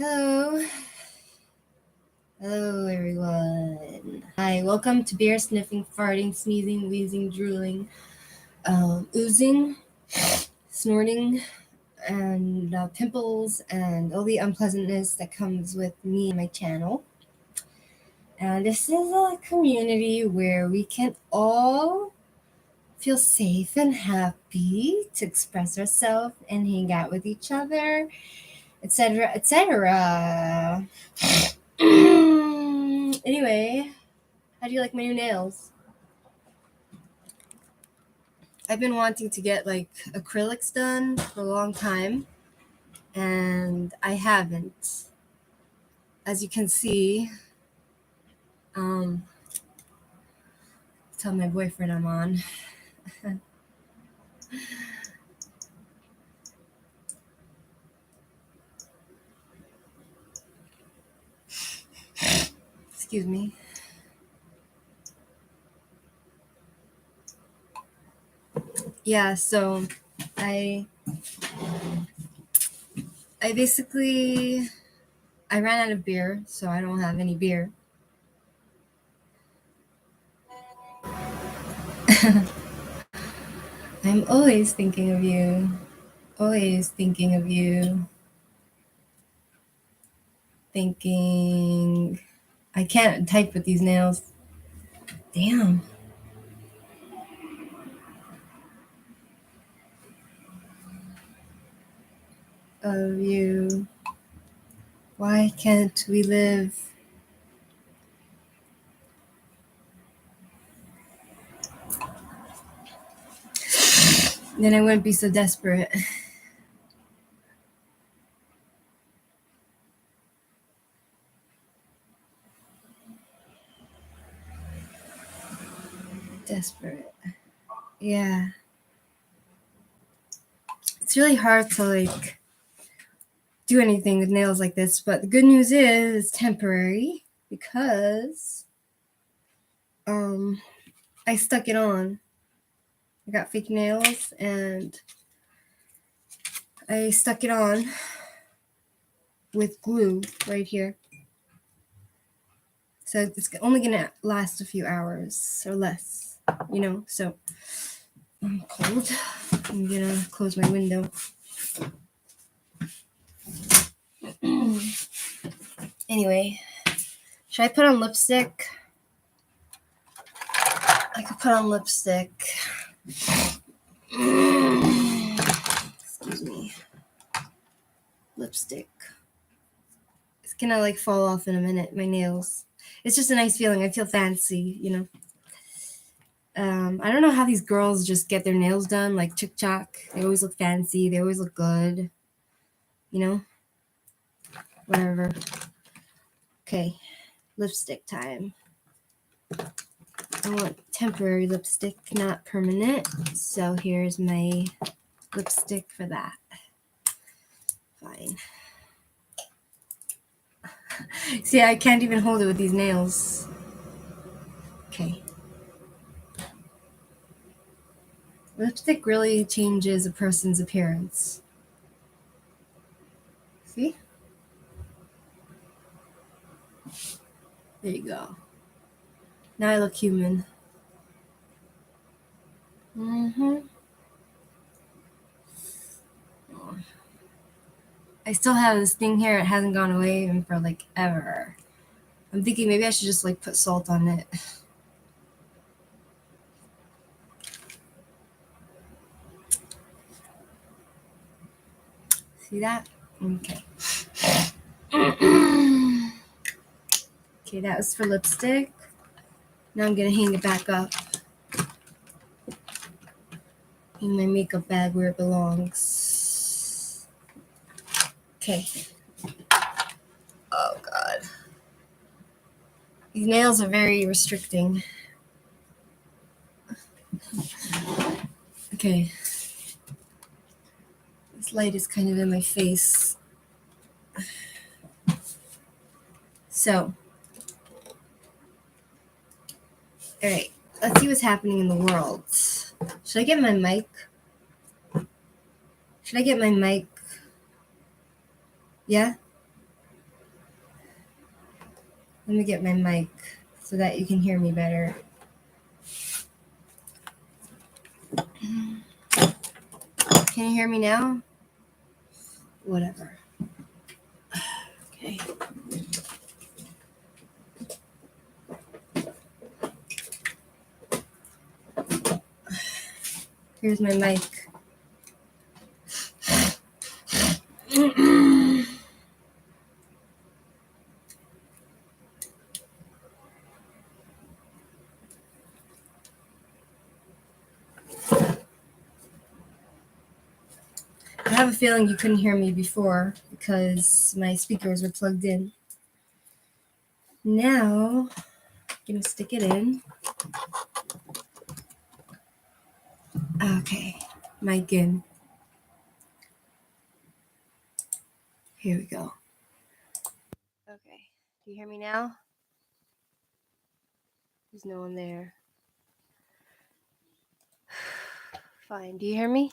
Hello. Hello, everyone. Hi, welcome to beer sniffing, farting, sneezing, wheezing, drooling, oozing, snorting, and pimples, and all the unpleasantness that comes with me and my channel. And this is a community where we can all feel safe and happy to express ourselves and hang out with each other, etc., etc. Anyway, how do you like my new nails? I've been wanting to get like acrylics done for a long time, and I haven't. As you can see, um, tell my boyfriend I'm on. Excuse me. Yeah, so I basically I ran out of beer, so I don't have any beer. I'm always thinking of you. Always thinking of you. Thinking I can't type with these nails. Damn. Of you. Why can't we live? Then I wouldn't be so desperate. Desperate. Yeah. It's really hard to like do anything with nails like this, but the good news is it's temporary because I stuck it on. I got fake nails and I stuck it on with glue right here. So it's only gonna last a few hours or less, so I'm cold. I'm gonna close my window. Anyway, should I put on lipstick? I could put on lipstick. Excuse me. Lipstick. It's gonna like fall off in a minute, my nails. It's just a nice feeling. I feel fancy. I don't know how these girls just get their nails done, like Chick Chock. They always look fancy. They always look good. Whatever. Okay, lipstick time. I want temporary lipstick, not permanent. So here's my lipstick for that. Fine. See, I can't even hold it with these nails. Okay. Lipstick really changes a person's appearance. See? There you go. Now I look human. I still have this thing here. It hasn't gone away for like ever. I'm thinking maybe I should just like put salt on it. See that? Okay. Okay, that was for lipstick. Now I'm gonna hang it back up. In my makeup bag where it belongs. Okay. Oh God. These nails are very restricting. Okay. This light is kind of in my face. So. Alright. Let's see what's happening in the world. Should I get my mic? Yeah? Let me get my mic so that you can hear me better. Can you hear me now? Whatever. Okay. Here's my mic. I have a feeling you couldn't hear me before because my speakers were plugged in. Now, I'm going to stick it in. Okay, mic in. Here we go. Okay, do you hear me now? There's no one there. Fine, do you hear me?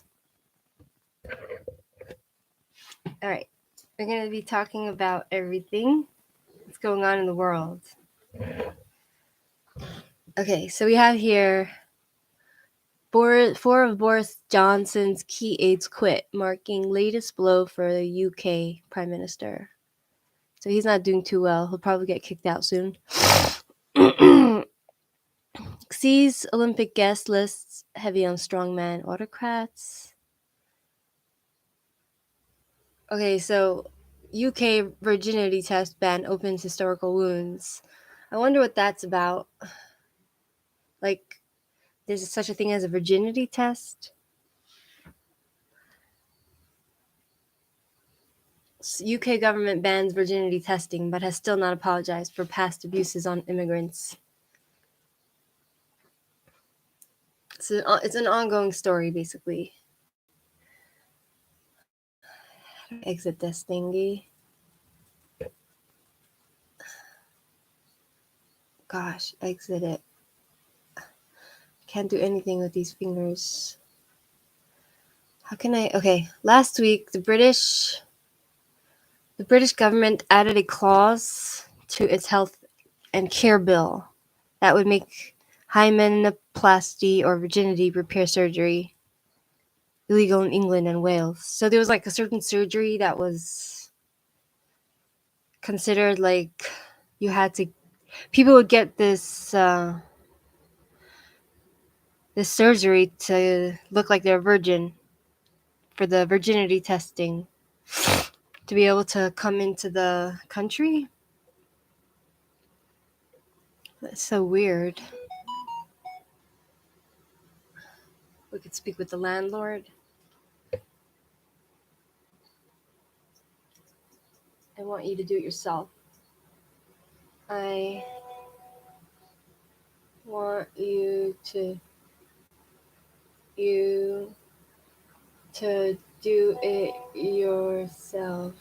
All right, we're going to be talking about everything that's going on in the world. Okay, so we have here four of Boris Johnson's key aides quit, marking latest blow for the UK Prime Minister. So he's not doing too well. He'll probably get kicked out soon. Xi's Olympic guest lists heavy on strongman autocrats. Okay, so UK virginity test ban opens historical wounds. I wonder what that's about. Like, there's such a thing as a virginity test? UK government bans virginity testing, but has still not apologized for past abuses on immigrants. It's an ongoing story, basically. Exit this thingy. Gosh, exit it. Can't do anything with these fingers. How can I? Okay, last week the British government added a clause to its health and care bill that would make hymenoplasty or virginity repair surgery illegal in England and Wales. So there was like a certain surgery that was considered like you had to. People would get this this surgery to look like they're a virgin for the virginity testing to be able to come into the country. That's so weird. We could speak with the landlord. I want you to do it yourself. I want you to do it yourself.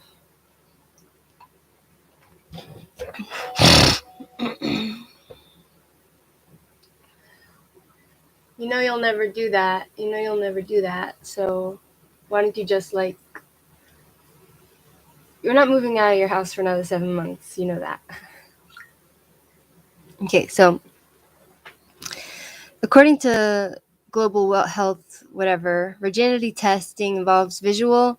You know you'll never do that. So why don't you just like... You're not moving out of your house for another 7 months. You know that. Okay, so according to Global Health, whatever, virginity testing involves visual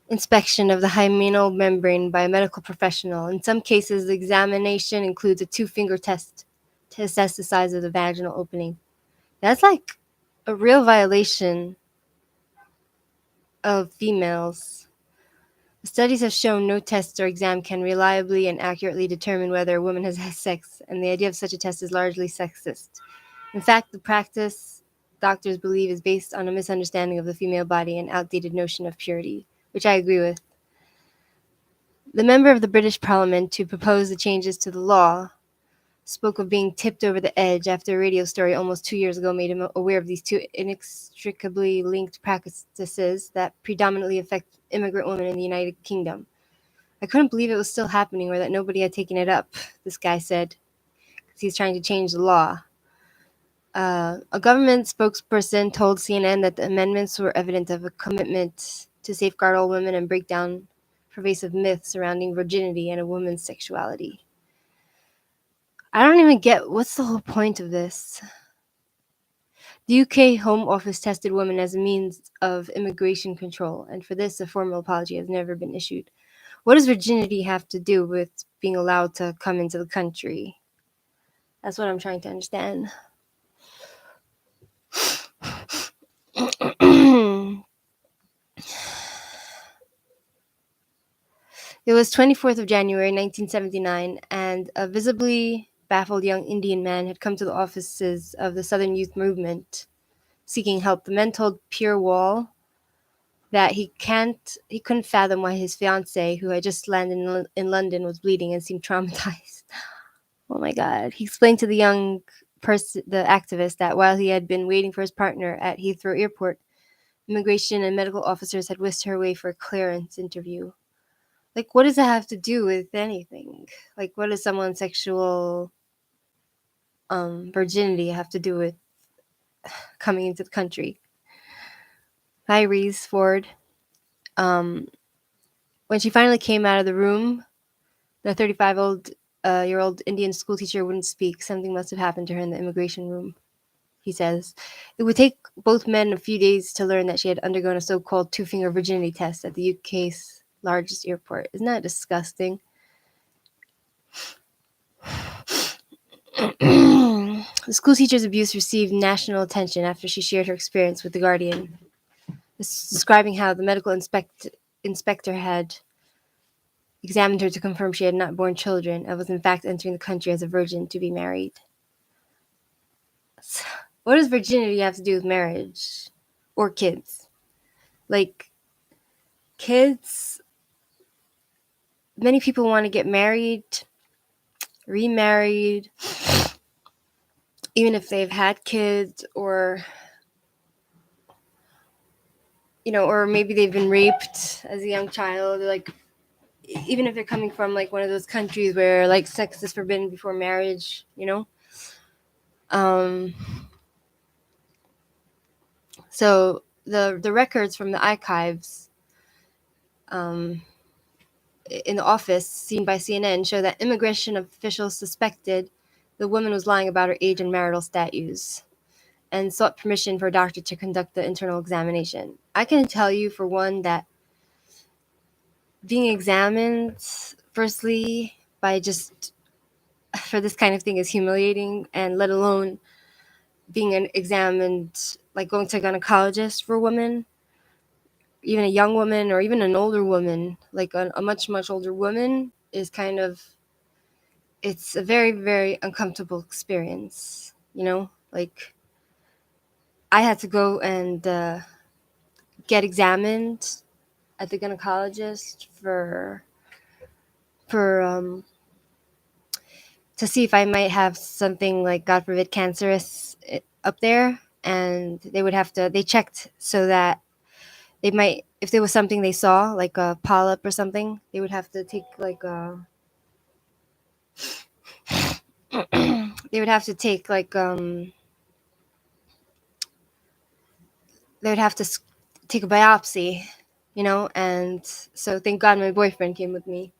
inspection of the hymenal membrane by a medical professional. In some cases, the examination includes a 2-finger test to assess the size of the vaginal opening. That's like a real violation of females. Studies have shown no test or exam can reliably and accurately determine whether a woman has had sex, and the idea of such a test is largely sexist. In fact, the practice doctors believe is based on a misunderstanding of the female body and outdated notion of purity, which I agree with. The member of the British Parliament who proposed the changes to the law spoke of being tipped over the edge after a radio story almost 2 years ago made him aware of these two inextricably linked practices that predominantly affect immigrant women in the United Kingdom. I couldn't believe it was still happening or that nobody had taken it up, this guy said, because he's trying to change the law. A government spokesperson told CNN that the amendments were evident of a commitment to safeguard all women and break down pervasive myths surrounding virginity and a woman's sexuality. I don't even get what's the whole point of this. The UK Home Office tested women as a means of immigration control, and for this, a formal apology has never been issued. What does virginity have to do with being allowed to come into the country? That's what I'm trying to understand. It was 24th of January 1979, and a visibly baffled young Indian man had come to the offices of the Southern Youth Movement seeking help. The men told Pure Wall that he couldn't fathom why his fiancee, who had just landed in London, was bleeding and seemed traumatized. Oh my God. He explained to the young person, the activist, that while he had been waiting for his partner at Heathrow Airport, immigration and medical officers had whisked her away for a clearance interview. Like, what does that have to do with anything? Like, what does someone's sexual virginity have to do with coming into the country? Hi, Reese Ford. When she finally came out of the room, the 35-year old Indian schoolteacher wouldn't speak. Something must have happened to her in the immigration room, he says. It would take both men a few days to learn that she had undergone a so-called two-finger virginity test at the UK's largest airport. Isn't that disgusting? The schoolteacher's abuse received national attention after she shared her experience with The Guardian, describing how the medical inspector had examined her to confirm she had not borne children and was in fact entering the country as a virgin to be married. What does virginity have to do with marriage or kids? Like, kids, many people want to get married, remarried, even if they've had kids, or or maybe they've been raped as a young child. Like, even if they're coming from like one of those countries where like sex is forbidden before marriage, um so the records from the archives in the office seen by CNN show that immigration officials suspected the woman was lying about her age and marital status and sought permission for a doctor to conduct the internal examination. I can tell you, for one, that being examined, firstly, by just for this kind of thing is humiliating, and let alone being examined, like going to a gynecologist for a woman, even a young woman or even an older woman, like a much, much older woman, is kind of, it's a very, very uncomfortable experience, Like, I had to go and get examined at the gynecologist for to see if I might have something like, God forbid, cancerous up there, and they checked so that they might, if there was something they saw, like a polyp or something, they would have to take like a they would have to take like they would have to take a biopsy, and so thank God my boyfriend came with me.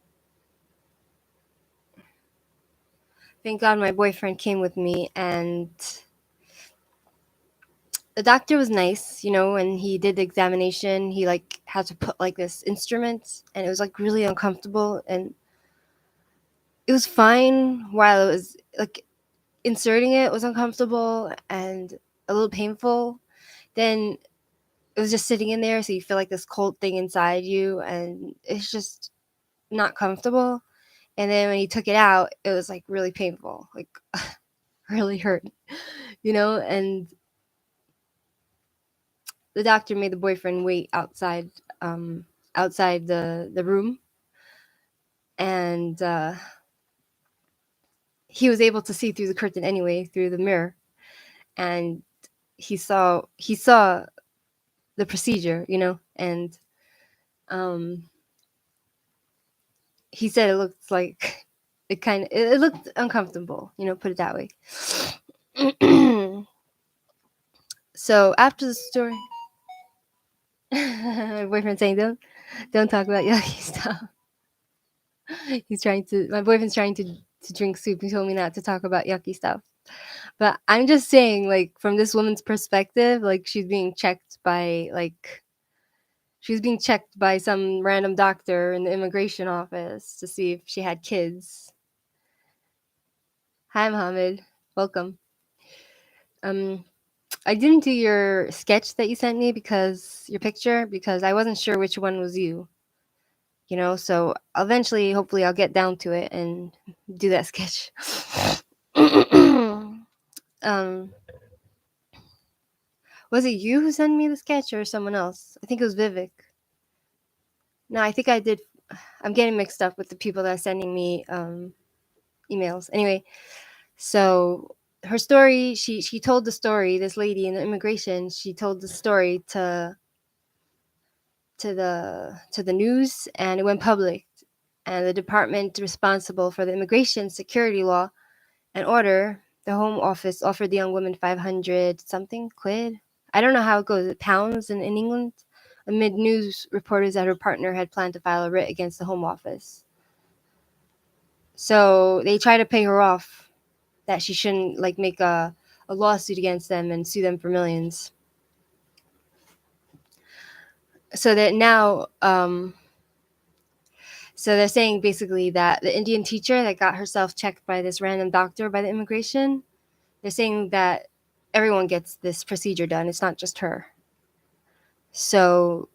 Thank God my boyfriend came with me, and the doctor was nice, when he did the examination. He like had to put like this instrument, and it was like really uncomfortable, and it was fine while it was like inserting it was uncomfortable and a little painful. Then it was just sitting in there, so you feel like this cold thing inside you, and it's just not comfortable. And then when he took it out, it was like really painful, like really hurt, and the doctor made the boyfriend wait outside the room, and he was able to see through the curtain anyway, through the mirror, and he saw the procedure, and he said it looked like it looked uncomfortable, put it that way. So after the story, my boyfriend saying don't talk about yucky stuff. My boyfriend's trying to to drink soup. He told me not to talk about yucky stuff. But I'm just saying, like, from this woman's perspective, like, she was being checked by some random doctor in the immigration office to see if she had kids. Hi, Mohammed. Welcome. Um, I didn't do your sketch that you sent me because I wasn't sure which one was you. So eventually, hopefully, I'll get down to it and do that sketch. um, was it you who sent me the sketch or someone else? I think it was Vivek. No, I think I did. I'm getting mixed up with the people that are sending me emails. Anyway, so her story, she told the story. This lady in the immigration, she told the story to the news, and it went public. And the department responsible for the immigration security law and order, the Home Office, offered the young woman 500 something quid. I don't know how it goes, pounds in England, amid news reporters that her partner had planned to file a writ against the Home Office. So they try to pay her off, that she shouldn't make a lawsuit against them and sue them for millions. So that now, so they're saying basically that the Indian teacher that got herself checked by this random doctor by the immigration, they're saying that everyone gets this procedure done. It's not just her. So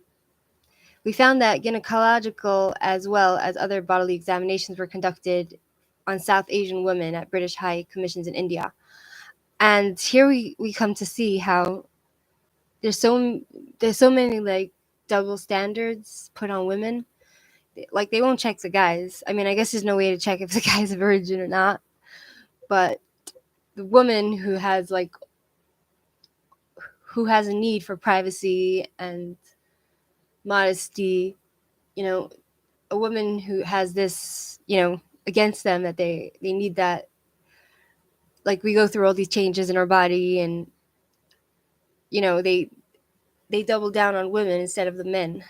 we found that gynecological as well as other bodily examinations were conducted on South Asian women at British High Commissions in India. And here we come to see how there's so many double standards put on women. Like, they won't check the guys. I mean, I guess there's no way to check if the guy's a virgin or not. But the woman who has a need for privacy and modesty, a woman who has this, against them, that they need that. Like, we go through all these changes in our body, and they double down on women instead of the men.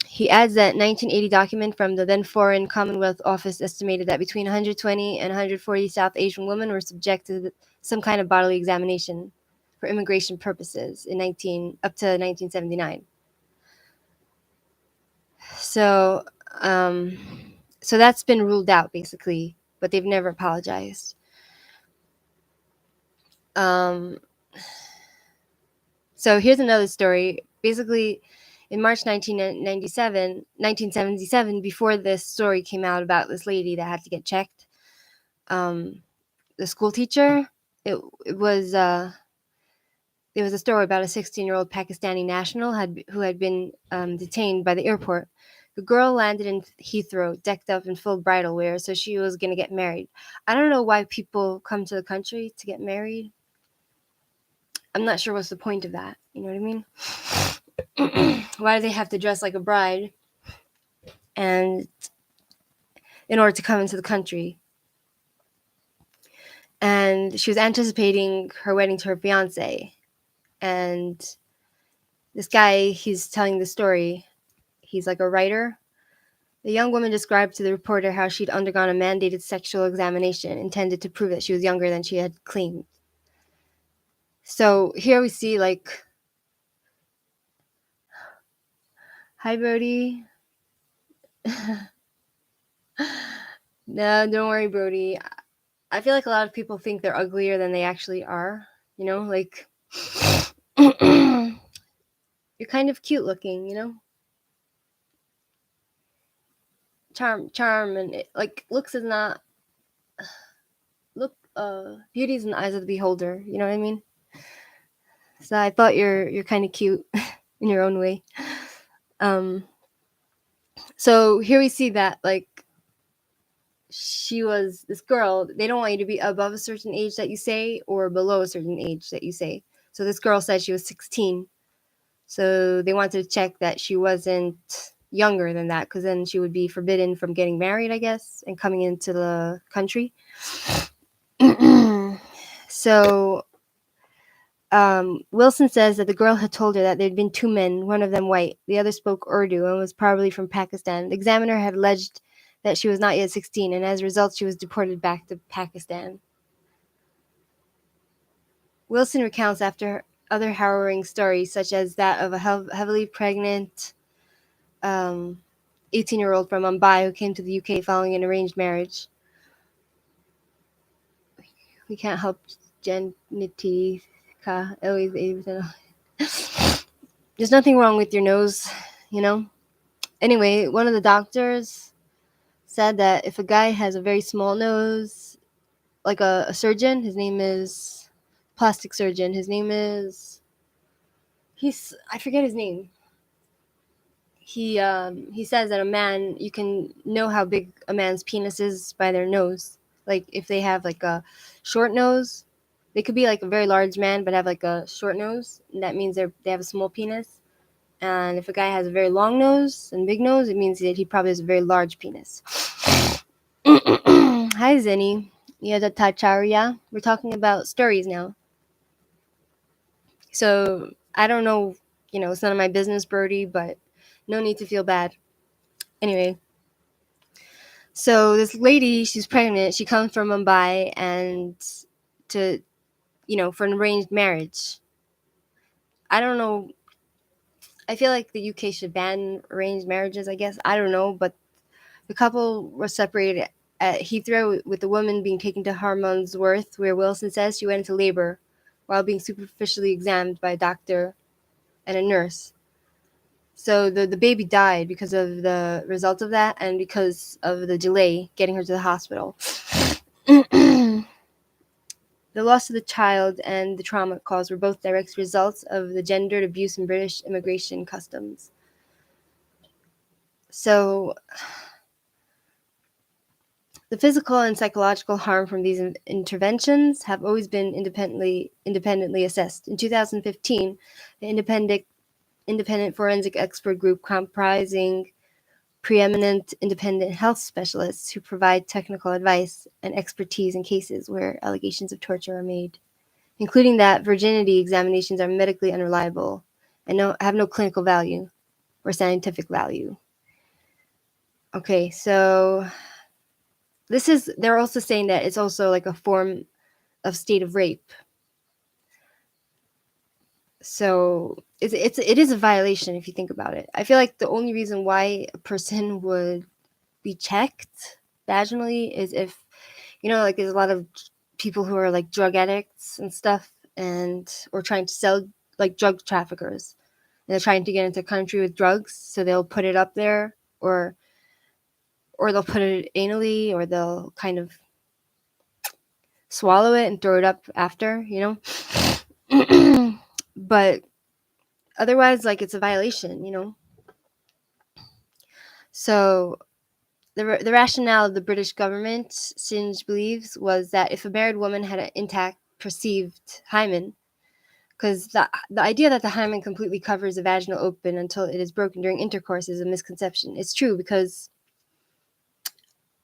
He adds that 1980 document from the then Foreign Commonwealth Office estimated that between 120 and 140 South Asian women were subjected to some kind of bodily examination for immigration purposes up to 1979. So, so that's been ruled out basically, but they've never apologized. So here's another story. Basically, in March 1977, before this story came out about this lady that had to get checked, the school teacher, there was a story about a 16-year-old Pakistani national who had been detained by the airport. The girl landed in Heathrow, decked up in full bridal wear, so she was going to get married. I don't know why people come to the country to get married. I'm not sure what's the point of that. You know what I mean? Why do they have to dress like a bride and in order to come into the country? And she was anticipating her wedding to her fiance. And this guy, he's telling the story. He's like a writer. The young woman described to the reporter how she'd undergone a mandated sexual examination intended to prove that she was younger than she had claimed. So here we see hi, Brody. No, don't worry, Brody. I feel like a lot of people think they're uglier than they actually are. You're kind of cute looking, Charm, and looks is not beauty's in the eyes of the beholder. You know what I mean? So I thought you're kind of cute in your own way. So here we see that she was this girl. They don't want you to be above a certain age that you say or below a certain age that you say. So this girl said she was 16. So they wanted to check that she wasn't younger than that, because then she would be forbidden from getting married, I guess, and coming into the country. So Wilson says that the girl had told her that there'd been two men, one of them white, the other spoke Urdu and was probably from Pakistan. The examiner had alleged that she was not yet 16, and as a result, she was deported back to Pakistan. Wilson recounts after other harrowing stories, such as that of a heavily pregnant 18-year-old from Mumbai who came to the UK following an arranged marriage. We can't help Janitika. Always 80%. There's nothing wrong with your nose, you know? Anyway, one of the doctors said that if a guy has a very small nose, like a surgeon, his name is plastic surgeon. His name is I forget his name. He says that a man, you can know how big a man's penis is by their nose. Like if they have like a short nose, they could be like a very large man but have like a short nose, and that means they have a small penis. And if a guy has a very long nose and big nose, it means that he probably has a very large penis. Hi Zenny. Yadattacharya. We're talking about stories now. So I don't know, it's none of my business, Birdie, but no need to feel bad. Anyway, so this lady, she's pregnant. She comes from Mumbai and for an arranged marriage. I don't know. I feel like the UK should ban arranged marriages, I guess. I don't know, but the couple were separated at Heathrow, with the woman being taken to Harmondsworth, where Wilson says she went into labor while being superficially examined by a doctor and a nurse. So the baby died because of the result of that and because of the delay getting her to the hospital. The loss of the child and the trauma caused were both direct results of the gendered abuse in British immigration customs. So the physical and psychological harm from these interventions have always been independently assessed. In 2015, the independent forensic expert group comprising preeminent independent health specialists who provide technical advice and expertise in cases where allegations of torture are made, including that virginity examinations are medically unreliable and have no clinical value or scientific value. Okay, so they're also saying that it's also like a form of state of rape. So it is a violation if you think about it. I feel like the only reason why a person would be checked vaginally is if, like there's a lot of people who are like drug addicts and stuff, or trying to sell, like drug traffickers, and they're trying to get into the country with drugs, so they'll put it up there, or they'll put it anally, or they'll kind of swallow it and throw it up after, but otherwise, like, it's a violation. So the rationale of the British government, Singe believes, was that if a married woman had an intact perceived hymen, because the idea that the hymen completely covers the vaginal open until it is broken during intercourse is a misconception. It's true, because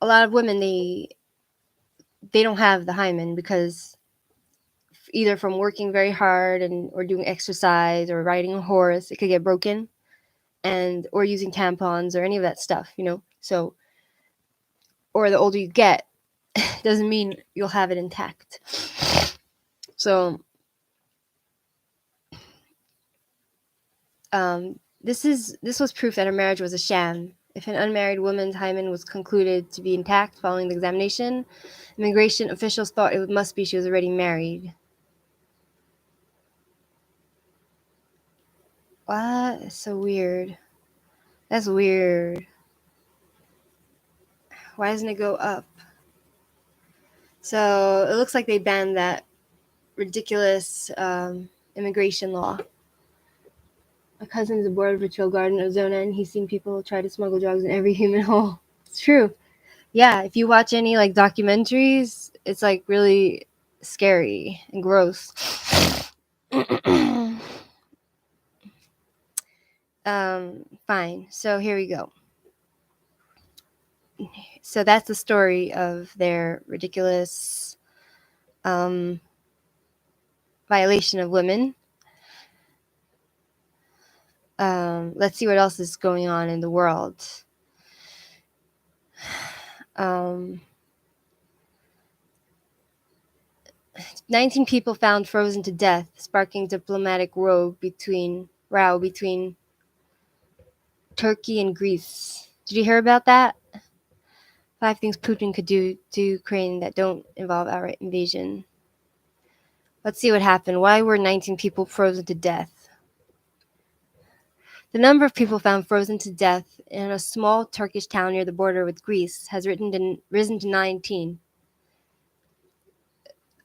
a lot of women, they don't have the hymen because either from working very hard or doing exercise or riding a horse, it could get broken, or using tampons or any of that stuff, So, or the older you get, doesn't mean you'll have it intact. So, this was proof that her marriage was a sham. If an unmarried woman's hymen was concluded to be intact following the examination, immigration officials thought it must be she was already married. What? That's so weird. That's weird. Why doesn't it go up? So it looks like they banned that ridiculous immigration law. My cousin is a Border Patrol guard in Arizona, and he's seen people try to smuggle drugs in every human hole. It's true. Yeah, if you watch any like documentaries, it's like really scary and gross. Fine. So here we go. So that's the story of their ridiculous violation of women. Let's see what else is going on in the world. Um, 19 people found frozen to death, sparking diplomatic row between Turkey and Greece. Did you hear about that? 5 things Putin could do to Ukraine that don't involve outright invasion. Let's see what happened. Why were 19 people frozen to death? The number of people found frozen to death in a small Turkish town near the border with Greece has risen to 19.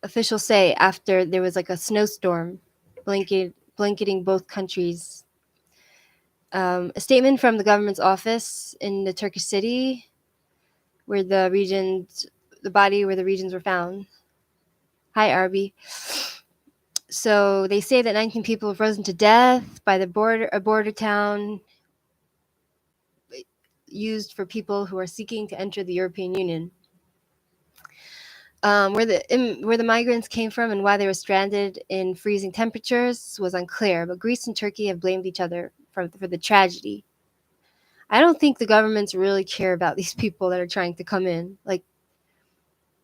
Officials say after there was like a snowstorm blanketing both countries. A statement from the government's office in the Turkish city where the regions were found. Hi, Arby. So they say that 19 people were frozen to death by a border town used for people who are seeking to enter the European Union. Where the migrants came from and why they were stranded in freezing temperatures was unclear, but Greece and Turkey have blamed each other for the tragedy. I don't think the governments really care about these people that are trying to come in. Like,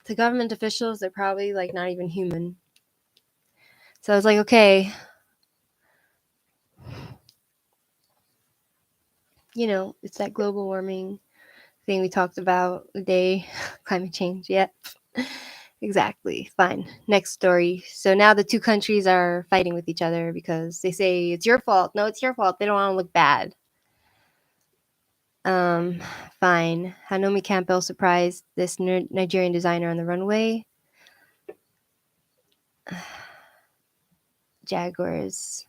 the government officials, they're probably like not even human. So I was like, okay, it's that global warming thing we talked about today, climate change. Yep. Exactly. Fine. Next story. So now the two countries are fighting with each other because they say it's your fault. No, it's your fault. They don't want to look bad. Um, Fine. Hanomi Campbell surprised this Nigerian designer on the runway. Jaguars.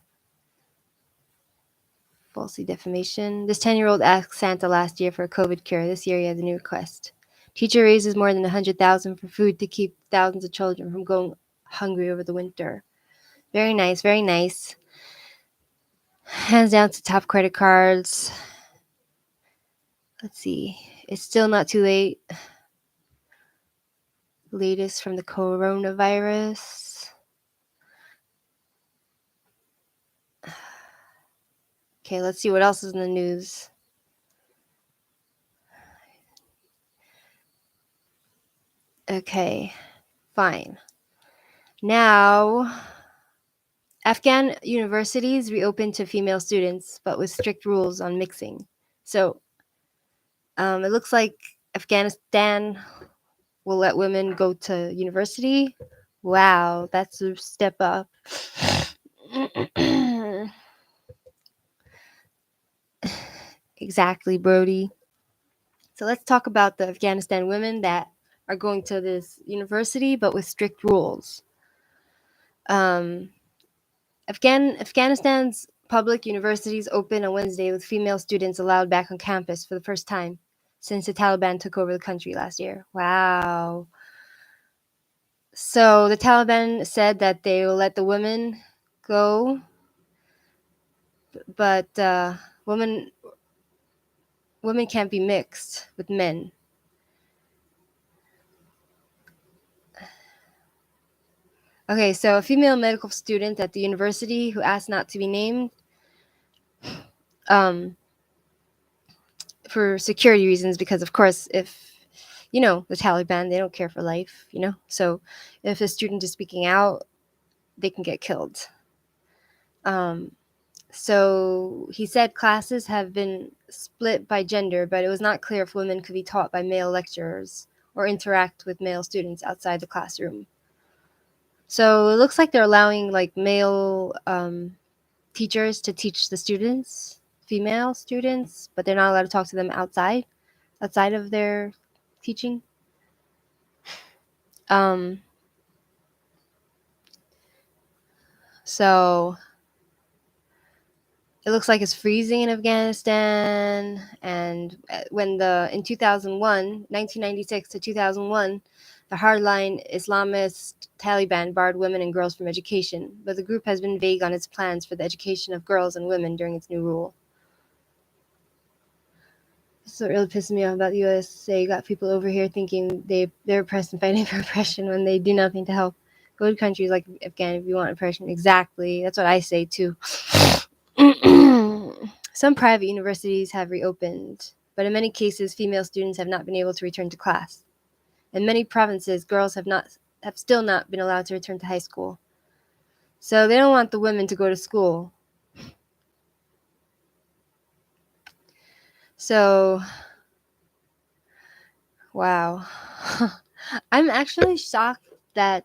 Falsely defamation. This 10-year-old asked Santa last year for a COVID cure. This year he has a new request. Teacher raises more than 100,000 for food to keep thousands of children from going hungry over the winter. Very nice, very nice. Hands down to top credit cards. Let's see. It's still not too late. Latest from the coronavirus. Okay, let's see what else is in the news. Okay, fine. Now, Afghan universities reopened to female students, but with strict rules on mixing. So, it looks like Afghanistan will let women go to university. Wow, that's a step up. Exactly, Brody. So let's talk about the Afghanistan women that are going to this university, but with strict rules. Afghanistan's public universities open on Wednesday with female students allowed back on campus for the first time since the Taliban took over the country last year. Wow. So the Taliban said that they will let the women go, but women can't be mixed with men. Okay, so a female medical student at the university who asked not to be named for security reasons, because of course, if the Taliban, they don't care for life, so if a student is speaking out, they can get killed. So he said classes have been split by gender, but it was not clear if women could be taught by male lecturers or interact with male students outside the classroom. So it looks like they're allowing like male teachers to teach the students, female students, but they're not allowed to talk to them outside of their teaching. So it looks like it's freezing in Afghanistan, and in 1996 to 2001, the hardline Islamist Taliban barred women and girls from education, but the group has been vague on its plans for the education of girls and women during its new rule. This is what really pisses me off about the USA. You got people over here thinking they're oppressed and fighting for oppression when they do nothing to help. Go to countries like Afghanistan if you want oppression. Exactly. That's what I say too. Some private universities have reopened. but in many cases, female students have not been able to return to class. In many provinces, girls have still not been allowed to return to high school. So they don't want the women to go to school. So, wow. I'm actually shocked that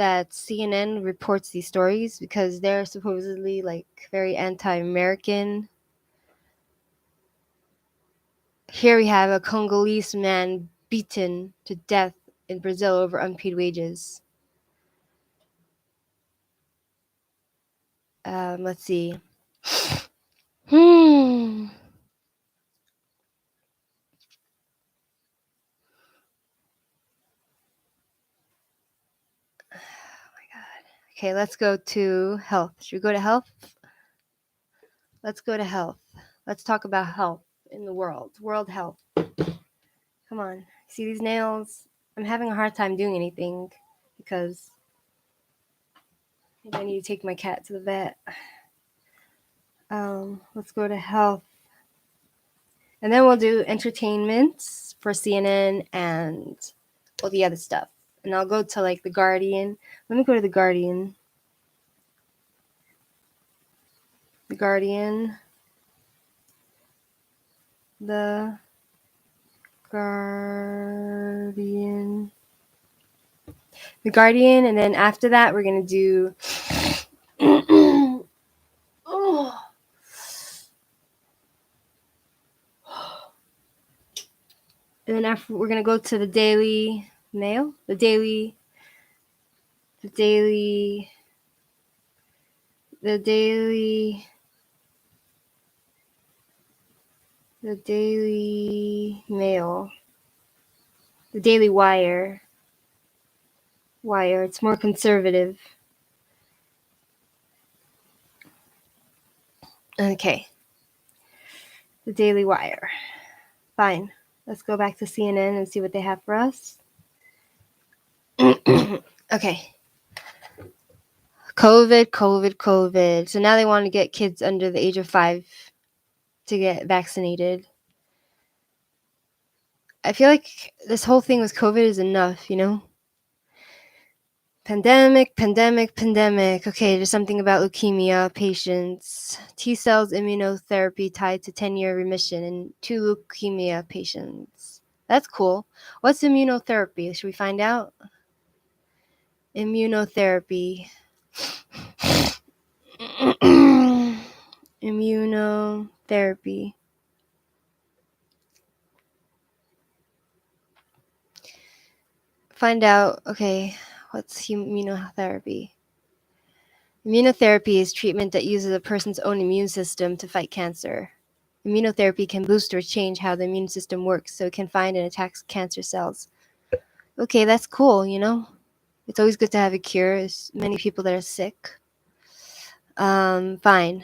CNN reports these stories because they're supposedly like very anti-American. Here we have a Congolese man beaten to death in Brazil over unpaid wages. Let's see. Hmm. Okay, let's go to health. Should we go to health? Let's go to health. Let's talk about health in the world. World health. Come on. See these nails? I'm having a hard time doing anything because I need to take my cat to the vet. Let's go to health. And then we'll do entertainment for CNN and all the other stuff. And I'll go to like The Guardian. Let me go to The Guardian. The Guardian. The Guardian. The Guardian. And then after that, we're going to do. Oh. And then after, we're going to go to the Daily Mail. The Daily Mail, the Daily Wire. It's more conservative. Okay. The Daily Wire. Fine. Let's go back to CNN and see what they have for us. Okay. COVID. So now they want to get kids under the age of 5 to get vaccinated. I feel like this whole thing with COVID is enough, you know? Pandemic. Okay, there's something about leukemia patients. T cells immunotherapy tied to 10-year remission in 2 leukemia patients. That's cool. What's immunotherapy? Should we find out? Immunotherapy. Immunotherapy. Find out, okay, what's immunotherapy? Immunotherapy is treatment that uses a person's own immune system to fight cancer. Immunotherapy can boost or change how the immune system works so it can find and attack cancer cells. Okay, that's cool, you know? It's always good to have a cure. There's many people that are sick. Fine.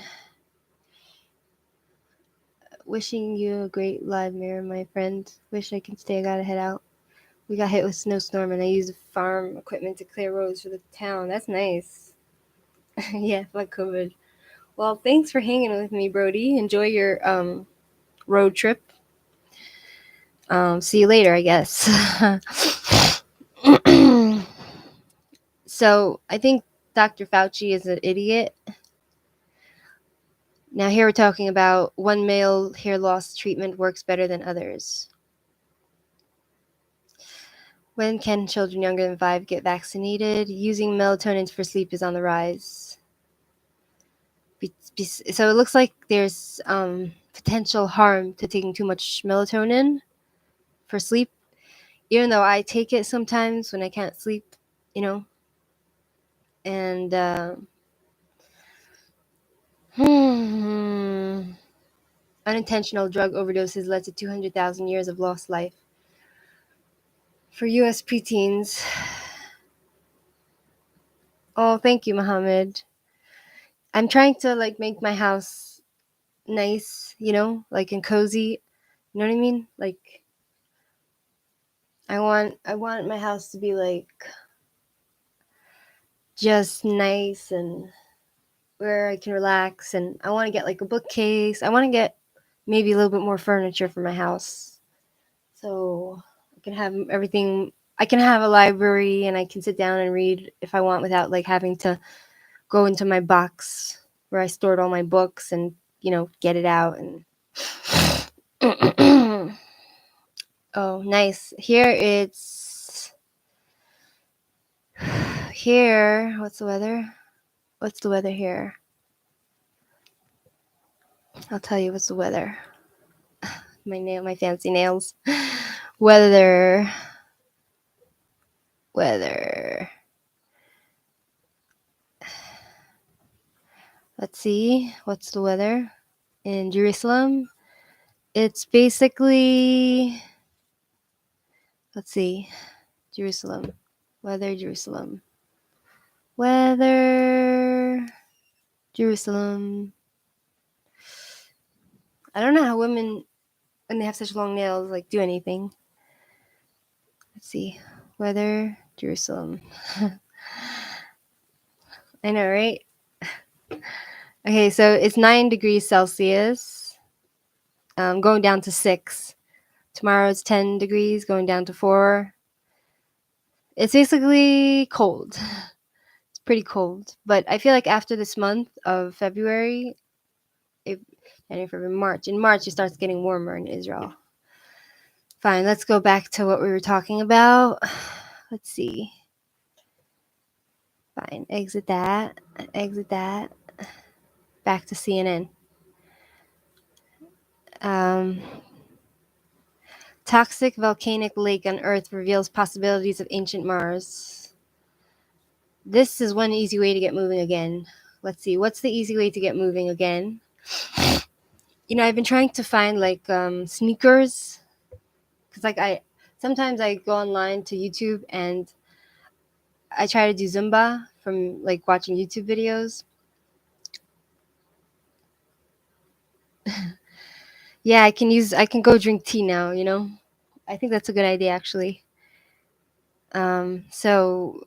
Wishing you a great live mirror, my friend. Wish I can stay. I gotta head out. We got hit with snowstorm and I used farm equipment to clear roads for the town. That's nice. Yeah, fuck COVID. Well, thanks for hanging with me, Brody. Enjoy your road trip. See you later, I guess. So I think Dr. Fauci is an idiot. Now here we're talking about one male hair loss treatment works better than others. When can children younger than 5 get vaccinated? Using melatonin for sleep is on the rise. So it looks like there's potential harm to taking too much melatonin for sleep, even though I take it sometimes when I can't sleep, you know. And unintentional drug overdoses led to 200,000 years of lost life. For U.S. preteens. Oh, thank you, Mohammed. I'm trying to like make my house nice, you know, like and cozy. You know what I mean? Like I want my house to be like just nice and where I can relax, and I want to get like a bookcase. I want to get maybe a little bit more furniture for my house, so I can have everything. I can have a library, and I can sit down and read if I want without like having to go into my box where I stored all my books and get it out and. Oh, nice. Here. What's the weather? What's the weather here? I'll tell you what's the weather. My fancy nails. Weather. Let's see. What's the weather in Jerusalem? It's basically. Let's see. Jerusalem. Weather. Jerusalem. I don't know how women, when they have such long nails, like do anything. Let's see. Weather, Jerusalem. I know, right? Okay, so it's 9 degrees Celsius, going down to 6. Tomorrow it's 10 degrees, going down to 4. It's basically cold. It's pretty cold. But I feel like after this month of February, January, February, March. In March, it starts getting warmer in Israel. Fine, let's go back to what we were talking about. Let's see. Fine, exit that. Back to CNN. Toxic volcanic lake on Earth reveals possibilities of ancient Mars. This is one easy way to get moving again. Let's see, what's the easy way to get moving again? I've been trying to find like sneakers, because like sometimes I go online to YouTube and I try to do Zumba from like watching YouTube videos. Yeah, I can go drink tea now, I think that's a good idea actually. So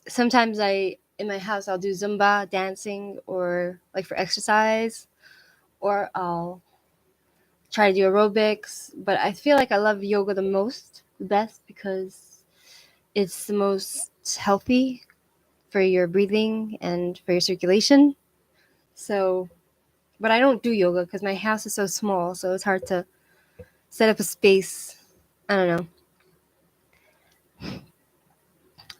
sometimes in my house I'll do Zumba dancing, or like for exercise, or I'll try to do aerobics. But I feel like I love yoga the best, because it's the most healthy for your breathing and for your circulation. So, but I don't do yoga because my house is so small, so it's hard to set up a space. I don't know.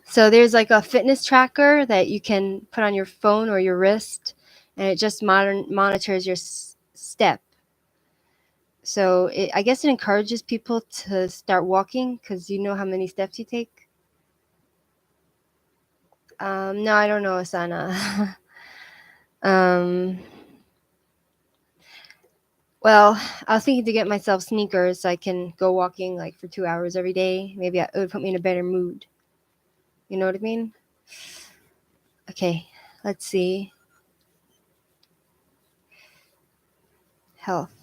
So there's like a fitness tracker that you can put on your phone or your wrist, and it just monitors your step. So I guess it encourages people to start walking, because you know how many steps you take. No, I don't know, Asana. Well, I was thinking to get myself sneakers so I can go walking like for 2 hours every day. Maybe it would put me in a better mood. You know what I mean? Okay, let's see. Health.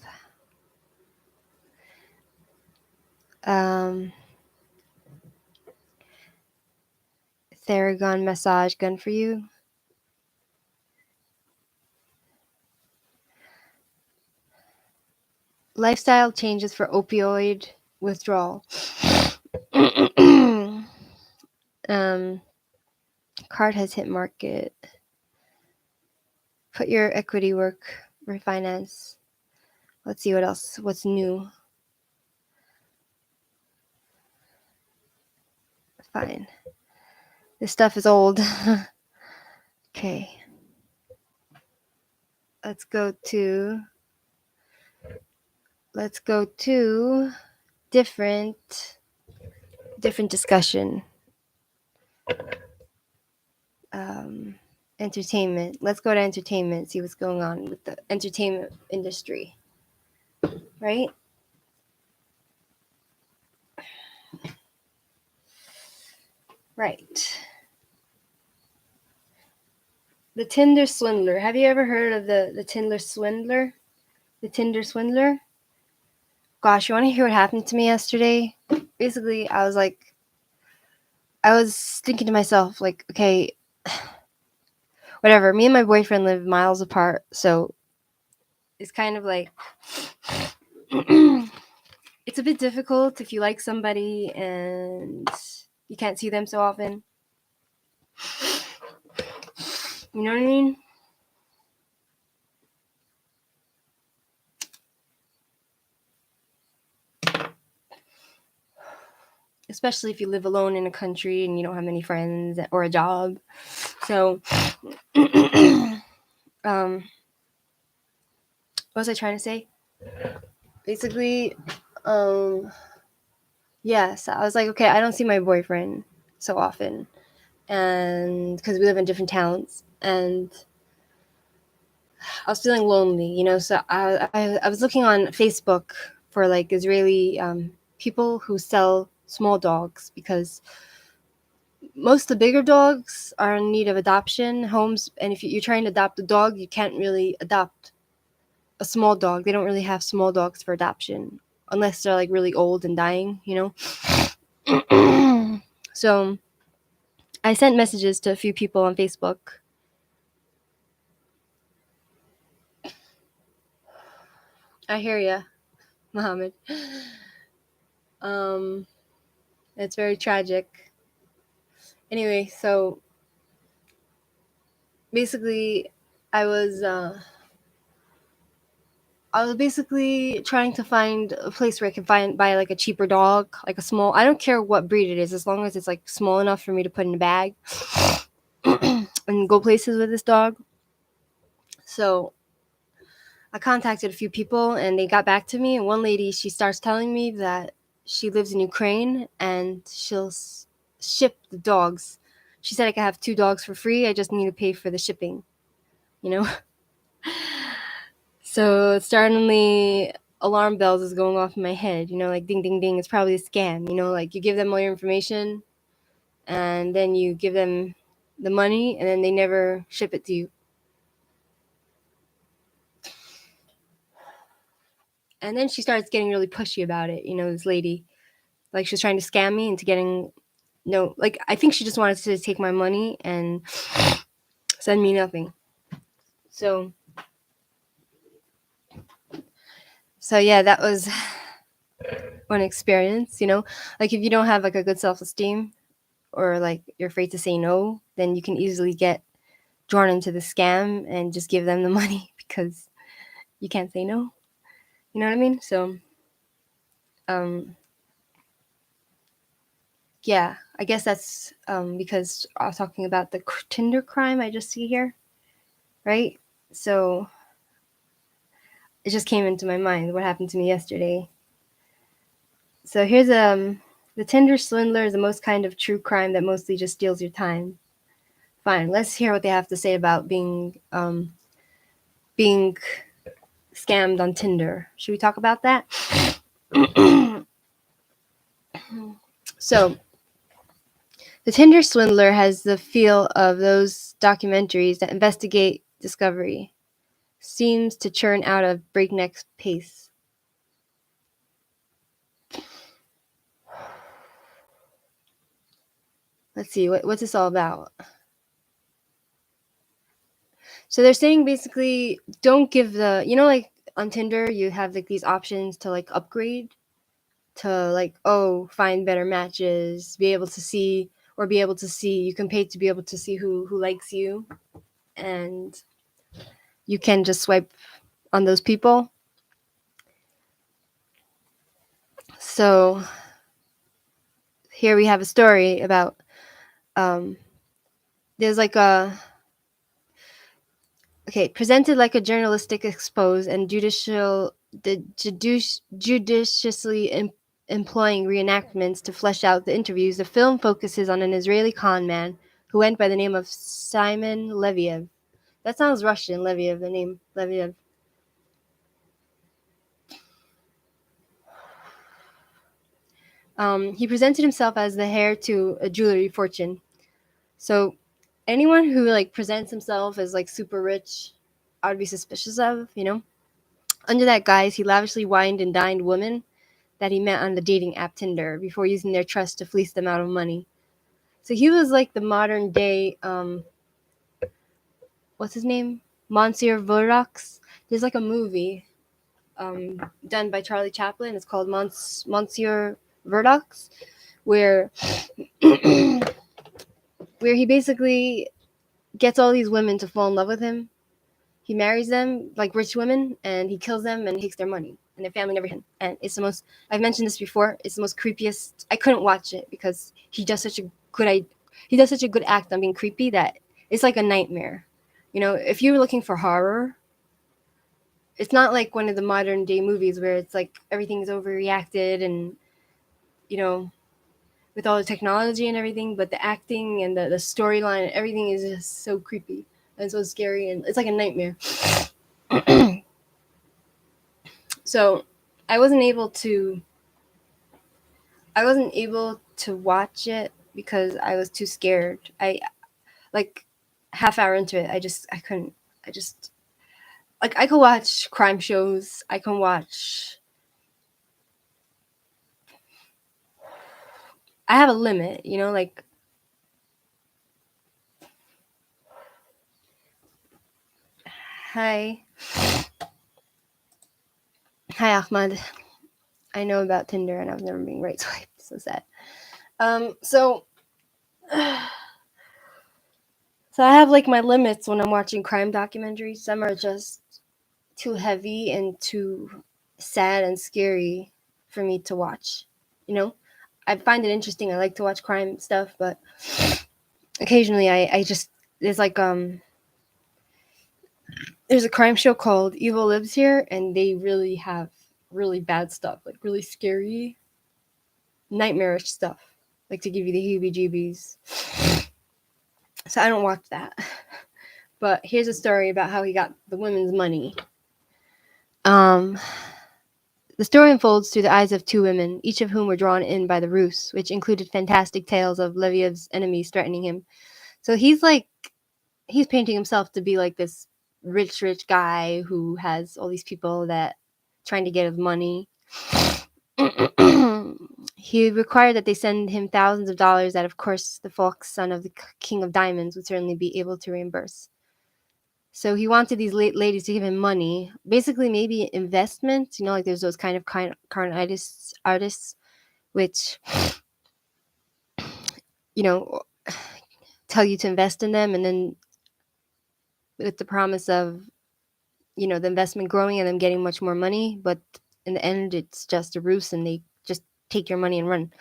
Theragun massage gun for you. Lifestyle changes for opioid withdrawal. Card has hit market. Put your equity work. Refinance. Let's see what else. What's new? Fine. This stuff is old. Okay. Let's go to different discussion. Entertainment. Let's go to entertainment, see what's going on with the entertainment industry. Right? Right. The Tinder swindler. Have you ever heard of the Tinder swindler? The Tinder swindler? Gosh, you want to hear what happened to me yesterday? Basically, I was thinking to myself, like, okay, whatever. Me and my boyfriend live miles apart, so it's kind of like it's a bit difficult if you like somebody and you can't see them so often. You know what I mean? Especially if you live alone in a country and you don't have many friends or a job. So, what was I trying to say? Basically, yes, I was like, okay, I don't see my boyfriend so often, and because we live in different towns, and I was feeling lonely, you know. So I was looking on Facebook for like Israeli people who sell small dogs, because most of the bigger dogs are in need of adoption homes, and if you're trying to adopt a dog, you can't really adopt a small dog. They don't really have small dogs for adoption unless they're like really old and dying, you know. So I sent messages to a few people on Facebook. I hear ya, Mohammed. um it's very tragic. Anyway, so basically I was basically trying to find a place where I can buy like a cheaper dog, like a small. I don't care what breed it is, as long as it's like small enough for me to put in a bag and go places with this dog. So I contacted a few people and they got back to me. And one lady, she starts telling me that she lives in Ukraine and she'll ship the dogs. She said I could have 2 dogs for free. I just need to pay for the shipping, you know? So suddenly alarm bells is going off in my head, you know, like ding, ding, ding. It's probably a scam, you know, like you give them all your information and then you give them the money and then they never ship it to you. And then she starts getting really pushy about it, you know, this lady. Like she was trying to scam me into getting no, like I think she just wanted to take my money and send me nothing. So yeah, that was one experience, you know. Like if you don't have like a good self-esteem or like you're afraid to say no, then you can easily get drawn into the scam and just give them the money because you can't say no. You know what I mean? So um yeah, I guess that's because I was talking about the Tinder crime I just see here, right? So it just came into my mind what happened to me yesterday. So here's the Tinder swindler is the most kind of true crime that mostly just steals your time. Fine, let's hear what they have to say about being scammed on Tinder. Should we talk about that? So the Tinder swindler has the feel of those documentaries that investigate discovery. Seems to churn out a breakneck pace. Let's see, what's this all about? So they're saying basically don't give the, you know, like on Tinder you have like these options to like upgrade to like, oh, find better matches, be able to see you can pay to be able to see who likes you, and you can just swipe on those people. So here we have a story about there's like a presented like a journalistic expose and judiciously employing reenactments to flesh out the interviews. The film focuses on an Israeli con man who went by the name of Simon Leviev. That sounds Russian, Leviev, the name Leviev. He presented himself as the heir to a jewelry fortune. So anyone who like presents himself as like super rich, I would be suspicious of, you know. Under that guise, he lavishly wined and dined women that he met on the dating app Tinder before using their trust to fleece them out of money. So he was like the modern day what's his name? Monsieur Vorox. There's like a movie done by Charlie Chaplin. It's called Monsieur Vorox, where where he basically gets all these women to fall in love with him. He marries them like rich women, and he kills them and takes their money and their family and everything. And it's the most. I've mentioned this before. It's the most creepiest. I couldn't watch it because he does such a good act on being creepy that it's like a nightmare. You know, if you're looking for horror, it's not like one of the modern day movies where it's like everything's overreacted and you know with all the technology and everything, but the acting and the storyline and everything is just so creepy and so scary and it's like a nightmare. So I wasn't able to watch it because I was too scared. I like half hour into it, I couldn't. I just like I could watch crime shows. I can watch. I have a limit, you know, like hi. Hi Ahmad. I know about Tinder and I was never being right swiped. So sad. So so I have like my limits when I'm watching crime documentaries. Some are just too heavy and too sad and scary for me to watch. You know, I find it interesting. I like to watch crime stuff, but occasionally I just there's a crime show called Evil Lives Here, and they really have really bad stuff, like really scary, nightmarish stuff, like to give you the heebie-jeebies. So I don't watch that. But here's a story about how he got the women's money. The story unfolds through the eyes of two women, each of whom were drawn in by the ruse, which included fantastic tales of Leviev's enemies threatening him. So he's painting himself to be like this rich guy who has all these people that trying to get his money. He required that they send him thousands of dollars that, of course, the fox son of the king of diamonds would certainly be able to reimburse. So he wanted these ladies to give him money, basically maybe investment. You know, like there's those kind of artists, which you know tell you to invest in them, and then with the promise of the investment growing and them getting much more money, but in the end, it's just a ruse, and they just take your money and run.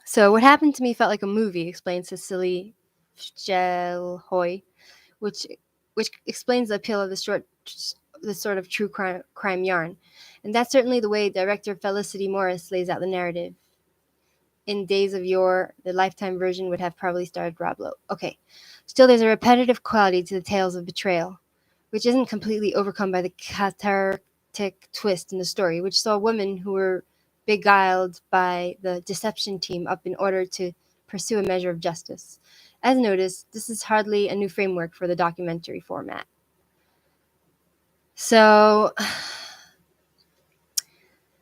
So what happened to me felt like a movie, explains Cecily Hoy, which explains the appeal of this sort of true crime yarn. And that's certainly the way director Felicity Morris lays out the narrative. In days of yore, the Lifetime version would have probably starred Rob Lowe. Okay. Still, there's a repetitive quality to the tales of betrayal, which isn't completely overcome by the cathartic twist in the story, which saw women who were beguiled by the deception team up in order to pursue a measure of justice. As noticed, this is hardly a new framework for the documentary format. So,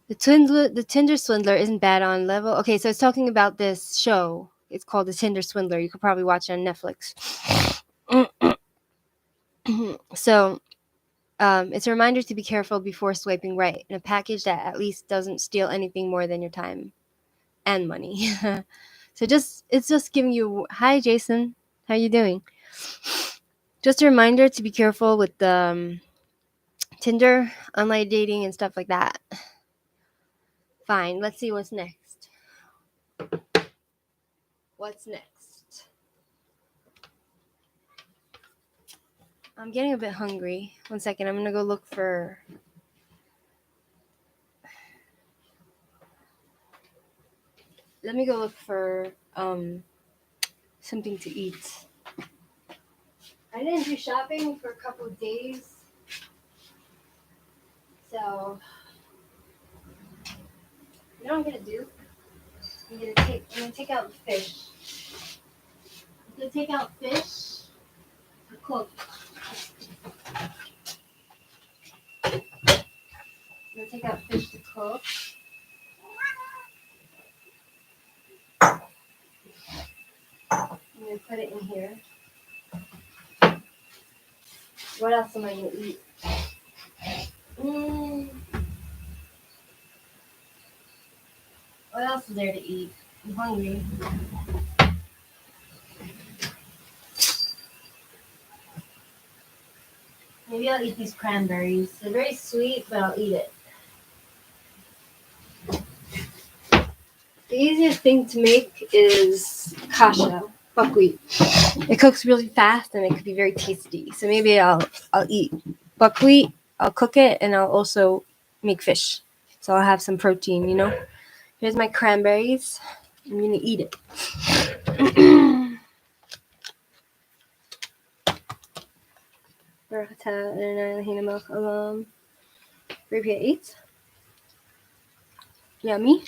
the Tinder Swindler isn't bad on level. Okay, so it's talking about this show. It's called The Tinder Swindler. You could probably watch it on Netflix. So, it's a reminder to be careful before swiping right in a package that at least doesn't steal anything more than your time and money. So it's just giving you, hi Jason, how you doing? Just a reminder to be careful with the Tinder, online dating, and stuff like that. Fine, let's see what's next. What's next? I'm getting a bit hungry. 1 second, I'm gonna go look for. Let me go look for something to eat. I didn't do shopping for a couple of days, so you know what I'm gonna do? I'm gonna take out the fish. I'm gonna take out fish to cook. I'm gonna take out fish to cook. I'm gonna and put it in here. What else am I gonna eat? What else is there to eat? I'm hungry. Maybe I'll eat these cranberries. They're very sweet, but I'll eat it. The easiest thing to make is kasha, buckwheat. It cooks really fast and it could be very tasty. So maybe I'll eat buckwheat, I'll cook it, and I'll also make fish. So I'll have some protein, you know? Here's my cranberries. I'm gonna eat it. Yummy.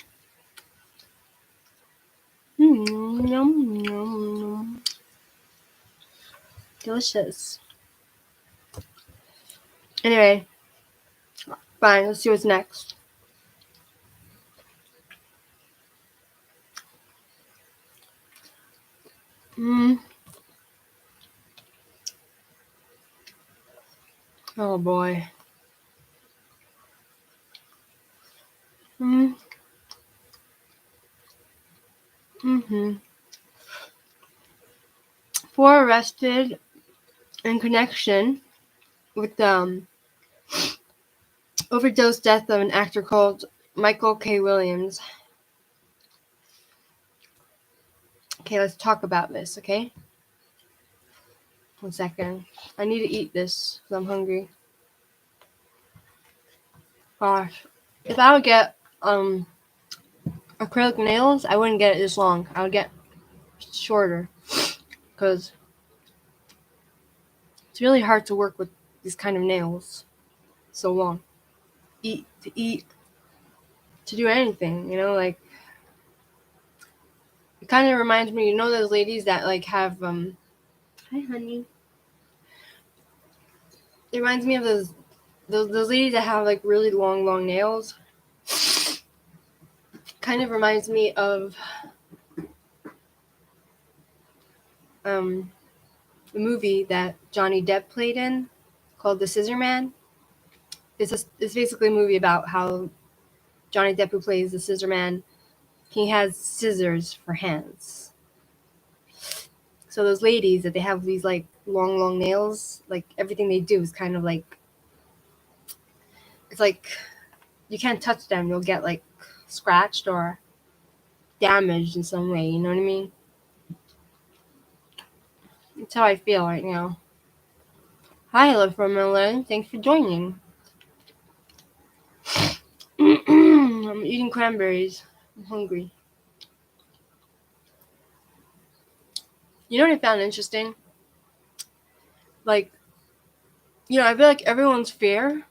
Yum, yum. Delicious. Anyway, fine, let's see what's next. Oh boy. Four arrested in connection with the overdose death of an actor called Michael K. Williams. Okay, let's talk about this, okay? 1 second. I need to eat this because I'm hungry. Gosh. If I would get acrylic nails, I wouldn't get it this long. I would get shorter because it's really hard to work with these kind of nails so long. Eat, to do anything, you know, like it kind of reminds me, you know, those ladies that like have hi honey. It reminds me of those ladies that have like really long nails. Kind of reminds me of the movie that Johnny Depp played in called The Scissor Man. It's basically a movie about how Johnny Depp, who plays the Scissor Man, he has scissors for hands. So those ladies that they have these like long nails, like everything they do is kind of like, it's like you can't touch them, you'll get like scratched or damaged in some way, you know what I mean? That's how I feel right now. Hi, Love from Merlin. Thanks for joining. I'm eating cranberries. I'm hungry. You know what I found interesting? Like, you know, I feel like everyone's fear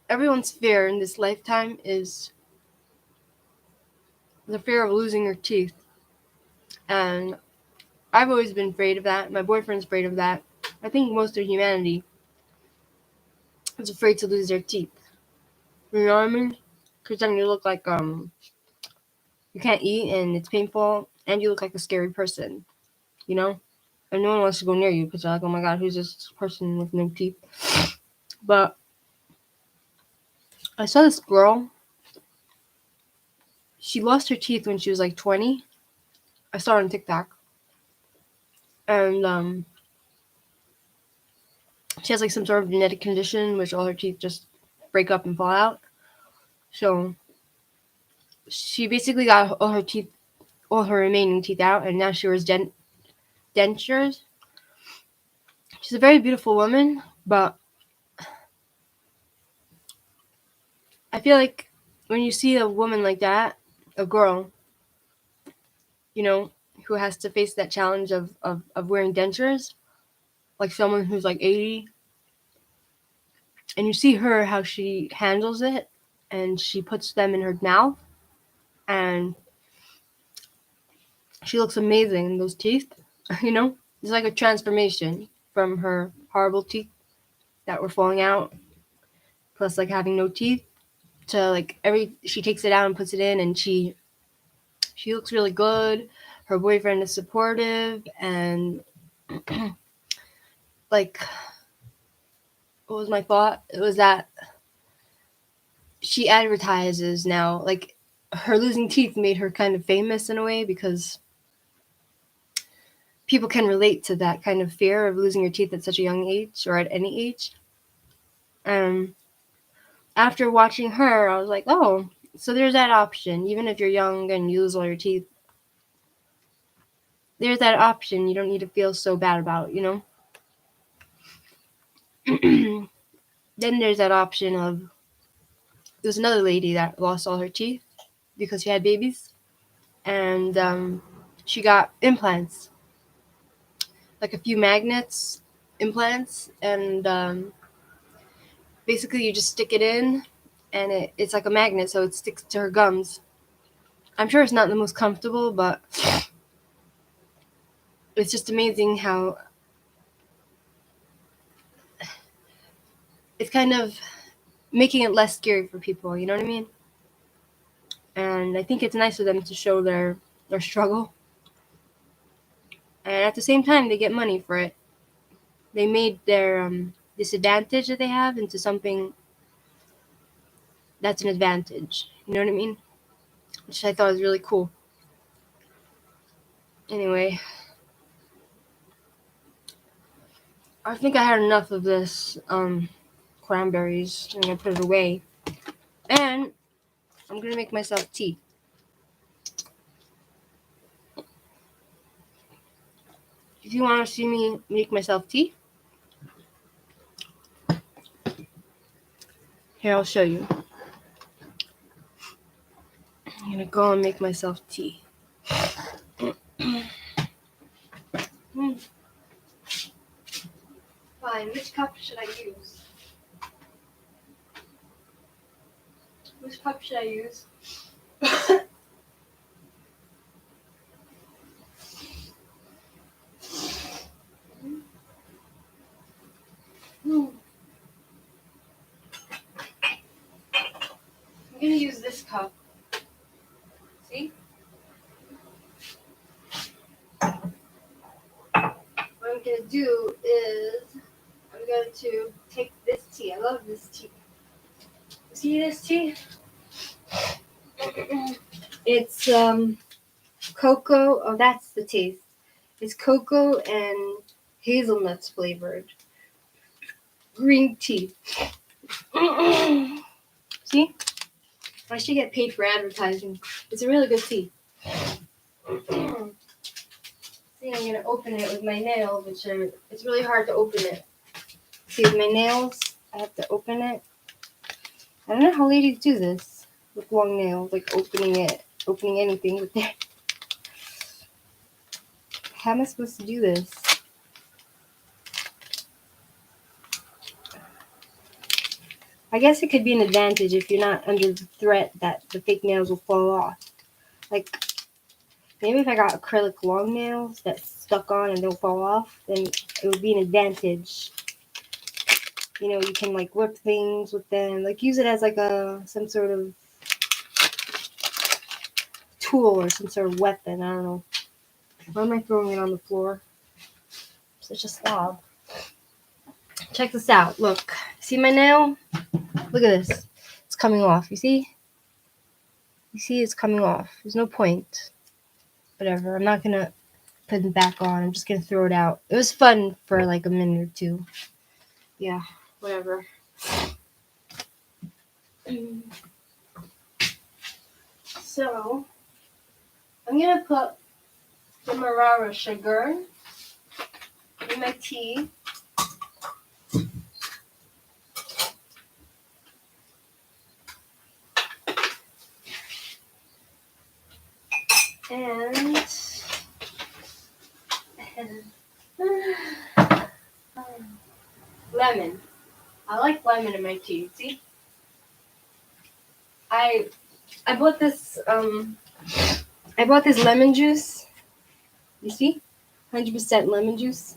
in this lifetime is the fear of losing your teeth. And I've always been afraid of that. My boyfriend's afraid of that. I think most of humanity is afraid to lose their teeth. You know what I mean? Because then you look like, you can't eat and it's painful and you look like a scary person, you know? And no one wants to go near you because they're like, oh my god, who's this person with no teeth? But I saw this girl. She lost her teeth when she was like 20. I saw her on TikTok. And she has like some sort of genetic condition which all her teeth just break up and fall out. So she basically got all her remaining teeth out, and now she wears dentures. She's a very beautiful woman, but I feel like when you see a woman like that, a girl, you know, who has to face that challenge of wearing dentures, like someone who's like 80, and you see her, how she handles it, and she puts them in her mouth, and she looks amazing in those teeth, you know? It's like a transformation from her horrible teeth that were falling out, plus like having no teeth, to like she takes it out and puts it in, and she looks really good. her boyfriend is supportive, and like, what was my thought? It was that she advertises now, like, her losing teeth made her kind of famous in a way, because people can relate to that kind of fear of losing your teeth at such a young age or at any age. After watching her, I was like, oh, so there's that option. Even if you're young and you lose all your teeth, there's that option. You don't need to feel so bad about it, you know? Then there's that option of, there's another lady that lost all her teeth because she had babies, and she got implants, like a few magnets implants, and basically you just stick it in, and it's like a magnet, so it sticks to her gums. I'm sure it's not the most comfortable, but it's just amazing how it's kind of making it less scary for people, you know what I mean? And I think it's nice for them to show their struggle. And at the same time, they get money for it. They made their disadvantage that they have into something that's an advantage. You know what I mean? Which I thought was really cool. Anyway, I think I had enough of this cranberries. I'm gonna put it away, and I'm gonna make myself tea. If you want to see me make myself tea, here, I'll show you. I'm gonna go and make myself tea. Fine, which cup should I use? Which cup should I use? I'm gonna use this cup. See? What I'm gonna do is I'm going to take this tea. I love this tea. See this tea? It's cocoa. Oh, that's the taste. It's cocoa and hazelnuts flavored green tea. See? I should get paid for advertising. It's a really good tea. See, I'm gonna open it with my nails, it's really hard to open it. See, with my nails, I have to open it. I don't know how ladies do this with long nails, like opening anything with their. How am I supposed to do this? I guess it could be an advantage if you're not under the threat that the fake nails will fall off. Like, maybe if I got acrylic long nails that stuck on and don't fall off, then it would be an advantage. You know, you can like whip things with them, like use it as like some sort of tool or some sort of weapon. I don't know. Why am I throwing it on the floor? I'm such a slob. Check this out. Look. See my nail? Look at this. It's coming off. You see? You see it's coming off. There's no point. Whatever. I'm not going to put it back on. I'm just going to throw it out. It was fun for like a minute or two. Yeah. Whatever. So, I'm going to put the Demerara sugar in my tea. And lemon. I like lemon in my tea. See? I bought this lemon juice. You see? 100% lemon juice.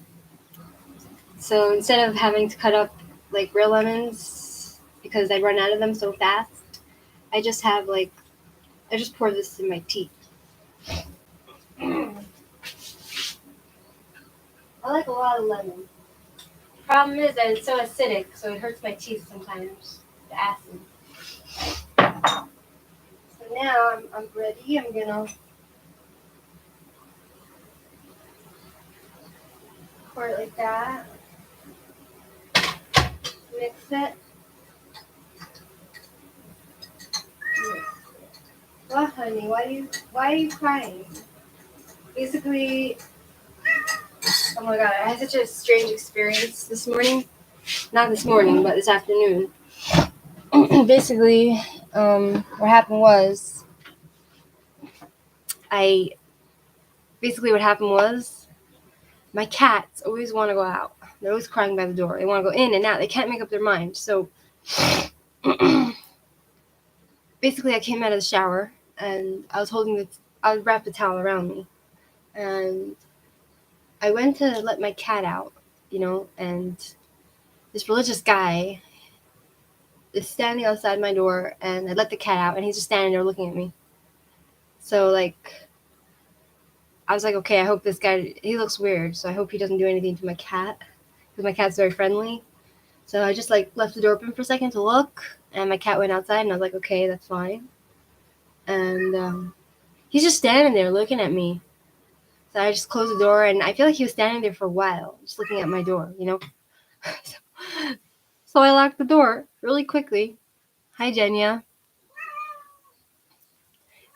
So instead of having to cut up like real lemons because I run out of them so fast, I just pour this in my tea. I like a lot of lemon. Problem is that it's so acidic, so it hurts my teeth sometimes. The acid. So now I'm ready. I'm gonna pour it like that. Mix it. Well, honey, why are you crying? Basically, oh my god, I had such a strange experience this morning. Not this morning, but this afternoon. Basically, what happened was what happened was my cats always want to go out. They're always crying by the door. They want to go in and out. They can't make up their mind. So basically, I came out of the shower and I would wrap the towel around me, and I went to let my cat out, and this religious guy is standing outside my door, and I let the cat out, and he's just standing there looking at me. So I was like, okay, I hope this guy, he looks weird, so I hope he doesn't do anything to my cat, because my cat's very friendly. So I just left the door open for a second to look, and my cat went outside, and I was like, okay, that's fine. And he's just standing there looking at me. So I just closed the door, and I feel like he was standing there for a while, just looking at my door, So I locked the door really quickly. Hi, Jenya.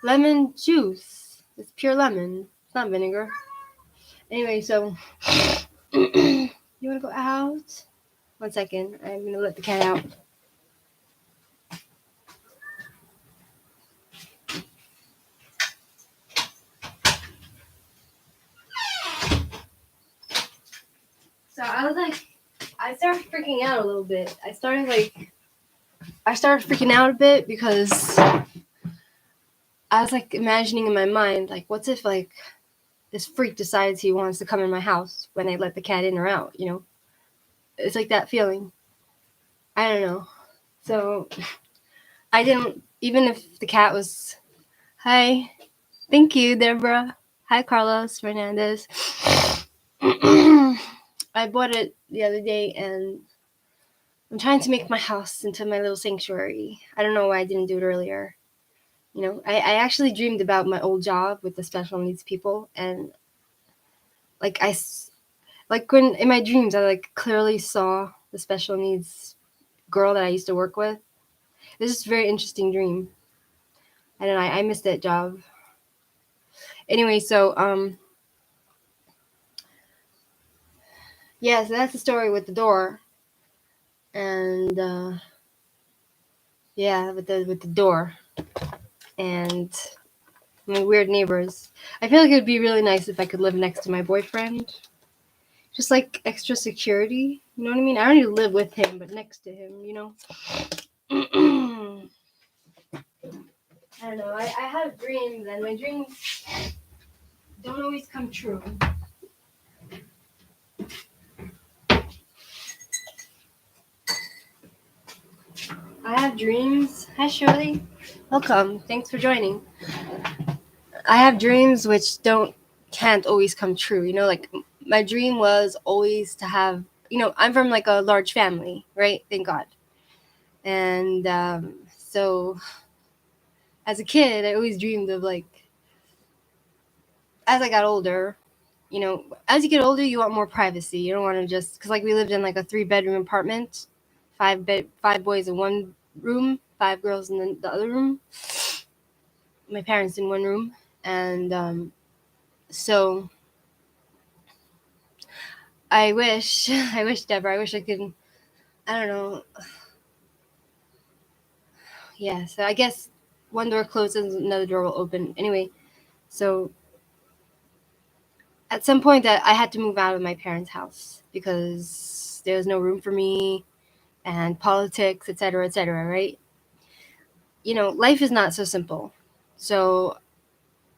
Lemon juice. It's pure lemon. It's not vinegar. Anyway, so you want to go out? 1 second. I'm going to let the cat out. So I started freaking out a little bit. I started freaking out a bit because I was imagining in my mind, what's if this freak decides he wants to come in my house when I let the cat in or out, It's that feeling. I don't know. So I didn't, even if the cat was, hi, thank you, Deborah. Hi, Carlos Fernandez. I bought it the other day, and I'm trying to make my house into my little sanctuary. I don't know why I didn't do it earlier. I actually dreamed about my old job with the special needs people, and when in my dreams I clearly saw the special needs girl that I used to work with. This is a very interesting dream. I don't know, I missed that job. Anyway, so yeah, so that's the story with the door. And yeah, with the door and my weird neighbors. I feel like it would be really nice if I could live next to my boyfriend. Just extra security. You know what I mean? I don't need to live with him, but next to him, I don't know. I have dreams, and my dreams don't always come true. I have dreams. Hi, Shirley. Welcome. Thanks for joining. I have dreams which can't always come true. My dream was always to have, I'm from a large family, right? Thank God. And so as a kid, I always dreamed of as I got older, as you get older, you want more privacy. You don't want to just, because we lived in a 3-bedroom apartment, five boys in one room, 5 girls in the other room, my parents in one room. And so I wish, Deborah, I wish I could, I don't know. Yeah, so I guess one door closes, another door will open. Anyway, so at some point that I had to move out of my parents' house because there was no room for me, and politics, etc., right? Life is not so simple. So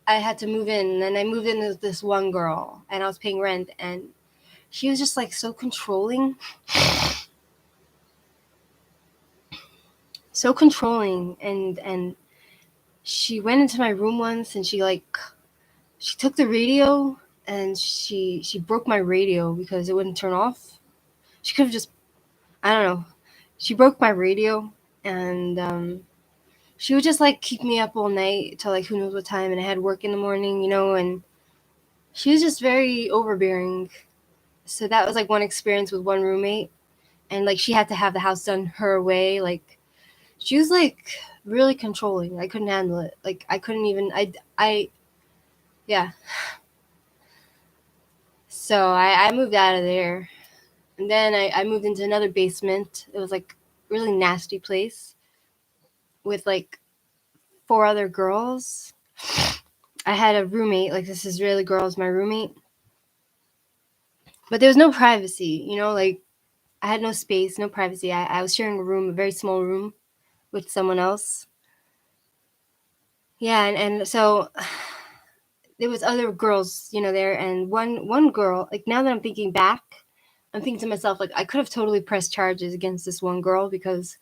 I had to move in, and I moved in with this one girl, and I was paying rent, and she was just so controlling. So controlling, and she went into my room once, and she took the radio and she broke my radio because it wouldn't turn off. She could have just, I don't know. She broke my radio, and she would just like keep me up all night till like who knows what time, and I had work in the morning, and she was just very overbearing. So that was like one experience with one roommate, and like she had to have the house done her way. Like she was like really controlling. I couldn't handle it. Like I couldn't even. Yeah. So I moved out of there, and then I moved into another basement. It was like really nasty place with like four other girls. I had a roommate, like this Israeli girl was my roommate, but there was no privacy. Like I had no space, no privacy. I was sharing a room, a very small room, with someone else. Yeah, and so there was other girls, there, and one girl. Like now that I'm thinking back, I'm thinking to myself, like I could have totally pressed charges against this one girl because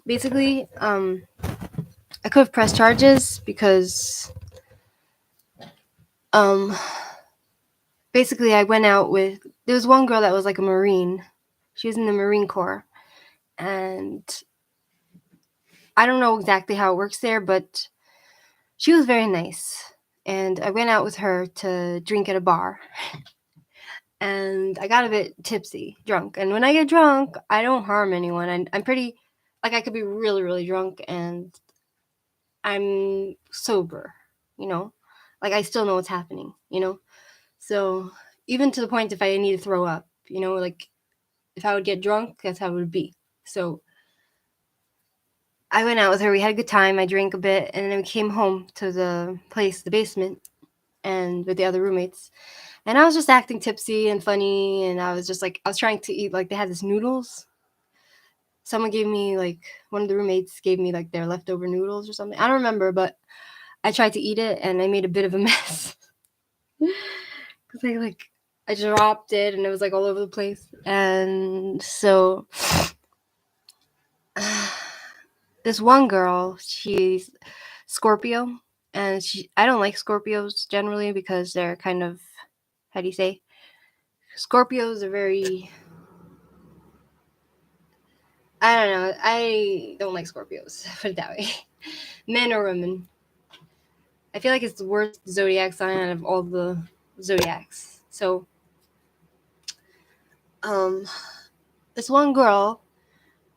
basically, I could have pressed charges because um basically I went out with, there was one girl that was like a Marine. She was in the Marine Corps, and I don't know exactly how it works there, but she was very nice. And I went out with her to drink at a bar. And I got a bit tipsy, drunk. And when I get drunk, I don't harm anyone. I'm pretty, like, I could be really, really drunk and I'm sober, you know? Like, I still know what's happening, So, even to the point if I need to throw up, like, if I would get drunk, that's how it would be. So, I went out with her. We had a good time. I drank a bit, and then we came home to the place, the basement, and with the other roommates. And I was just acting tipsy and funny, and I was just like, I was trying to eat, like, they had this noodles. Someone gave me, like, one of the roommates gave me, like, their leftover noodles or something. I don't remember, but I tried to eat it, and I made a bit of a mess. Because I dropped it, and it was, like, all over the place. And so this one girl, she's Scorpio, and I don't like Scorpios generally because they're kind of, how do you say? Scorpios are very, I don't know. I don't like Scorpios, put it that way. Men or women. I feel like it's the worst zodiac sign out of all the zodiacs. So, this one girl,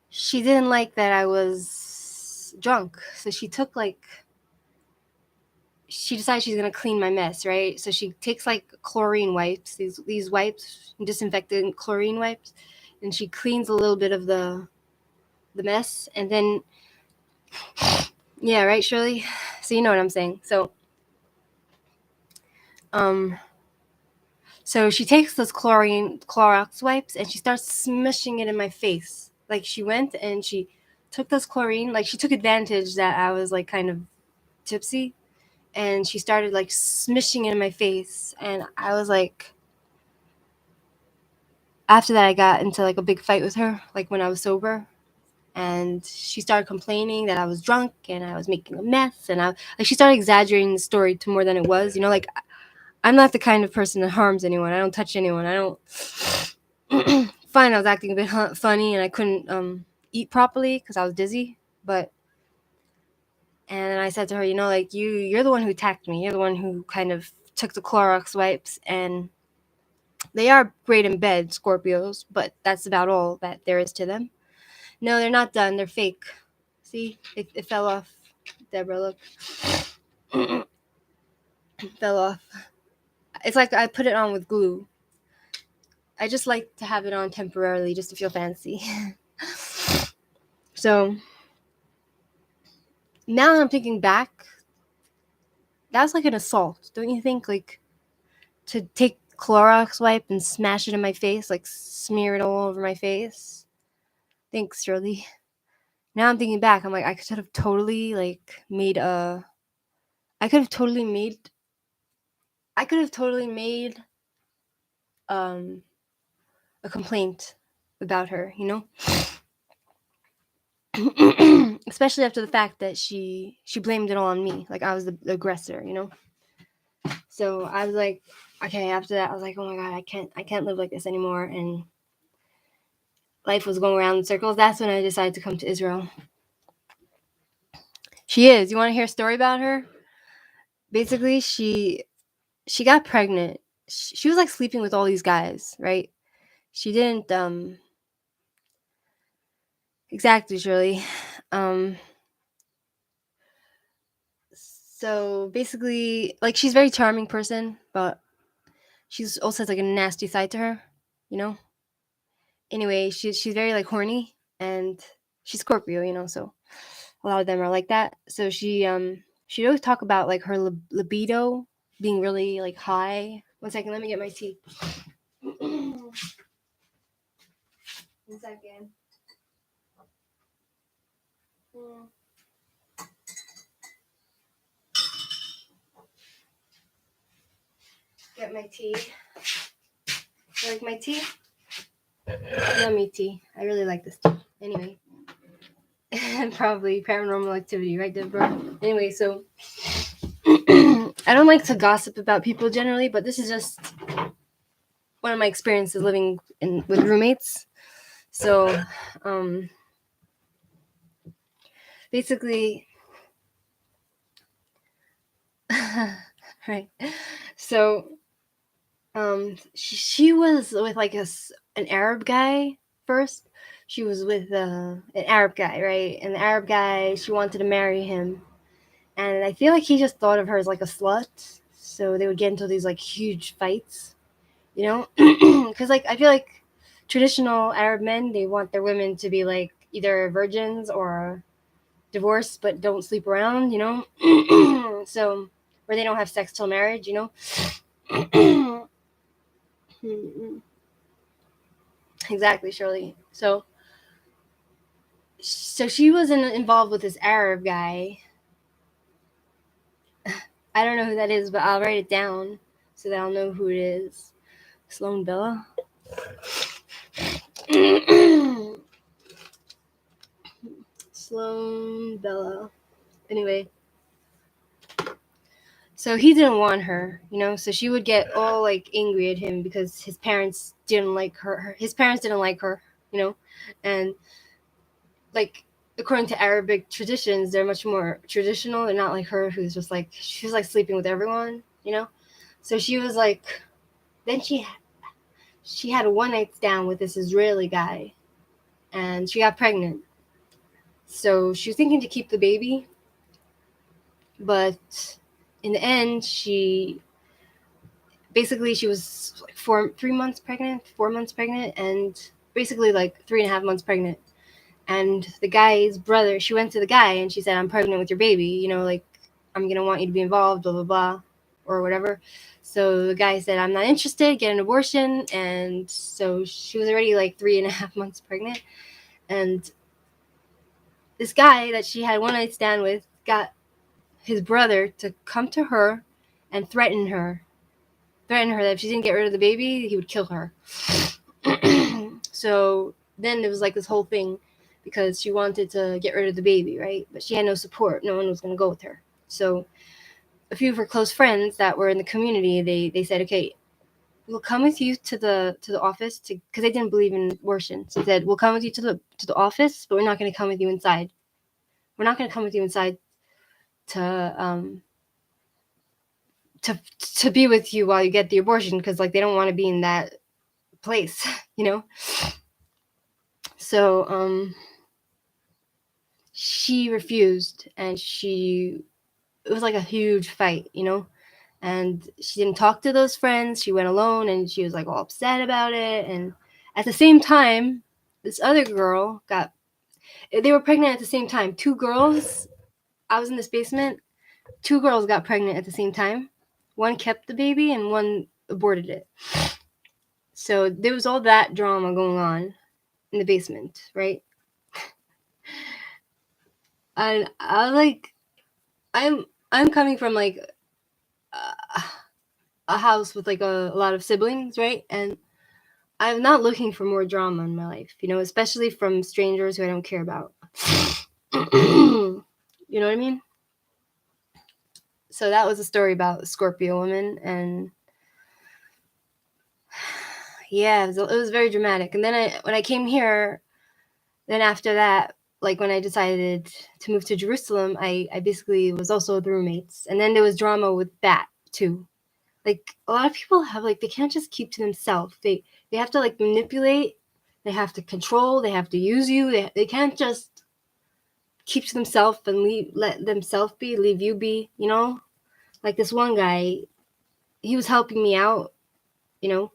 she didn't like that I was drunk. So she decided she's gonna clean my mess, right? So she takes like chlorine wipes, these wipes, disinfectant chlorine wipes, and she cleans a little bit of the mess, and then yeah, right, Shirley. So you know what I'm saying. So she takes those Clorox wipes and she starts smishing it in my face. Like she went and she took this chlorine, like she took advantage that I was like kind of tipsy, and she started like smishing it in my face. And I was like, after that I got into like a big fight with her, like when I was sober. And she started complaining that I was drunk and I was making a mess, and she started exaggerating the story to more than it was. Like I'm not the kind of person that harms anyone. I don't touch anyone. I don't. Fine, I was acting a bit funny and I couldn't eat properly because I was dizzy. And I said to her, like you're the one who attacked me. You're the one who kind of took the Clorox wipes, and they are great in bed, Scorpios, but that's about all that there is to them. No, they're not done. They're fake. See, it fell off. Deborah, look. Fell off. It's like I put it on with glue. I just like to have it on temporarily just to feel fancy. So now that I'm thinking back, that's like an assault, don't you think? Like to take Clorox wipe and smash it in my face, like smear it all over my face. Thanks, Shirley. Now I'm thinking back, I'm like, I could have totally like made a, I could have totally made, I could have totally made a complaint about her, especially after the fact that she blamed it all on me, like I was the aggressor. So I was like, okay, after that I was like, oh my god, I can't live like this anymore, and life was going around in circles. That's when I decided to come to Israel. She is. You want to hear a story about her? Basically, she got pregnant. She was like sleeping with all these guys, right? She didn't exactly, Shirley. Um so basically, like, she's a very charming person, but she's also has like a nasty side to her, you know? Anyway, she's very like horny, and she's Scorpio, so a lot of them are like that. So she always talk about like her libido being really like high. One second, let me get my tea. One second. Get my tea. You like my tea? Yummy tea. I really like this tea. Anyway. Probably paranormal activity, right, Deborah? Anyway, so I don't like to gossip about people generally, but this is just one of my experiences living with roommates. So, basically, right. So, she was with like an Arab guy first. She was with an Arab guy, right? And the Arab guy, she wanted to marry him, and I feel like he just thought of her as like a slut. So they would get into these like huge fights, because like I feel like traditional Arab men, they want their women to be like either virgins or divorced but don't sleep around, so where they don't have sex till marriage, exactly, Shirley. So she was involved with this Arab guy. I don't know who that is, but I'll write it down so that I'll know who it is. Sloan Bella. Sloan Bella. Anyway, so he didn't want her, so she would get all like angry at him because his parents didn't like her. His parents didn't like her, and like according to Arabic traditions, they're much more traditional. They're not like her, who's just like, she was like sleeping with everyone, So she was like, then she had a one night stand with this Israeli guy, and she got pregnant. So she was thinking to keep the baby, but in the end, she was like 4 months pregnant, and basically like 3.5 months pregnant. And the guy's brother, she went to the guy and she said, I'm pregnant with your baby, like, I'm going to want you to be involved, blah, blah, blah, or whatever. So the guy said, I'm not interested, get an abortion. And so she was already like 3.5 months pregnant. And this guy that she had one night stand with got his brother to come to her and threaten her that if she didn't get rid of the baby, he would kill her. So then there was like this whole thing because she wanted to get rid of the baby, right? But she had no support. No one was going to go with her. So a few of her close friends that were in the community, they said, okay, we'll come with you to the office because they didn't believe in abortion. So they said, we'll come with you to the office, but we're not going to come with you inside. We're not going to come with you inside to be with you while you get the abortion, because like they don't want to be in that place, So she refused, and it was like a huge fight, and she didn't talk to those friends. She went alone, and she was like all upset about it. And at the same time, this other girl they were pregnant at the same time. 2 girls, I was in this basement, 2 girls got pregnant at the same time. One kept the baby and one aborted it. So there was all that drama going on in the basement, right? And I was like, I'm coming from like a house with like a lot of siblings, right? And I'm not looking for more drama in my life, especially from strangers who I don't care about. You know what I mean? So that was a story about Scorpio woman, and yeah, it was very dramatic. And then when I came here, then after that, like when I decided to move to Jerusalem, I basically was also with the roommates, and then there was drama with that too. Like a lot of people have like they can't just keep to themselves. They have to like manipulate, they have to control, they have to use you. They can't just keep to themselves and let themselves be, leave you be, you know? Like this one guy, he was helping me out, you know,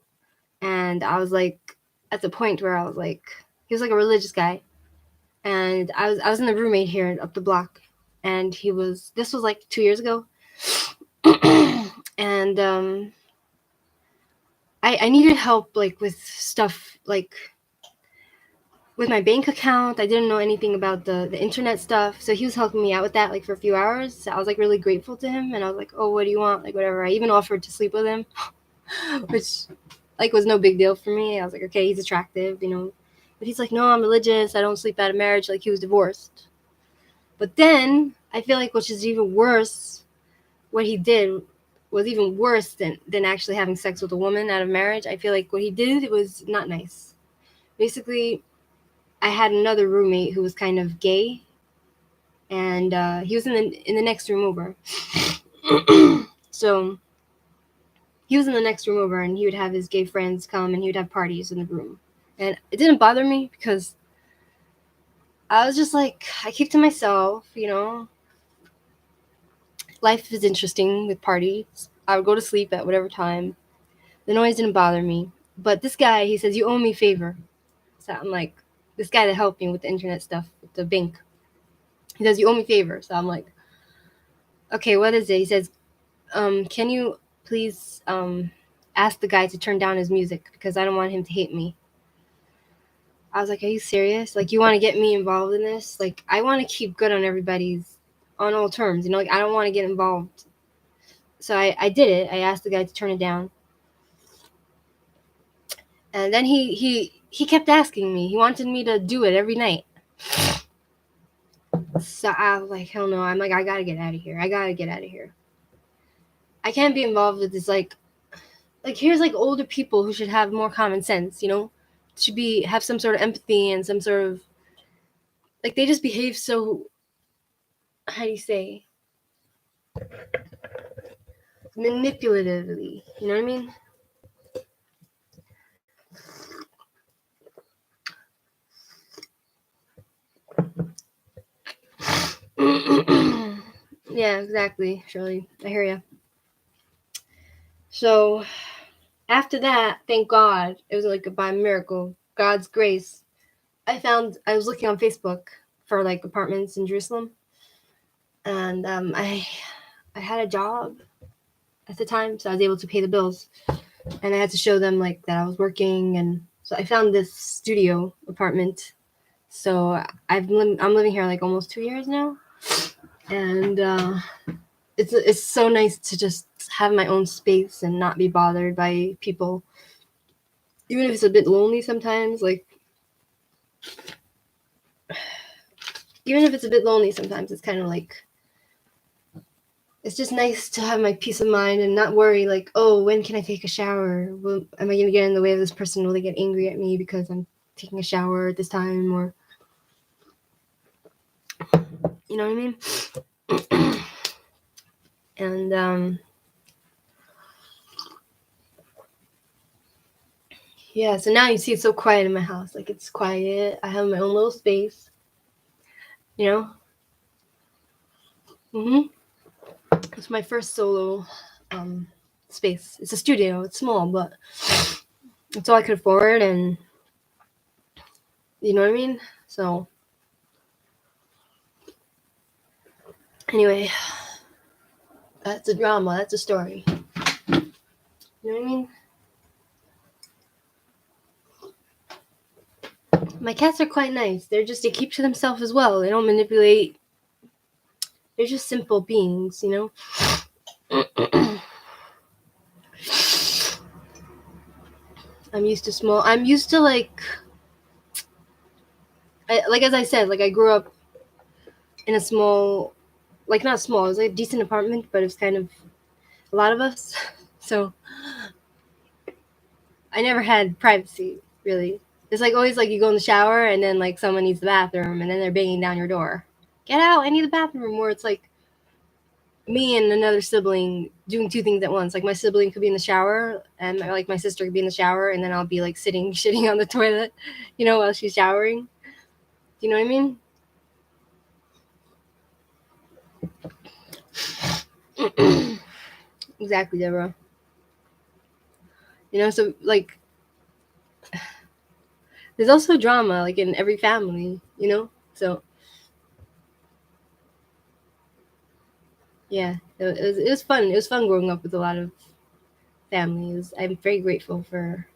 and I was like at the point where I was like he was like a religious guy, and I was in the roommate here up the block, and this was like 2 years ago. And I needed help like with stuff like with my bank account. I didn't know anything about the internet stuff, so he was helping me out with that like for a few hours. So I was like really grateful to him, and I was like, oh, what do you want, like whatever. I even offered to sleep with him, which like was no big deal for me. I was like, okay, he's attractive, you know. But he's like, no, I'm religious, I don't sleep out of marriage. Like he was divorced. But then I feel like, which is even worse, what he did was even worse than actually having sex with a woman out of marriage. I feel like what he did was not nice. Basically, I had another roommate who was kind of gay, and he was in the next room over. So he was in the next room over, and he would have his gay friends come, and he would have parties in the room. And it didn't bother me because I was just like, I keep to myself, you know. Life is interesting with parties. I would go to sleep at whatever time. The noise didn't bother me. But this guy, he says, you owe me a favor. So I'm like, this guy that helped me with the internet stuff, with the bank. He says, you owe me a favor. So I'm like, okay, what is it? He says, can you please ask the guy to turn down his music because I don't want him to hate me. I was like, are you serious? Like, you want to get me involved in this? Like, I want to keep good on all terms, you know, like I don't want to get involved. So I did it. I asked the guy to turn it down. And then he kept asking me. He wanted me to do it every night. So I was like, hell no. I'm like, I gotta get out of here. I can't be involved with this like here's like older people who should have more common sense, you know? Should have some sort of empathy and some sort of like they just behave so, how do you say, manipulatively, you know what I mean? Yeah, exactly, Shirley. I hear you. So after that, thank God, it was like by miracle, God's grace. I was looking on Facebook for like apartments in Jerusalem, and I had a job at the time, so I was able to pay the bills, and I had to show them like that I was working, and so I found this studio apartment. So I'm living here like almost 2 years now, and it's so nice to just have my own space and not be bothered by people, even if it's a bit lonely sometimes. Like even if it's a bit lonely sometimes, it's kind of like it's just nice to have my peace of mind and not worry like, oh, when can I take a shower? Am I going to get in the way of this person? Will they get angry at me because I'm taking a shower at this time? Or you know what I mean? And yeah, so now you see it's so quiet in my house. Like it's quiet. I have my own little space, you know? It's my first solo space. It's a studio. It's small, but it's all I could afford, and you know what I mean? So anyway, that's a drama. That's a story. You know what I mean? My cats are quite nice. They keep to themselves as well. They don't manipulate. They're just simple beings, you know? I'm used to like as I said, like I grew up in a small, like not small. It was like a decent apartment, but it was kind of a lot of us. So I never had privacy really. It's like always like you go in the shower and then like someone needs the bathroom and then they're banging down your door. Get out! I need the bathroom. Or it's like me and another sibling doing two things at once. Like my sibling could be in the shower and like my sister could be in the shower and then I'll be like sitting shitting on the toilet, while she's showering. Do you know what I mean? Exactly, Deborah. So like there's also drama like in every family. So yeah, it was fun. It was fun growing up with a lot of families. I'm very grateful for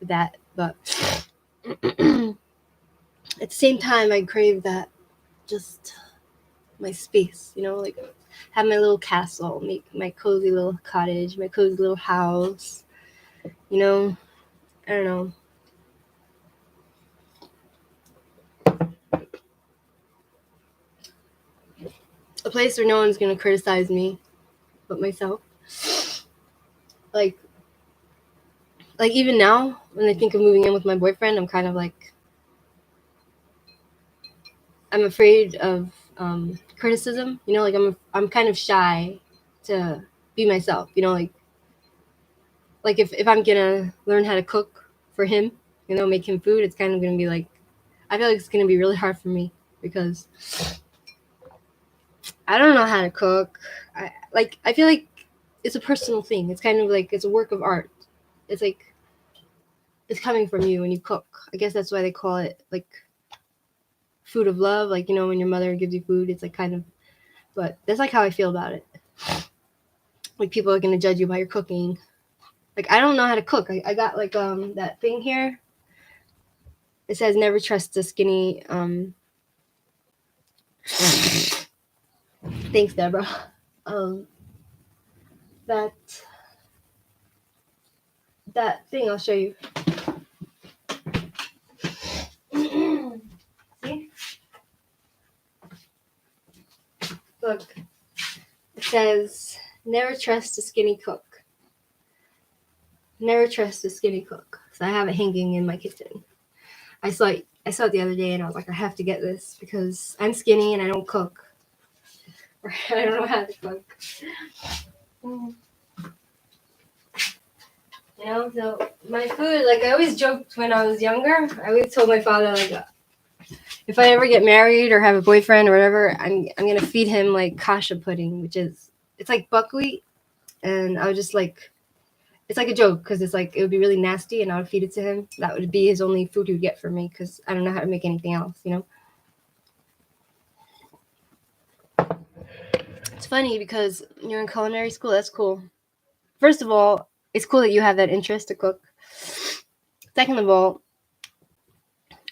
that. But at the same time, I crave that just my space. Like have my little castle, make my cozy little cottage, my cozy little house. I don't know. A place where no one's gonna criticize me but myself. Like even now, when I think of moving in with my boyfriend, I'm kind of like I'm afraid of criticism. Like I'm kind of shy to be myself. Like if I'm gonna learn how to cook for him, make him food, it's kind of gonna be like I feel like it's gonna be really hard for me because I don't know how to cook. I feel like it's a personal thing. It's kind of like it's a work of art. It's like it's coming from you when you cook. I guess that's why they call it like food of love. Like when your mother gives you food, it's like kind of. But that's like how I feel about it. Like people are gonna judge you by your cooking. Like I don't know how to cook. I got like that thing here. It says never trust a skinny. Thanks, Deborah. That thing I'll show you. See? Look. It says never trust a skinny cook. Never trust a skinny cook. So I have it hanging in my kitchen. I saw it the other day and I was like, I have to get this because I'm skinny and I don't cook. Or I don't know how to cook. So my food, like I always joked when I was younger. I always told my father, like, if I ever get married or have a boyfriend or whatever, I'm gonna feed him like kasha pudding, which is it's like buckwheat, and I would just like it's like a joke because it's like it would be really nasty, and I would feed it to him. That would be his only food he would get from me because I don't know how to make anything else. It's funny because you're in culinary school. That's cool. First of all, it's cool that you have that interest to cook. Second of all,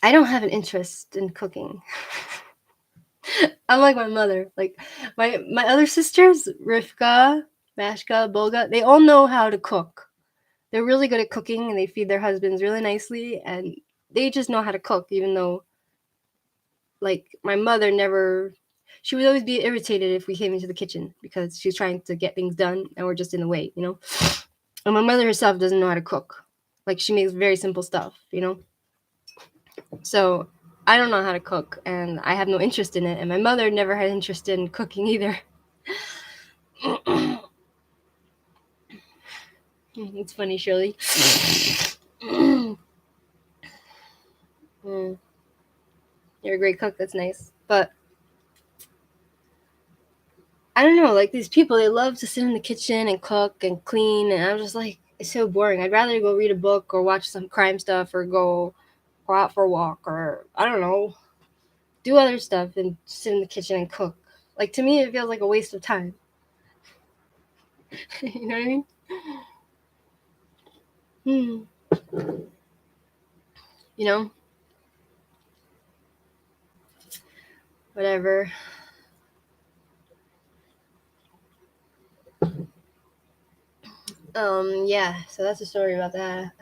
I don't have an interest in cooking. I'm like my mother. Like my other sisters, Rivka, Mashka, Bolga, they all know how to cook. They're really good at cooking and they feed their husbands really nicely and they just know how to cook, even though like my mother never she would always be irritated if we came into the kitchen because she's trying to get things done and we're just in the way. And my mother herself doesn't know how to cook. Like she makes very simple stuff. So I don't know how to cook and I have no interest in it. And my mother never had interest in cooking either. It's funny, Shirley. You're a great cook. That's nice. But I don't know, like these people, they love to sit in the kitchen and cook and clean. And I'm just like, it's so boring. I'd rather go read a book or watch some crime stuff or go out for a walk or I don't know, do other stuff than sit in the kitchen and cook. Like to me, it feels like a waste of time. You know what I mean? You know? Whatever. Yeah, so that's the story about that.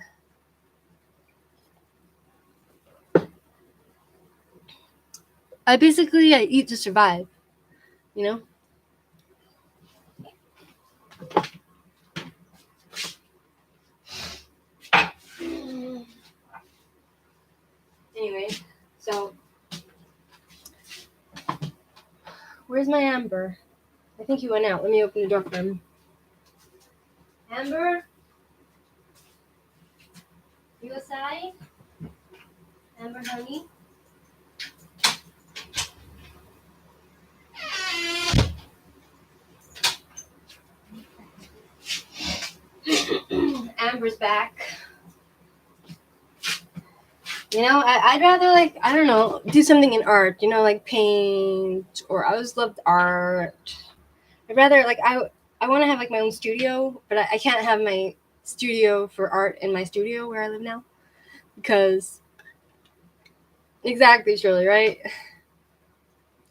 I eat to survive, you know? Where's my Amber? I think he went out. Let me open the door for him. Amber? You outside? Amber, honey? Amber's back. You know, I'd rather, like, I don't know, do something in art, you know, like paint, or I always loved art. I'd rather, like, I want to have, like, my own studio, but I can't have my studio for art in my studio where I live now. Because, exactly, Shirley, right?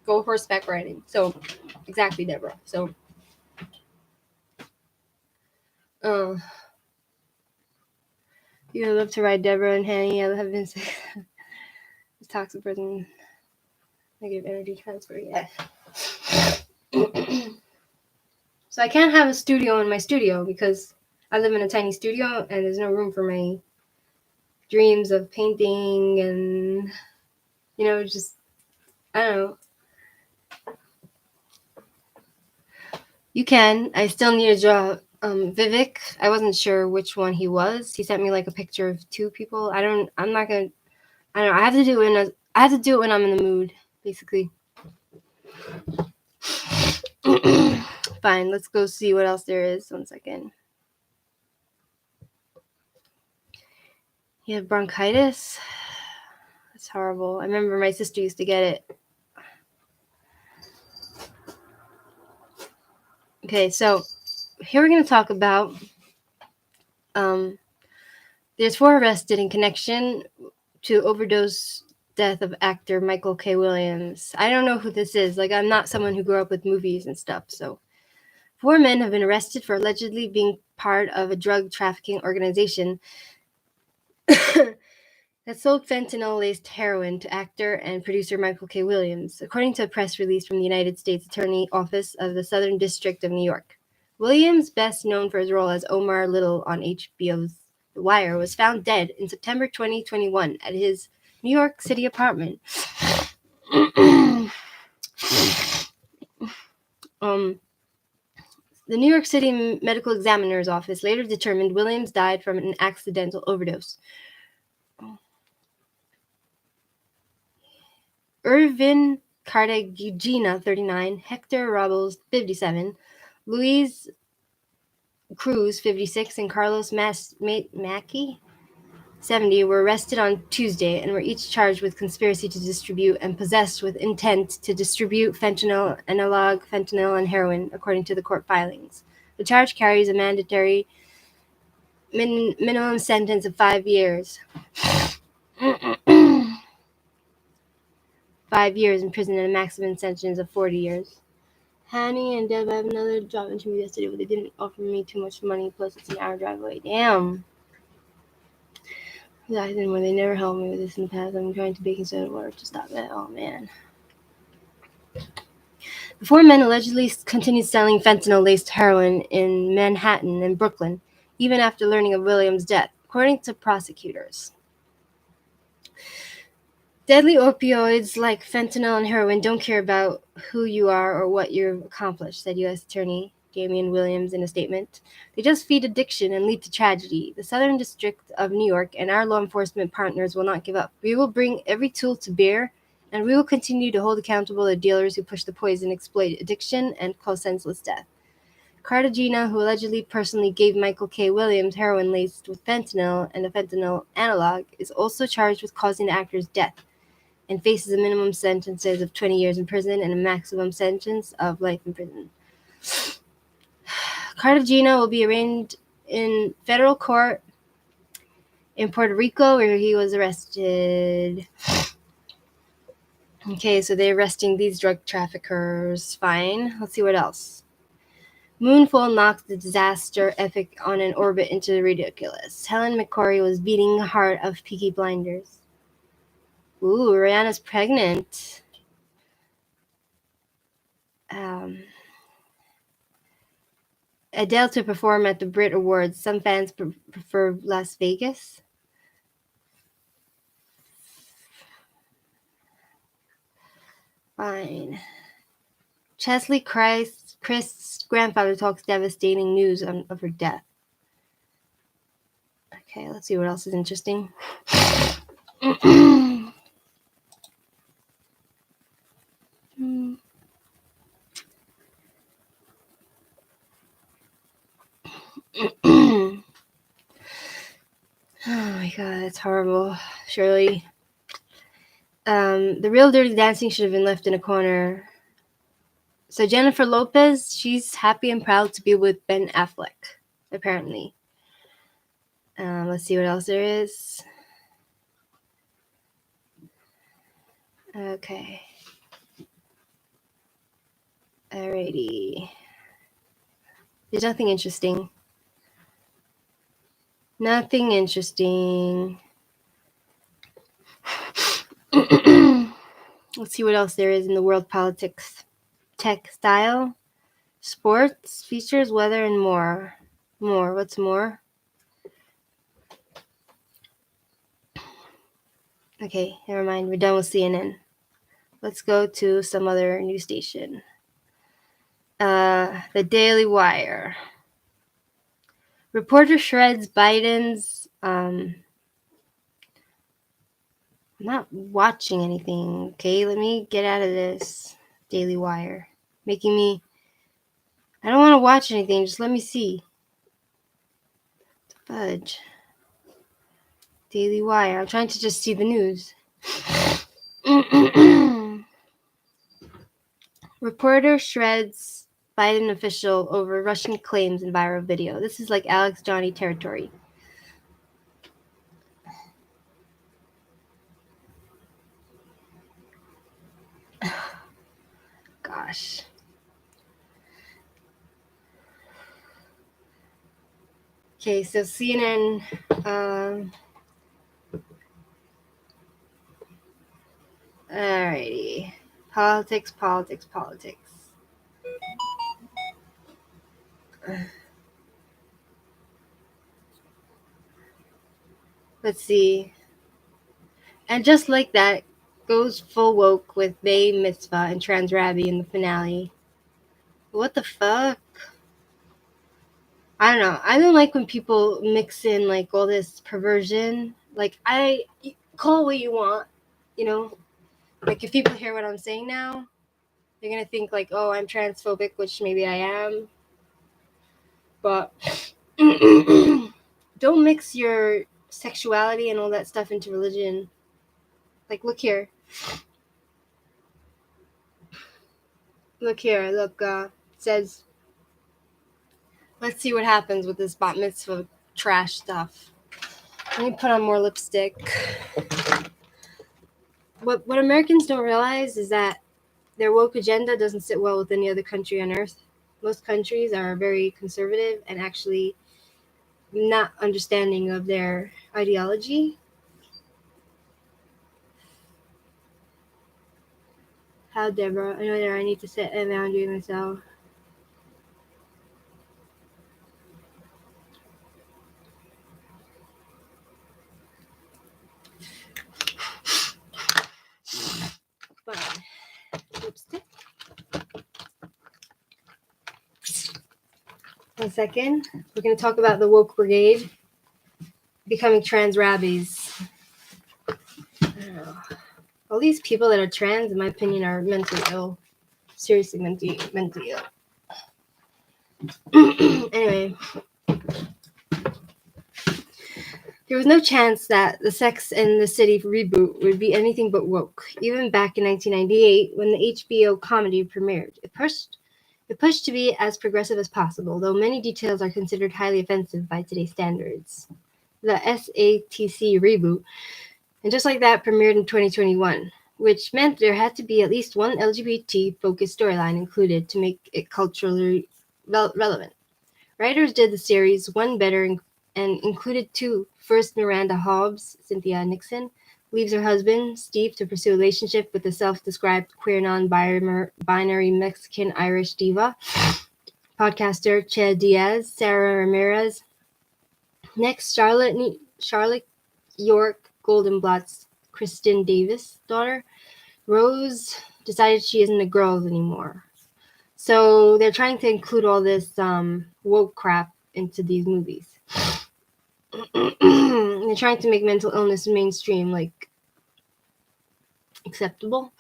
Go horseback riding. So, exactly, Deborah. So, you love to ride Deborah and Hanny. I have been this toxic person, negative energy transfer. Yeah. So I can't have a studio in my studio because I live in a tiny studio and there's no room for my dreams of painting and, you know, just, I don't know. You can. I still need to draw Vivek. I wasn't sure which one he was. He sent me like a picture of two people. I'm not gonna. I don't know. I have to do it when I'm in the mood, basically. Fine. Let's go see what else there is. 1 second. You have bronchitis. That's horrible. I remember my sister used to get it. Okay, so here we're going to talk about there's 4 arrested in connection to overdose death of actor Michael K. Williams. I don't know who this is. Like, I'm not someone who grew up with movies and stuff. So 4 men have been arrested for allegedly being part of a drug trafficking organization that sold fentanyl-laced heroin to actor and producer Michael K. Williams, according to a press release from the United States Attorney Office of the Southern District of New York. Williams, best known for his role as Omar Little on HBO's The Wire, was found dead in September 2021 at his New York City apartment. The New York City Medical Examiner's Office later determined Williams died from an accidental overdose. Irvin Cartagena, 39, Hector Robles, 57, Luis Cruz, 56, and Carlos Mackey, 70, were arrested on Tuesday and were each charged with conspiracy to distribute and possessed with intent to distribute fentanyl, analog fentanyl, and heroin, according to the court filings. The charge carries a mandatory minimum sentence of 5 years. 5 years in prison and a maximum sentence of 40 years. Hanny and Deb have another job interview yesterday, but they didn't offer me too much money, plus it's an hour drive away. Damn. Yeah, where they never helped me with this in the past. I'm trying to baking soda water to stop that. Oh, man. The 4 men allegedly continued selling fentanyl-laced heroin in Manhattan and Brooklyn, even after learning of Williams' death, according to prosecutors. Deadly opioids like fentanyl and heroin don't care about who you are or what you've accomplished, said U.S. Attorney Damian Williams in a statement. They just feed addiction and lead to tragedy. The Southern District of New York and our law enforcement partners will not give up. We will bring every tool to bear, and we will continue to hold accountable the dealers who push the poison, exploit addiction, and cause senseless death. Cartagena, who allegedly personally gave Michael K. Williams heroin laced with fentanyl and a fentanyl analog, is also charged with causing the actor's death and faces a minimum sentences of 20 years in prison and a maximum sentence of life in prison. Cartagena will be arraigned in federal court in Puerto Rico, where he was arrested. Okay, so they're arresting these drug traffickers. Fine. Let's see what else. Moonfall knocked the disaster epic on an orbit into the ridiculous. Helen McCrory was beating the heart of Peaky Blinders. Ooh, Rihanna's pregnant. Adele to perform at the Brit Awards. Some fans prefer Las Vegas. Fine. Chesley Christ's grandfather talks devastating news of her death. Okay, let's see what else is interesting. Oh my god, that's horrible. Shirley. The real Dirty Dancing should have been left in a corner. So Jennifer Lopez, she's happy and proud to be with Ben Affleck, apparently. Let's see what else there is. Okay. Alrighty. There's nothing interesting. Nothing interesting. Let's see what else there is in the world politics. Textile, sports, features, weather, and more. More. What's more? Okay, never mind. We're done with CNN. Let's go to some other news station. The Daily Wire. Reporter shreds Biden's. I'm not watching anything. Okay, let me get out of this. Daily Wire. Making me. I don't want to watch anything. Just let me see. Fudge. Daily Wire. I'm trying to just see the news. Reporter shreds Biden official over Russian claims in viral video. This is like Alex Johnny territory. Gosh. Okay, so CNN. Alrighty. Politics. Let's see. And just like that, goes full woke with Bay Mitzvah and Trans Rabbi in the finale. What the fuck? I don't know. I don't like when people mix in like all this perversion. Like, call it what you want, you know? Like, if people hear what I'm saying now, they're gonna think like, oh, I'm transphobic, which maybe I am. But don't mix your sexuality and all that stuff into religion. Like, look here. Look, it says, let's see what happens with this bat mitzvah trash stuff. Let me put on more lipstick. What Americans don't realize is that their woke agenda doesn't sit well with any other country on earth. Most countries are very conservative and actually not understanding of their ideology. How, Deborah? I know that I need to set a boundary myself. Fine. Lipstick. 1 second. We're going to talk about the woke brigade becoming trans rabbis. All these people that are trans, in my opinion, are mentally ill. Seriously, mentally ill. Anyway, there was no chance that the Sex and the City reboot would be anything but woke. Even back in 1998, when the HBO comedy premiered, it pushed to be as progressive as possible, though many details are considered highly offensive by today's standards. The SATC reboot, and just like that, premiered in 2021, which meant there had to be at least one LGBT-focused storyline included to make it culturally relevant. Writers did the series one better and included two. First, Miranda Hobbs, Cynthia Nixon, leaves her husband, Steve, to pursue a relationship with the self-described queer non-binary Mexican-Irish diva, podcaster Che Diaz, Sarah Ramirez. Next, Charlotte York Goldenblatt's Kristen Davis' daughter, Rose, decided she isn't a girl anymore. So they're trying to include all this woke crap into these movies. They're trying to make mental illness mainstream, like acceptable.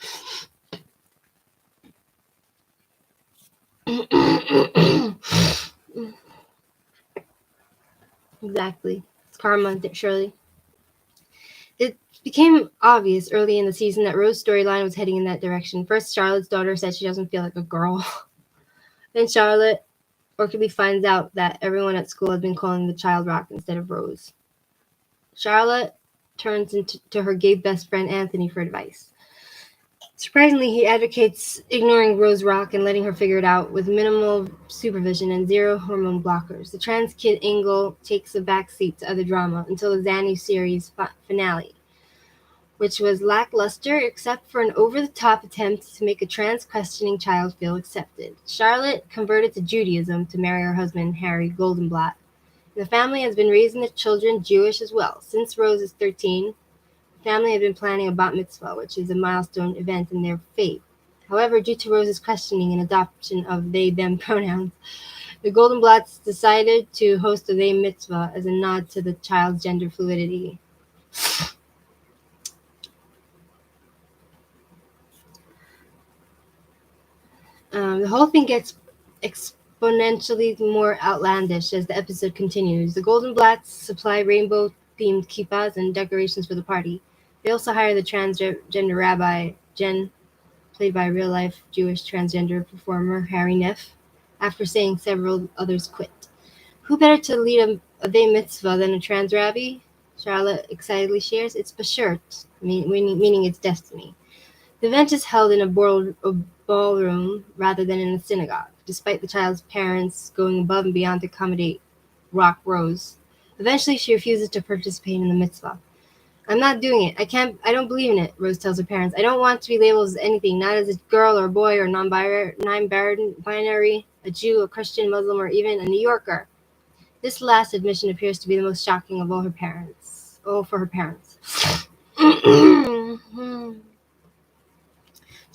Exactly. It's karma, Shirley. It became obvious early in the season that Rose's storyline was heading in that direction. First, Charlotte's daughter said she doesn't feel like a girl. Then Charlotte awkwardly finds out that everyone at school has been calling the child Rock instead of Rose. Charlotte turns to her gay best friend Anthony for advice. Surprisingly, he advocates ignoring Rose Rock and letting her figure it out with minimal supervision and zero hormone blockers. The trans kid angle takes a backseat to other drama until the Zanny series finale, which was lackluster except for an over-the-top attempt to make a trans-questioning child feel accepted. Charlotte converted to Judaism to marry her husband, Harry Goldenblatt. The family has been raising their children Jewish as well. Since Rose is 13, the family had been planning a bat mitzvah, which is a milestone event in their faith. However, due to Rose's questioning and adoption of they-them pronouns, the Goldenblatts decided to host a they mitzvah as a nod to the child's gender fluidity. The whole thing gets exponentially more outlandish as the episode continues. The Goldenblatts supply rainbow-themed kippas and decorations for the party. They also hire the transgender rabbi, Jen, played by real-life Jewish transgender performer Harry Neff, after saying several others quit. Who better to lead a day mitzvah than a trans rabbi? Charlotte excitedly shares. It's bashert, meaning it's destiny. The event is held in a ballroom rather than in a synagogue, despite the child's parents going above and beyond to accommodate Rock Rose. Eventually, she refuses to participate in the mitzvah. I'm not doing it. I don't believe in it, Rose tells her parents. I don't want to be labeled as anything, not as a girl or a boy or non-binary, a Jew, a Christian, Muslim, or even a New Yorker. This last admission appears to be the most shocking of all for her parents.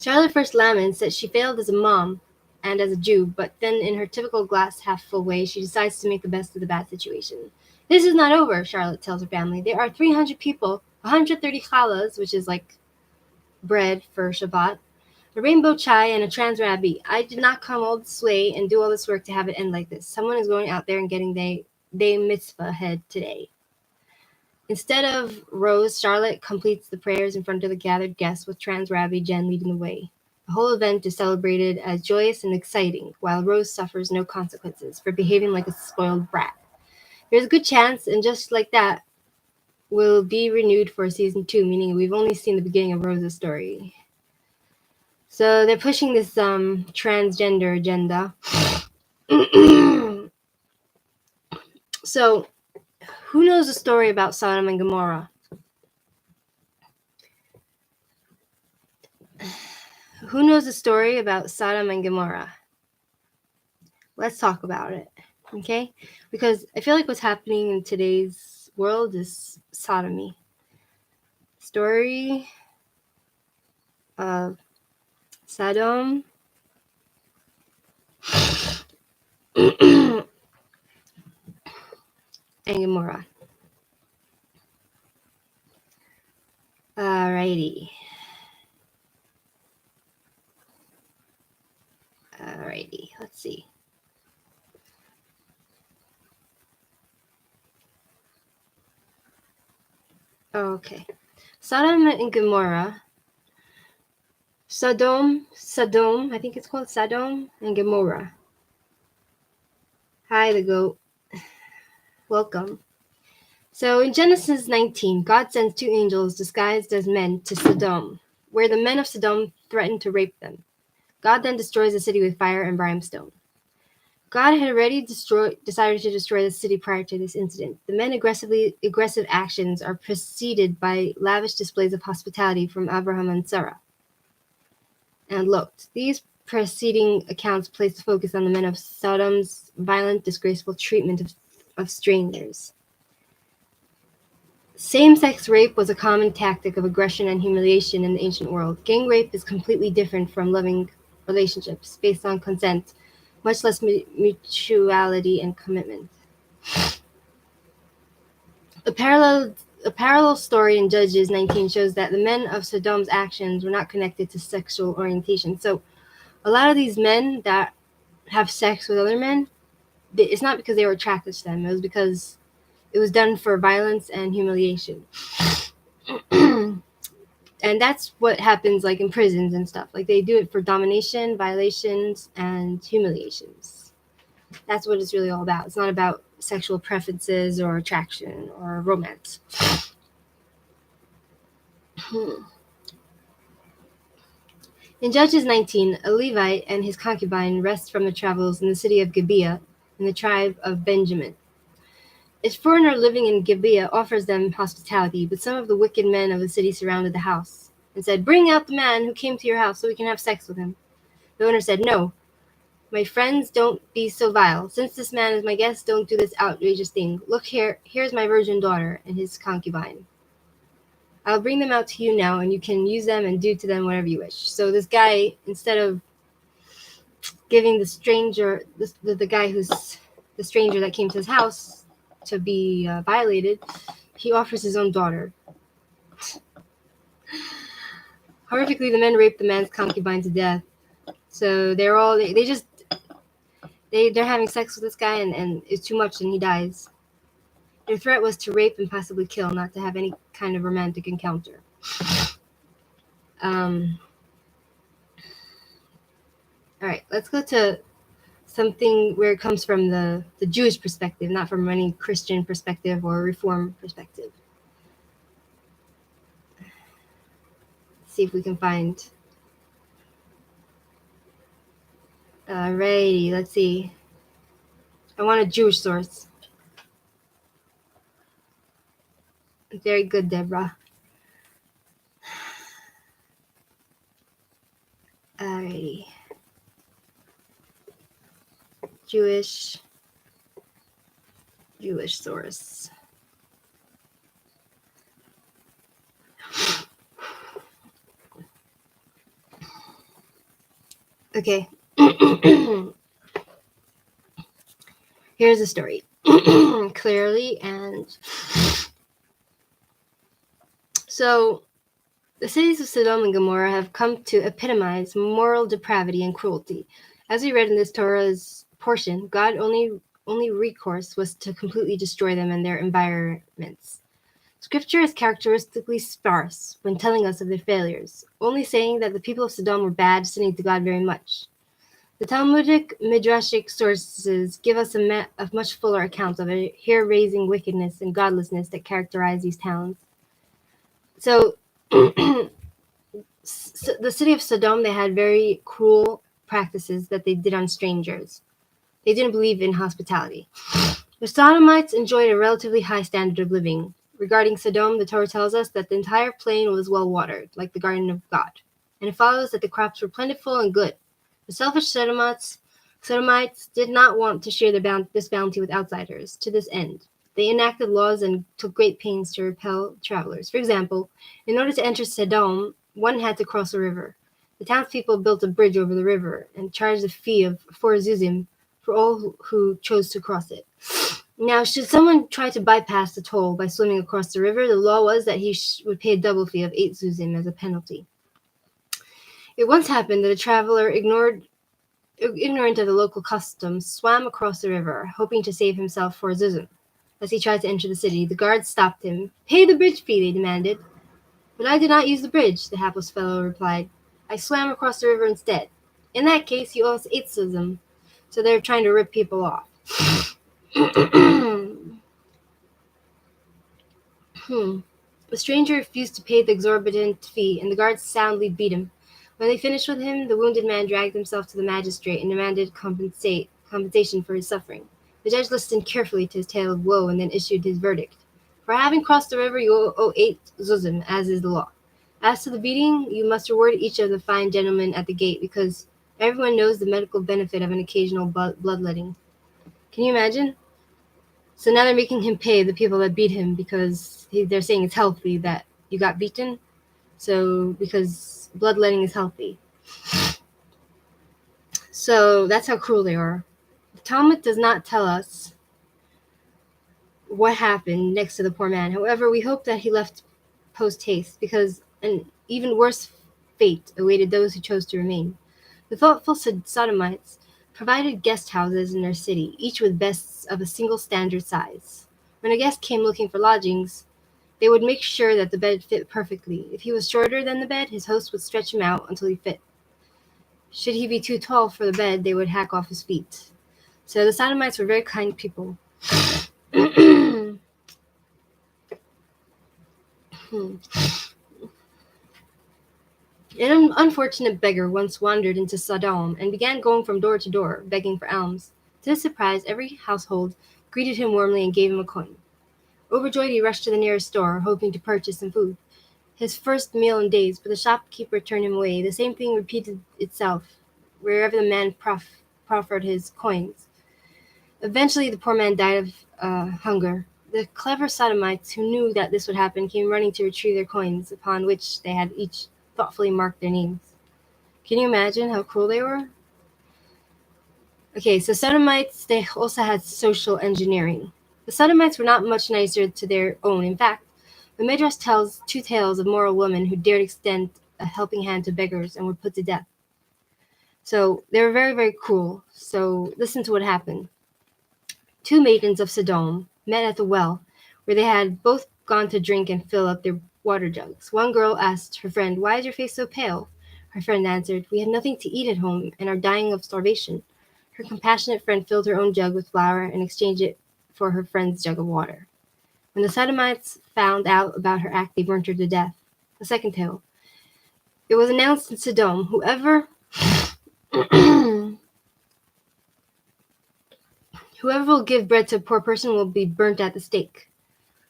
Charlotte first laments that she failed as a mom and as a Jew, but then in her typical glass half full way, she decides to make the best of the bad situation. This is not over, Charlotte tells her family. There are 300 people, 130 challahs, which is like bread for Shabbat, a rainbow chai, and a trans rabbi. I did not come all this way and do all this work to have it end like this. Someone is going out there and getting they mitzvah head today. Instead of Rose, Charlotte completes the prayers in front of the gathered guests with trans rabbi Jen leading the way. The whole event is celebrated as joyous and exciting, while Rose suffers no consequences for behaving like a spoiled brat. There's a good chance, and just like that, will be renewed for season 2, meaning we've only seen the beginning of Rose's story. So they're pushing this transgender agenda. So, who knows the story about Sodom and Gomorrah? Who knows the story about Sodom and Gomorrah? Let's talk about it, okay? Because I feel like what's happening in today's world is sodomy. Story of Sodom and Gomorrah. Alrighty, let's see. Okay. Sodom and Gomorrah. Sodom, I think it's called Sodom and Gomorrah. Hi, the goat. Welcome. So in Genesis 19, God sends 2 angels disguised as men to Sodom, where the men of Sodom threaten to rape them. God then destroys the city with fire and brimstone. God had already decided to destroy the city prior to this incident. The men's aggressive actions are preceded by lavish displays of hospitality from Abraham and Sarah. And Lot. These preceding accounts place the focus on the men of Sodom's violent, disgraceful treatment of strangers. Same-sex rape was a common tactic of aggression and humiliation in the ancient world. Gang rape is completely different from relationships based on consent, much less mutuality and commitment. A parallel story in Judges 19 shows that the men of Sodom's actions were not connected to sexual orientation. So a lot of these men that have sex with other men, it's not because they were attracted to them. It was because it was done for violence and humiliation. And that's what happens like in prisons and stuff. Like they do it for domination, violations, and humiliations. That's what it's really all about. It's not about sexual preferences or attraction or romance. In Judges 19, a Levite and his concubine rest from their travels in the city of Gibeah in the tribe of Benjamin. A foreigner living in Gibeah offers them hospitality, but some of the wicked men of the city surrounded the house and said, "Bring out the man who came to your house so we can have sex with him." The owner said, "No, my friends, don't be so vile. Since this man is my guest, don't do this outrageous thing. Look here, here's my virgin daughter and his concubine. I'll bring them out to you now, and you can use them and do to them whatever you wish." So this guy, instead of giving the stranger, the guy who's the stranger that came to his house to be violated, he offers his own daughter. Horrifically, the men raped the man's concubine to death. So they're having sex with this guy, and it's too much, and he dies. Their threat was to rape and possibly kill, not to have any kind of romantic encounter. All right, let's go to something where it comes from the Jewish perspective, not from any Christian perspective or Reform perspective. Let's see if we can find. Alrighty, let's see. I want a Jewish source. Very good, Deborah. Alrighty. Jewish source. Okay. Here's the story. Clearly, and so the cities of Sodom and Gomorrah have come to epitomize moral depravity and cruelty. As we read in this Torah's portion, God's only recourse was to completely destroy them and their environments. Scripture is characteristically sparse when telling us of their failures, only saying that the people of Sodom were bad, sinning to God very much. The Talmudic Midrashic sources give us a much fuller account of a hair-raising wickedness and godlessness that characterize these towns. So, the city of Sodom, they had very cruel practices that they did on strangers. They didn't believe in hospitality. The Sodomites enjoyed a relatively high standard of living. Regarding Sodom, the Torah tells us that the entire plain was well watered, like the garden of God, and it follows that the crops were plentiful and good. The selfish Sodomites did not want to share this bounty with outsiders. To this end, they enacted laws and took great pains to repel travelers. For example, in order to enter Sodom, one had to cross a river. The townspeople built a bridge over the river and charged a fee of 4 zuzim for all who chose to cross it. Now, should someone try to bypass the toll by swimming across the river, the law was that he would pay a double fee of 8 zuzim as a penalty. It once happened that a traveler, ignorant of the local customs, swam across the river, hoping to save himself 4 zuzim. As he tried to enter the city, the guards stopped him. "Pay the bridge fee," they demanded. "But I did not use the bridge," the hapless fellow replied. "I swam across the river instead." "In that case, you owe us 8 zuzim." So they're trying to rip people off. The stranger refused to pay the exorbitant fee, and the guards soundly beat him. When they finished with him, the wounded man dragged himself to the magistrate and demanded compensation for his suffering. The judge listened carefully to his tale of woe and then issued his verdict. "For having crossed the river, you owe 8 zuzim, as is the law. As to the beating, you must reward each of the fine gentlemen at the gate, because everyone knows the medical benefit of an occasional bloodletting." Can you imagine? So now they're making him pay the people that beat him because they're saying it's healthy that you got beaten. So because bloodletting is healthy. So that's how cruel they are. The Talmud does not tell us what happened next to the poor man. However, we hope that he left post haste, because an even worse fate awaited those who chose to remain. The thoughtful Sodomites provided guest houses in their city, each with beds of a single standard size. When a guest came looking for lodgings, they would make sure that the bed fit perfectly. If he was shorter than the bed, his host would stretch him out until he fit. Should he be too tall for the bed, they would hack off his feet. So the Sodomites were very kind people. An unfortunate beggar once wandered into Sodom and began going from door to door, begging for alms. To his surprise, every household greeted him warmly and gave him a coin. Overjoyed, he rushed to the nearest store, hoping to purchase some food. His first meal in days, but the shopkeeper turned him away. The same thing repeated itself wherever the man proffered his coins. Eventually, the poor man died of hunger. The clever Sodomites, who knew that this would happen, came running to retrieve their coins, upon which they had each thoughtfully marked their names. Can you imagine how cruel they were? Okay, so Sodomites, they also had social engineering. The Sodomites were not much nicer to their own. In fact, the Midrash tells two tales of moral women who dared extend a helping hand to beggars and were put to death. So they were very, very cruel. So listen to what happened. Two maidens of Sodom met at the well, where they had both gone to drink and fill up their water jugs. One girl asked her friend, "Why is your face so pale?" Her friend answered, "We have nothing to eat at home and are dying of starvation." Her compassionate friend filled her own jug with flour and exchanged it for her friend's jug of water. When the Sodomites found out about her act, they burnt her to death. The second tale. It was announced in Sodom, whoever will give bread to a poor person will be burnt at the stake.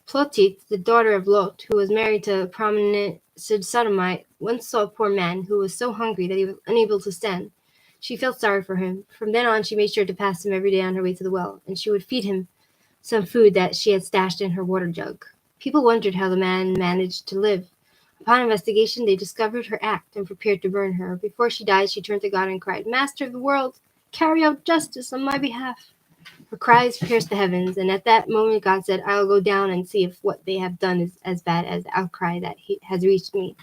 Plotit, the daughter of Lot, who was married to a prominent Sodomite, once saw a poor man who was so hungry that he was unable to stand. She felt sorry for him. From then on, she made sure to pass him every day on her way to the well, and she would feed him some food that she had stashed in her water jug. People wondered how the man managed to live. Upon investigation, they discovered her act and prepared to burn her. Before she died, she turned to God and cried, "Master of the world, carry out justice on my behalf." Her cries pierced the heavens, and at that moment God said, "I will go down and see if what they have done is as bad as the outcry that has reached me."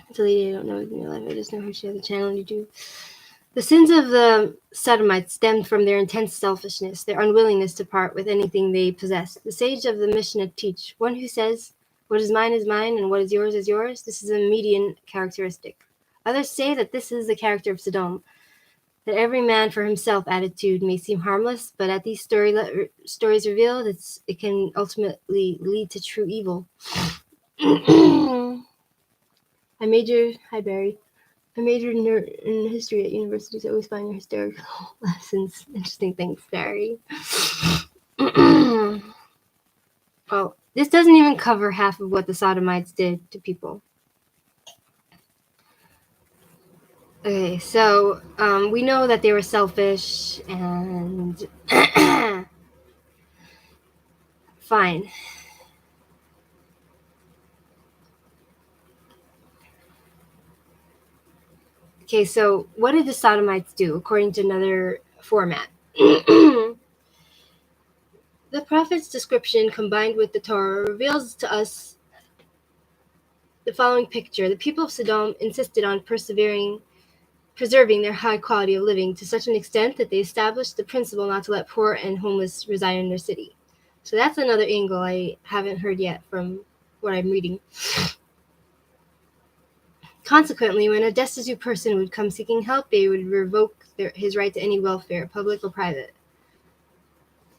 It's a lady I don't know in real life. I just know her. She has a channel on YouTube. The sins of the Sodomites stemmed from their intense selfishness, their unwillingness to part with anything they possessed. The sage of the Mishnah teach, one who says, "What is mine, and what is yours is yours." This is a median characteristic. Others say that this is the character of Sodom, that every man for himself attitude may seem harmless, but as these stories reveal, it can ultimately lead to true evil. Hi Barry. I majored in history at university, so I always find your historical lessons interesting. Thanks, Barry. Well, this doesn't even cover half of what the Sodomites did to people. Okay, so we know that they were selfish and fine. Okay, so what did the Sodomites do according to another format? The prophet's description combined with the Torah reveals to us the following picture. The people of Sodom insisted on preserving their high quality of living to such an extent that they established the principle not to let poor and homeless reside in their city. So that's another angle I haven't heard yet from what I'm reading. Consequently, when a destitute person would come seeking help, they would revoke his right to any welfare, public or private.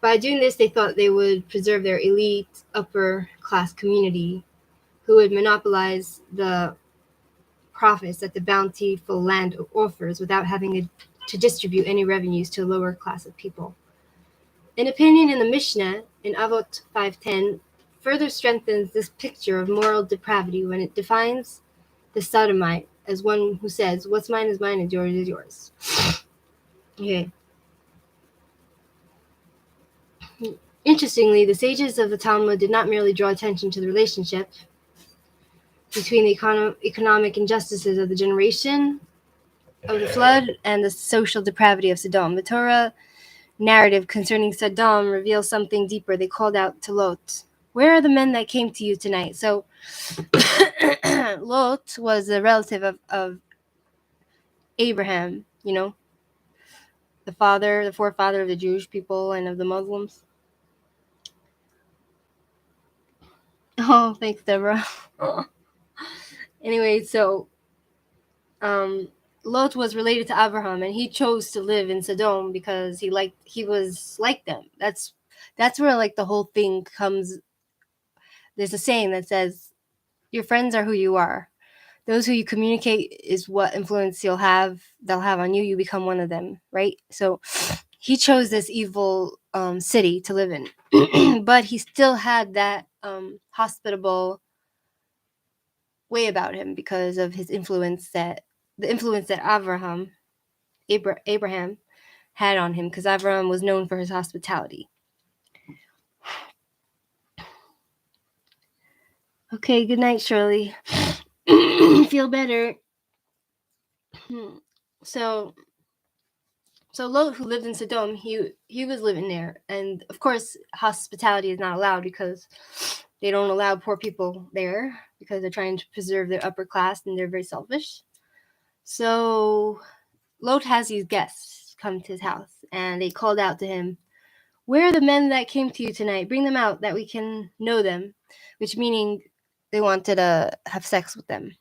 By doing this, they thought they would preserve their elite, upper-class community, who would monopolize the profits that the bountiful land offers without having to distribute any revenues to a lower class of people. An opinion in the Mishnah, in Avot 5:10, further strengthens this picture of moral depravity when it defines the Sodomite as one who says, "What's mine is mine, and yours is yours." Okay. Interestingly, the sages of the Talmud did not merely draw attention to the relationship between the economic injustices of the generation of the flood and the social depravity of Sodom. The Torah narrative concerning Sodom reveals something deeper. They called out to Lot, "Where are the men that came to you tonight?" So Lot was a relative of Abraham, the forefather of the Jewish people and of the Muslims. Oh, thanks, Deborah. Anyway, so Lot was related to Abraham, and he chose to live in Sodom because he was like them. That's where like the whole thing comes. There's a saying that says, "Your friends are who you are. Those who you communicate is what influence they'll have on you. You become one of them," right? So he chose this evil city to live in, but he still had that hospitable way about him because of his influence that Abraham had on him, because Abraham was known for his hospitality. Okay, good night, Shirley. Feel better. So Lot, who lived in Sodom, he was living there, and of course hospitality is not allowed because they don't allow poor people there because they're trying to preserve their upper class and they're very selfish. So Lot has these guests come to his house, and they called out to him, "Where are the men that came to you tonight? Bring them out that we can know them," which meaning they wanted to have sex with them,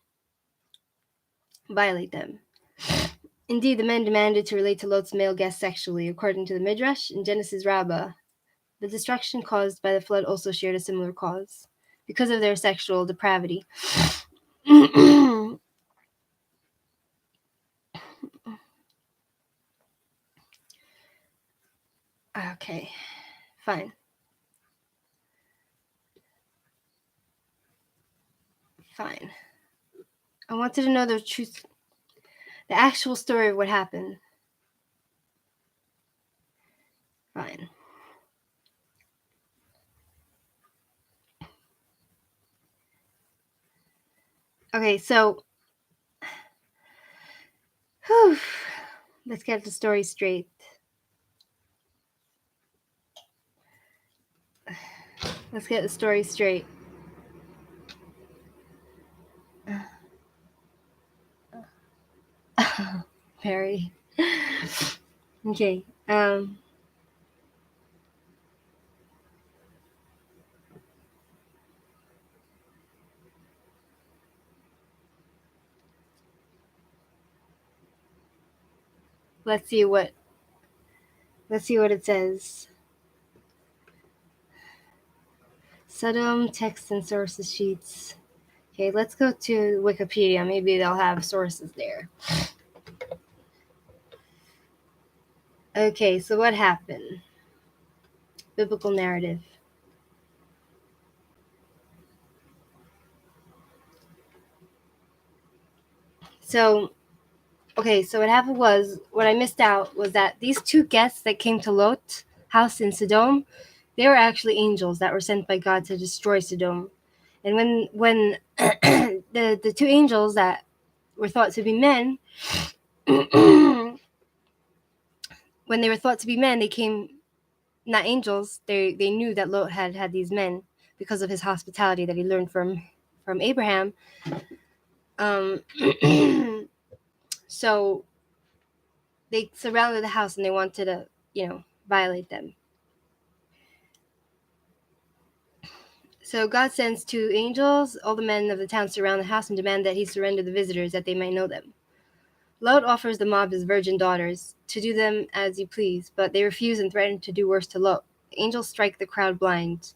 violate them. Indeed, the men demanded to relate to Lot's male guests sexually. According to the Midrash in Genesis Rabbah, the destruction caused by the flood also shared a similar cause because of their sexual depravity. Okay, fine. I wanted to know the truth, the actual story of what happened. Fine. Okay, so let's get the story straight. Perry. Okay. Let's see what it says. Sodom text and sources sheets. Okay, let's go to Wikipedia. Maybe they'll have sources there. Okay, so what happened? Biblical narrative. So what happened was, what I missed out was that these two guests that came to Lot's house in Sodom, they were actually angels that were sent by God to destroy Sodom. And when the two angels that were thought to be men, when they were thought to be men, they came, not angels. They knew that Lot had these men because of his hospitality that he learned from Abraham. So they surrounded the house and they wanted to, violate them. So God sends two angels. All the men of the town surround the house and demand that he surrender the visitors, that they might know them. Lot offers the mob his virgin daughters to do them as you please, but they refuse and threaten to do worse to Lot. The angels strike the crowd blind.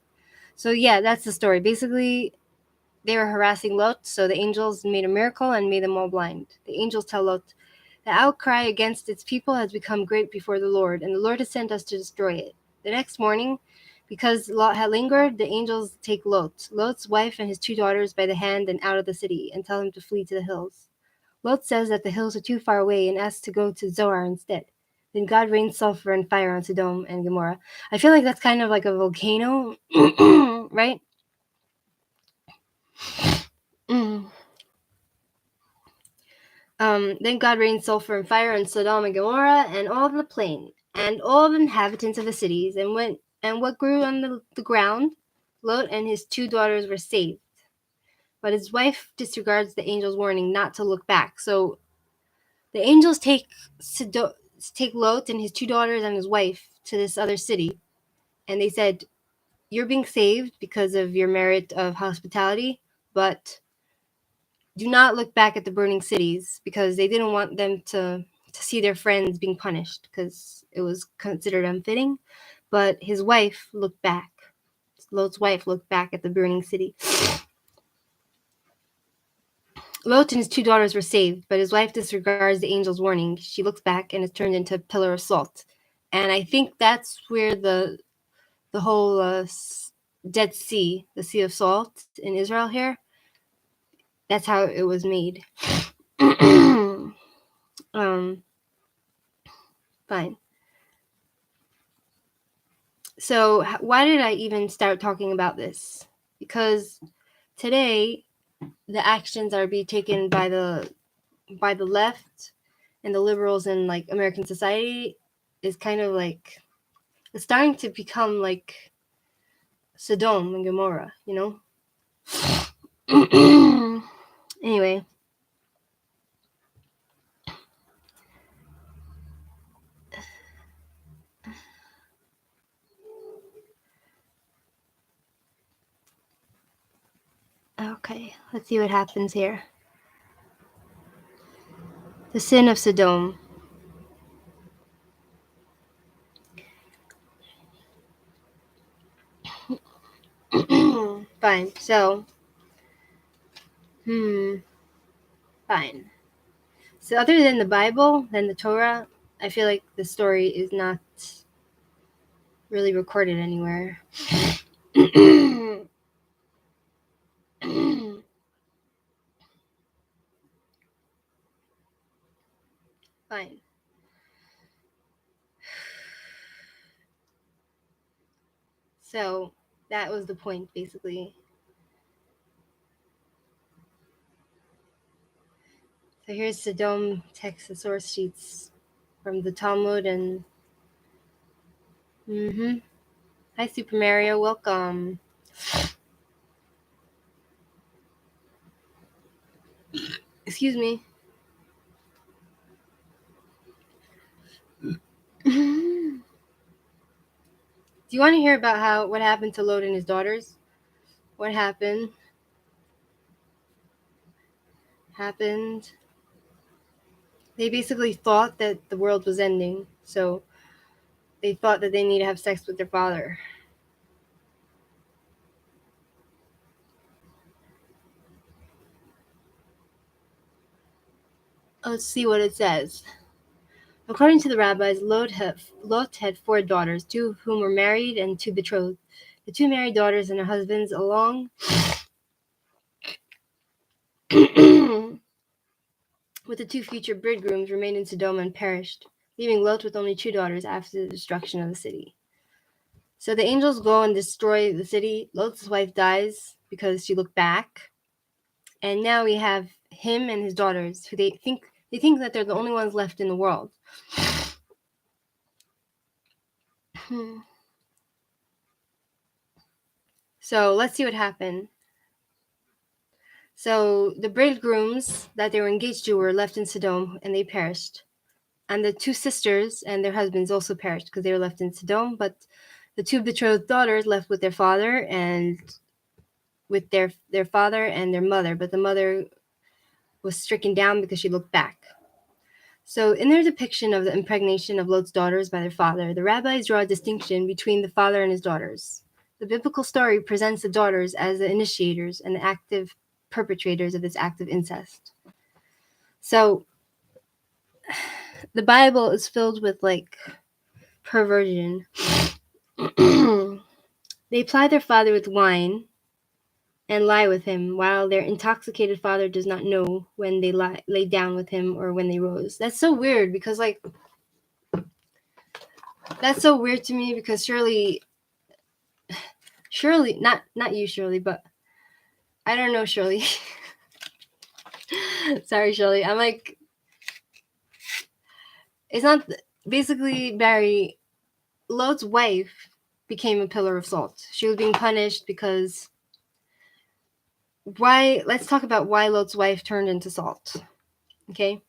So yeah, that's the story. Basically, they were harassing Lot, so the angels made a miracle and made them all blind. The angels tell Lot, "The outcry against its people has become great before the Lord, and the Lord has sent us to destroy it." The next morning, because Lot had lingered, the angels take Lot's wife and his two daughters by the hand and out of the city and tell him to flee to the hills. Lot says that the hills are too far away and asks to go to Zoar instead. Then God rains sulfur and fire on Sodom and Gomorrah. I feel like that's kind of like a volcano, right? Then God rained sulfur and fire on Sodom and Gomorrah and all the plain, and all the inhabitants of the cities, and what grew on the ground. Lot and his 2 daughters were saved, but his wife disregards the angel's warning not to look back. So the angels take Lot and his 2 daughters and his wife to this other city, and they said, "You're being saved because of your merit of hospitality, but do not look back at the burning cities," because they didn't want them to see their friends being punished because it was considered unfitting. But his wife looked back. Lot's wife looked back at the burning city. Lot and his 2 daughters were saved, but his wife disregards the angel's warning. She looks back and is turned into a pillar of salt. And I think that's where the whole Dead Sea, the Sea of Salt in Israel here, that's how it was made. Fine. So why did I even start talking about this? Because today the actions are being taken by the left and the liberals in like American society is kind of like, it's starting to become like Sodom and Gomorrah, you know? Anyway. Okay, let's see what happens here. The sin of Sodom. Fine. So, fine. So other than the Bible, than the Torah, I feel like the story is not really recorded anywhere. Fine. So that was the point, basically. So here's Sodom text, the source sheets from the Talmud, and hi Super Mario, welcome. Excuse me. Do you want to hear about what happened to Lot and his daughters? What happened? They basically thought that the world was ending, so they thought that they need to have sex with their father. Let's see what it says. According to the rabbis, Lot had 4 daughters, 2 of whom were married and 2 betrothed. The 2 married daughters and their husbands, along with the 2 future bridegrooms, remained in Sodom and perished, leaving Lot with only 2 daughters after the destruction of the city. So the angels go and destroy the city. Lot's wife dies because she looked back. And now we have him and his daughters, who they think that they're the only ones left in the world. So let's see what happened. So the bridegrooms that they were engaged to were left in Sodom, and they perished. And the 2 sisters and their husbands also perished because they were left in Sodom. But the 2 betrothed daughters left with their father and with their father and their mother. But the mother was stricken down because she looked back. So in their depiction of the impregnation of Lot's daughters by their father, the rabbis draw a distinction between the father and his daughters. The biblical story presents the daughters as the initiators and the active perpetrators of this act of incest. So the Bible is filled with like perversion. They ply their father with wine and lie with him, while their intoxicated father does not know when they lay down with him or when they rose. That's so weird because that's so weird to me because surely, not you, Shirley, but I don't know, Shirley. Sorry, Shirley. I'm like, It's not basically Barry. Lot's wife became a pillar of salt. She was being punished because why? Let's talk about why Lot's wife turned into salt. Okay.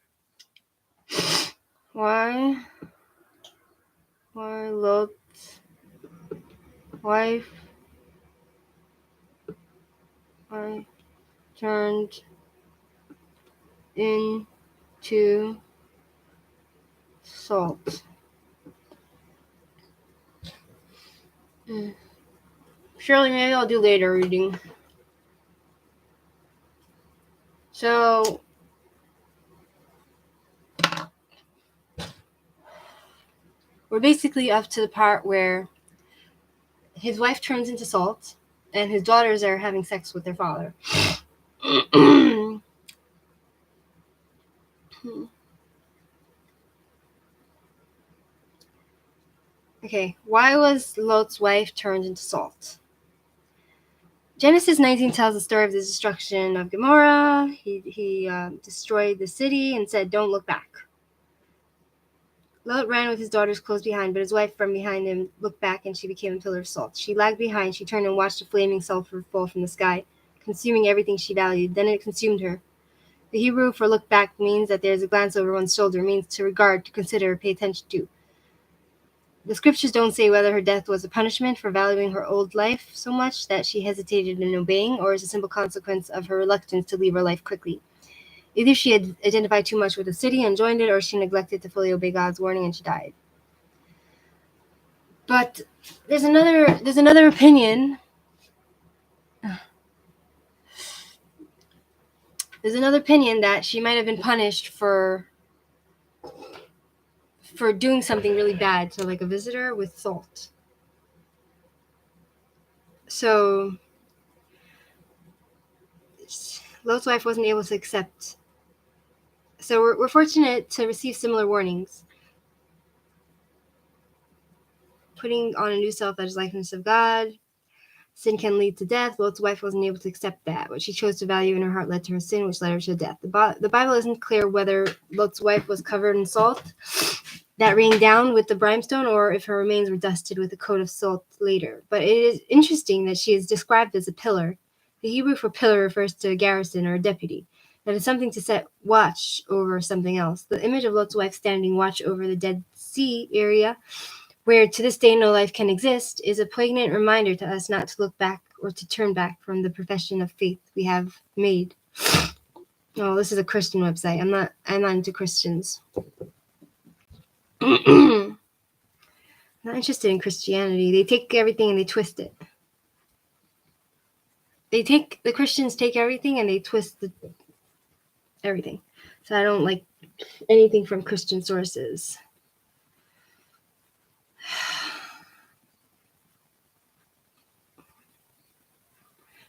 Why Lot's wife turned into salt. Surely, maybe I'll do later reading. So, we're basically up to the part where his wife turns into salt and his daughters are having sex with their father. Okay, why was Lot's wife turned into salt? Genesis 19 tells the story of the destruction of Gomorrah. He destroyed the city and said, "Don't look back." Lot ran with his daughters close behind, but his wife from behind him looked back and she became a pillar of salt. She lagged behind. She turned and watched a flaming sulfur fall from the sky, consuming everything she valued. Then it consumed her. The Hebrew for look back means that there is a glance over one's shoulder, means to regard, to consider, pay attention to. The scriptures don't say whether her death was a punishment for valuing her old life so much that she hesitated in obeying, or is a simple consequence of her reluctance to leave her life quickly. Either she had identified too much with the city and joined it, or she neglected to fully obey God's warning and she died. But there's another opinion. There's another opinion that she might have been punished for doing something really bad to like a visitor with salt. So Lot's wife wasn't able to accept. So we're fortunate to receive similar warnings. Putting on a new self that is likeness of God. Sin can lead to death. Lot's wife wasn't able to accept that. What she chose to value in her heart led to her sin, which led her to death. The Bible isn't clear whether Lot's wife was covered in salt that rained down with the brimstone, or if her remains were dusted with a coat of salt later. But it is interesting that she is described as a pillar. The Hebrew for pillar refers to a garrison or a deputy. That is something to set watch over something else. The image of Lot's wife standing watch over the Dead Sea area, where to this day no life can exist, is a poignant reminder to us not to look back or to turn back from the profession of faith we have made. Oh, this is a Christian website. I'm not into Christians. Not interested in Christianity. They take everything and they twist it. The Christians take everything and they twist everything. So I don't like anything from Christian sources.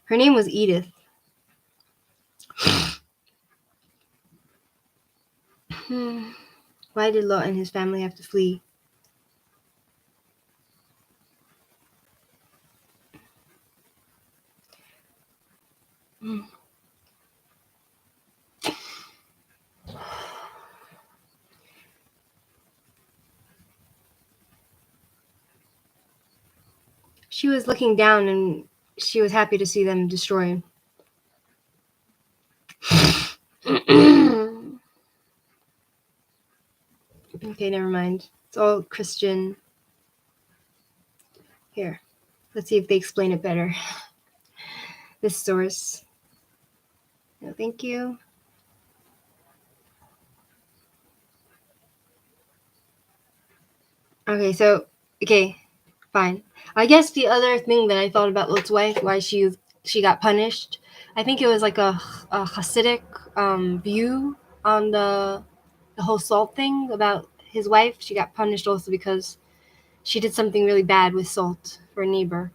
Her name was Edith. Why did Lot and his family have to flee? She was looking down and she was happy to see them destroyed. Okay, never mind. It's all Christian. Here, let's see if they explain it better. This source. No, thank you. Okay, fine. I guess the other thing that I thought about Lot's wife, why she got punished, I think it was like a Hasidic view on the whole salt thing about his wife. She got punished also because she did something really bad with salt for a neighbor.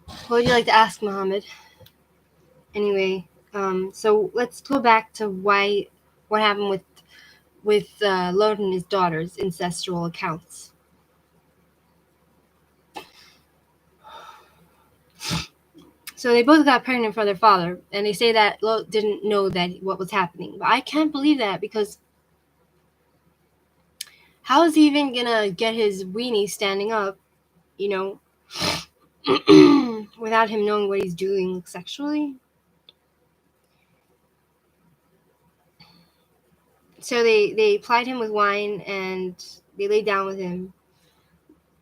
What would you like to ask, Muhammad? Anyway, so let's go back to what happened with Lot and his daughters' ancestral accounts. So they both got pregnant for their father, and they say that Lot didn't know that what was happening. But I can't believe that, because How is he even gonna get his weenie standing up, you know, without him knowing what he's doing sexually? So they plied him with wine and they laid down with him.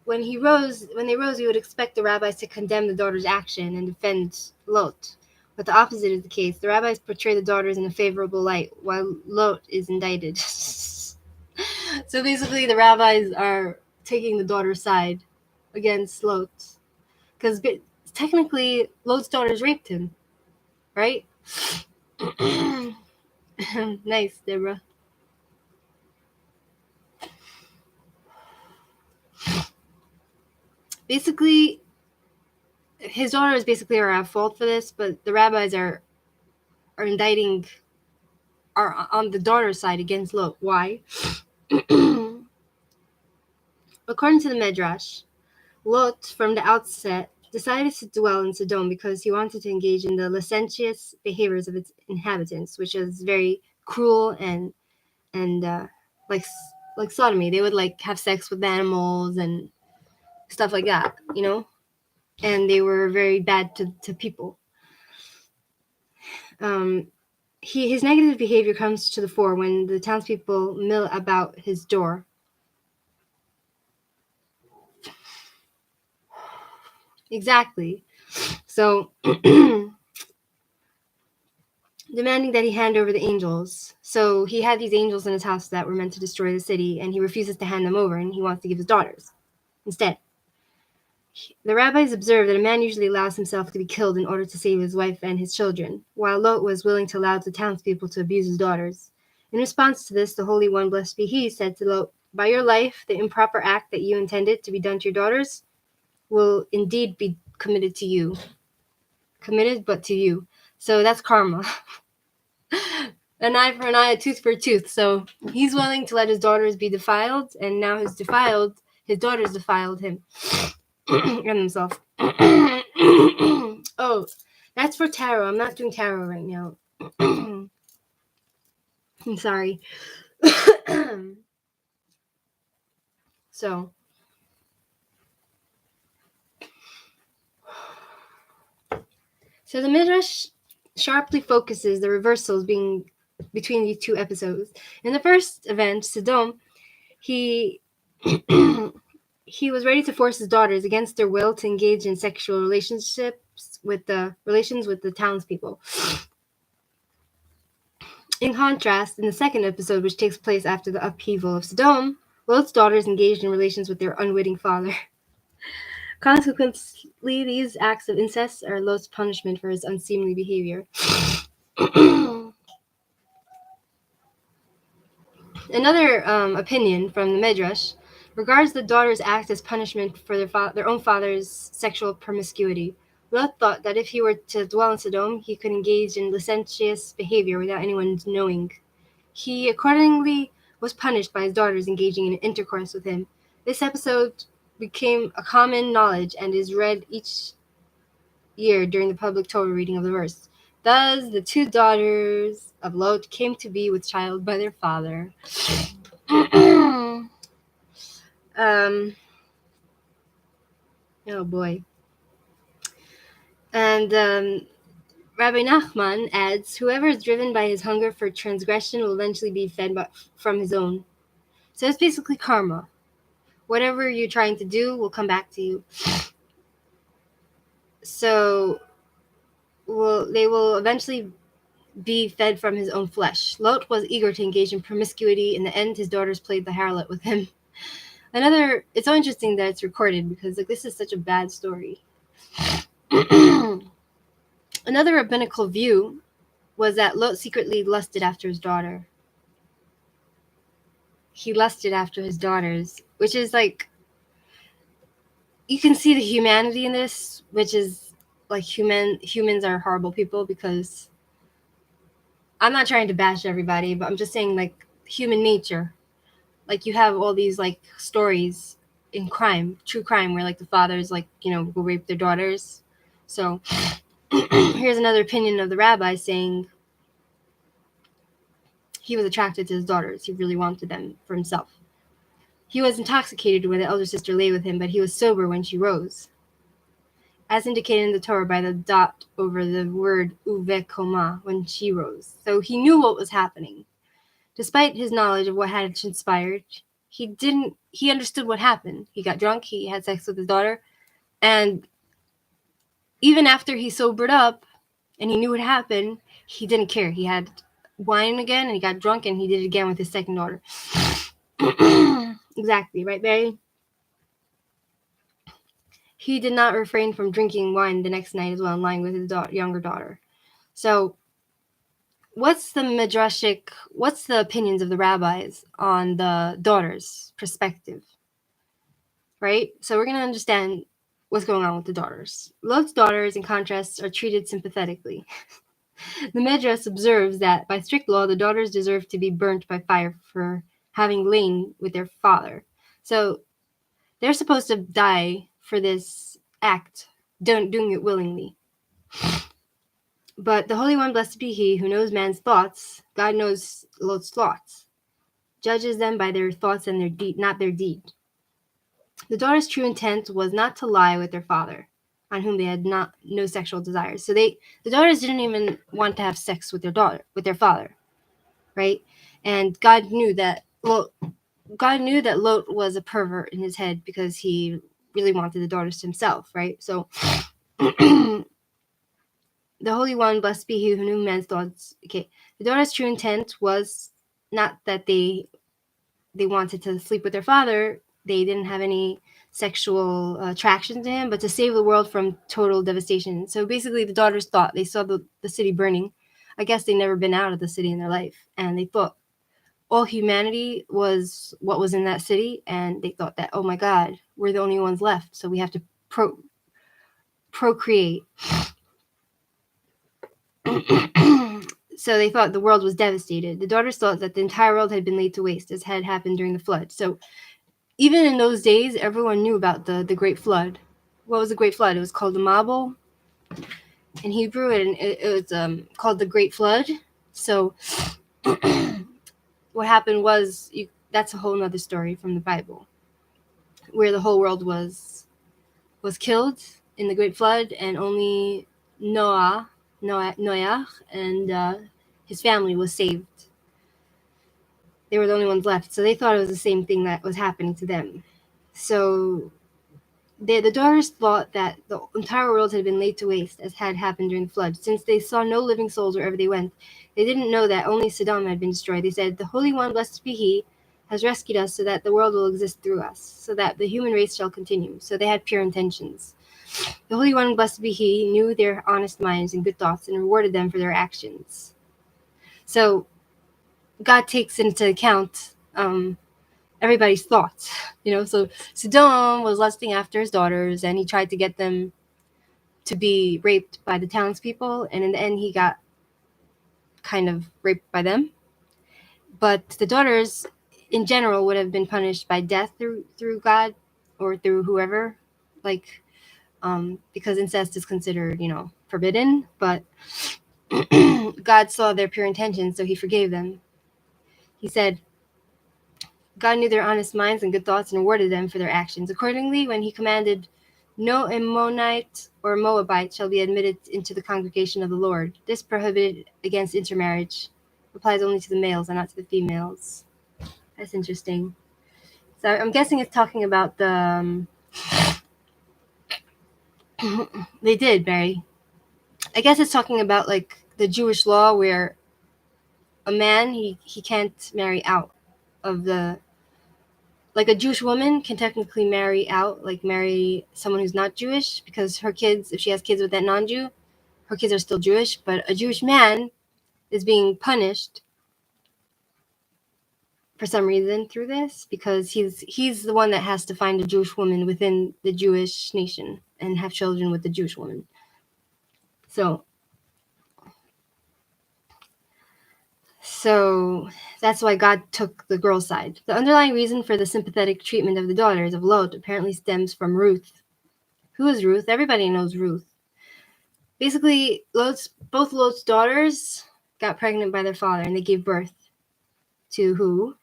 When they rose, we would expect the rabbis to condemn the daughter's action and defend Lot. But the opposite is the case. The rabbis portray the daughters in a favorable light, while Lot is indicted. So basically, the rabbis are taking the daughter's side against Lot. Because technically, Lot's daughters raped him, right? Nice, Deborah. Basically, his daughters basically are at fault for this, but the rabbis are indicting, are on the daughter's side against Lot. Why? According to the Midrash, Lot, from the outset, decided to dwell in Sodom because he wanted to engage in the licentious behaviors of its inhabitants, which is very cruel and like sodomy. They would like have sex with animals and stuff like that, you know. And they were very bad to people. His negative behavior comes to the fore when the townspeople mill about his door. Exactly. So, demanding that he hand over the angels. So he had these angels in his house that were meant to destroy the city, and he refuses to hand them over, and he wants to give his daughters instead. The rabbis observed that a man usually allows himself to be killed in order to save his wife and his children, while Lot was willing to allow the townspeople to abuse his daughters. In response to this, the Holy One, blessed be He, said to Lot, "By your life, the improper act that you intended to be done to your daughters will indeed be committed to you. Committed, but to you." So that's karma. An eye for an eye, a tooth for a tooth. So he's willing to let his daughters be defiled, and now his daughters defiled him and himself. Oh, that's for tarot. I'm not doing tarot right now. I'm sorry. So the Midrash sharply focuses the reversals being between these two episodes. In the first event, Sodom, he was ready to force his daughters against their will to engage in sexual relations with the townspeople. In contrast, in the second episode, which takes place after the upheaval of Sodom, Lot's daughters engaged in relations with their unwitting father. Consequently, these acts of incest are Lot's punishment for his unseemly behavior. Another opinion from the Midrash regards the daughters' act as punishment for their own father's sexual promiscuity. Lot thought that if he were to dwell in Sodom, he could engage in licentious behavior without anyone knowing. He accordingly was punished by his daughters engaging in intercourse with him. This episode became a common knowledge and is read each year during the public Torah reading of the verse. Thus, the two daughters of Lot came to be with child by their father. Oh boy. And Rabbi Nachman adds, whoever is driven by his hunger for transgression will eventually be fed from his own. So it's basically karma. Whatever you're trying to do will come back to you. So they will eventually be fed from his own flesh. Lot was eager to engage in promiscuity. In the end, his daughters played the harlot with him. It's so interesting that it's recorded because this is such a bad story. Another rabbinical view was that Lot secretly lusted after his daughter. He lusted after his daughters, which is you can see the humanity in this, which is humans are horrible people, because I'm not trying to bash everybody, but I'm just saying human nature. You have all these stories in true crime, where the fathers will rape their daughters. So here's another opinion of the rabbi saying he was attracted to his daughters. He really wanted them for himself. He was intoxicated when the elder sister lay with him, but he was sober when she rose, as indicated in the Torah by the dot over the word uvekoma, when she rose. So he knew what was happening. Despite his knowledge of what had transpired, he understood what happened. He got drunk, he had sex with his daughter, and even after he sobered up and he knew what happened, he didn't care. He had wine again and he got drunk and he did it again with his second daughter. Exactly, right, Barry? He did not refrain from drinking wine the next night as well, in line with his younger daughter. So, what's the opinions of the rabbis on the daughter's perspective, right? So we're going to understand what's going on with the daughters. Lot's daughters, in contrast, are treated sympathetically. The Medrash observes that by strict law, the daughters deserve to be burnt by fire for having lain with their father. So they're supposed to die for this act, doing it willingly. But the Holy One, blessed be He, who knows man's thoughts, God knows Lot's thoughts, judges them by their thoughts and their deed, not their deed. The daughter's true intent was not to lie with their father, on whom they had no sexual desires. So the daughters didn't even want to have sex with their father, right? And God knew that Lot was a pervert in his head because he really wanted the daughters to himself, right? So the Holy One, blessed be He, who knew man's thoughts. Okay, the daughter's true intent was not that they wanted to sleep with their father. They didn't have any sexual attraction to him, but to save the world from total devastation. So basically, the daughters thought they saw the city burning. I guess they'd never been out of the city in their life, and they thought all humanity was what was in that city, and they thought that, oh my God, we're the only ones left, so we have to procreate. So they thought the world was devastated. The daughters thought that the entire world had been laid to waste, as had happened during the flood. So even in those days, everyone knew about the Great Flood. What was the Great Flood? It was called the Mabul in Hebrew, and it was called the Great Flood. So what happened was, that's a whole other story from the Bible, where the whole world was killed in the Great Flood, and only Noah and his family was saved. They were the only ones left, so they thought it was the same thing that was happening to them. So the daughters thought that the entire world had been laid to waste, as had happened during the flood. Since they saw no living souls wherever they went, they didn't know that only Sodom had been destroyed. They said, "The Holy One, blessed be He, has rescued us so that the world will exist through us, so that the human race shall continue." So they had pure intentions. The Holy One, blessed be He, knew their honest minds and good thoughts and rewarded them for their actions. So God takes into account everybody's thoughts, So Sodom was lusting after his daughters, and he tried to get them to be raped by the townspeople, and in the end, he got kind of raped by them. But the daughters, in general, would have been punished by death through God or through whoever, because incest is considered, forbidden. But God saw their pure intentions, so He forgave them. He said, God knew their honest minds and good thoughts and rewarded them for their actions. Accordingly, when He commanded, "No Ammonite or Moabite shall be admitted into the congregation of the Lord," this prohibited against intermarriage applies only to the males and not to the females. That's interesting. So I'm guessing it's talking about the... they did, Barry. I guess it's talking about the Jewish law where a man, he can't marry out of the... a Jewish woman can technically marry someone who's not Jewish, because her kids, if she has kids with that non-Jew, her kids are still Jewish. But a Jewish man is being punished for some reason through this, because he's the one that has to find a Jewish woman within the Jewish nation and have children with the Jewish woman. So that's why God took the girl's side. The underlying reason for the sympathetic treatment of the daughters of Lot apparently stems from Ruth. Who is Ruth? Everybody knows Ruth. Basically, both Lot's daughters got pregnant by their father, and they gave birth to who?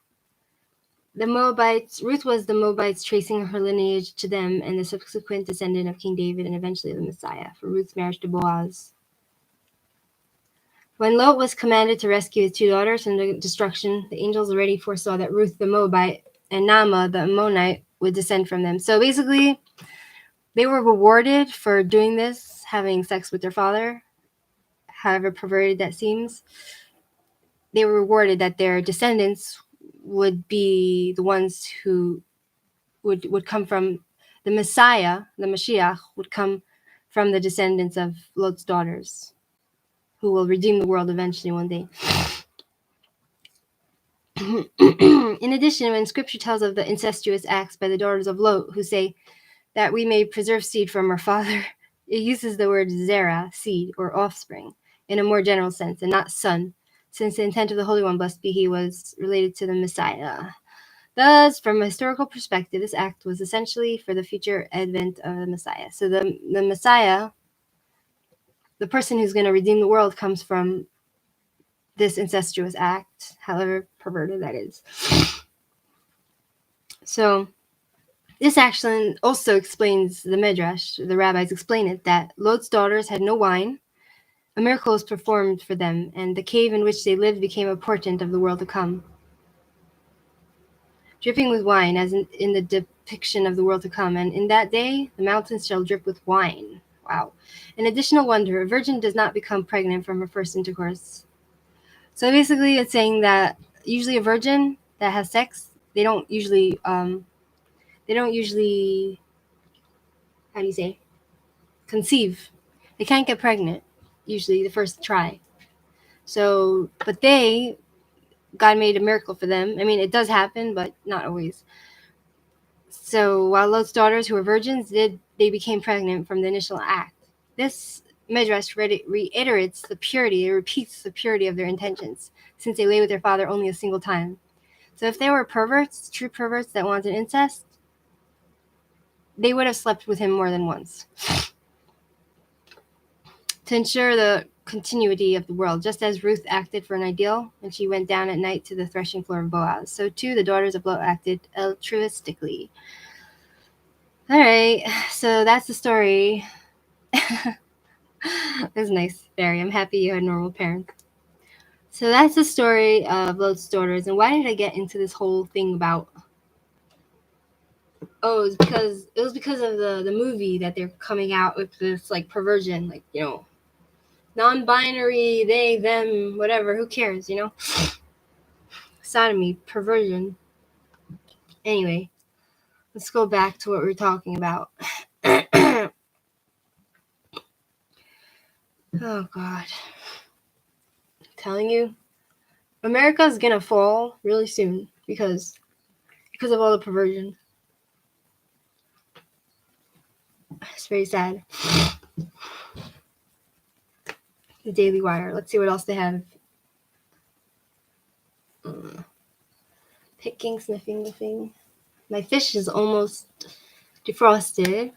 the Moabites, Ruth was the Moabites, tracing her lineage to them and the subsequent descendant of King David and eventually the Messiah, for Ruth's marriage to Boaz. When Lot was commanded to rescue his 2 daughters from the destruction, the angels already foresaw that Ruth the Moabite and Naamah the Ammonite would descend from them. So basically, they were rewarded for doing this, having sex with their father, however perverted that seems. They were rewarded that their descendants would be the ones who would come from the Messiah, the Mashiach, would come from the descendants of Lot's daughters, who will redeem the world eventually one day. In addition, when scripture tells of the incestuous acts by the daughters of Lot, who say that we may preserve seed from our father, it uses the word zera, seed, or offspring, in a more general sense, and not son, since the intent of the Holy One, blessed be he, was related to the Messiah. Thus, from a historical perspective, this act was essentially for the future advent of the Messiah. So the Messiah, the person who's going to redeem the world, comes from this incestuous act, however perverted that is. So this action also explains the Midrash. The rabbis explain it, that Lot's daughters had no wine. A miracle was performed for them, and the cave in which they lived became a portent of the world to come. Dripping with wine, as in the depiction of the world to come, and in that day the mountains shall drip with wine. Wow. An additional wonder, a virgin does not become pregnant from her first intercourse. So basically it's saying that usually a virgin that has sex, they don't usually how do you say, conceive. They can't get pregnant usually the first try. So, but God made a miracle for them. I mean, it does happen, but not always. So while Lot's daughters, who were virgins, they became pregnant from the initial act. This Midrash reiterates the purity, it repeats the purity of their intentions, since they lay with their father only a single time. So if they were perverts, true perverts that wanted incest, they would have slept with him more than once. To ensure the continuity of the world, just as Ruth acted for an ideal when she went down at night to the threshing floor of Boaz, so too the daughters of Lot acted altruistically. All right, so that's the story. It was nice, Barry. I'm happy you had normal parents. So that's the story of Lot's daughters. And why did I get into this whole thing about? Oh, it was because of the movie that they're coming out with, this like perversion, like, you know, non-binary, they, them, whatever. Who cares, you know? Sodomy, perversion. Anyway, let's go back to what we were talking about. Oh God, I'm telling you, America's gonna fall really soon because of all the perversion. It's very sad. The Daily Wire. Let's see what else they have. Picking, sniffing, whiffing. My fish is almost defrosted.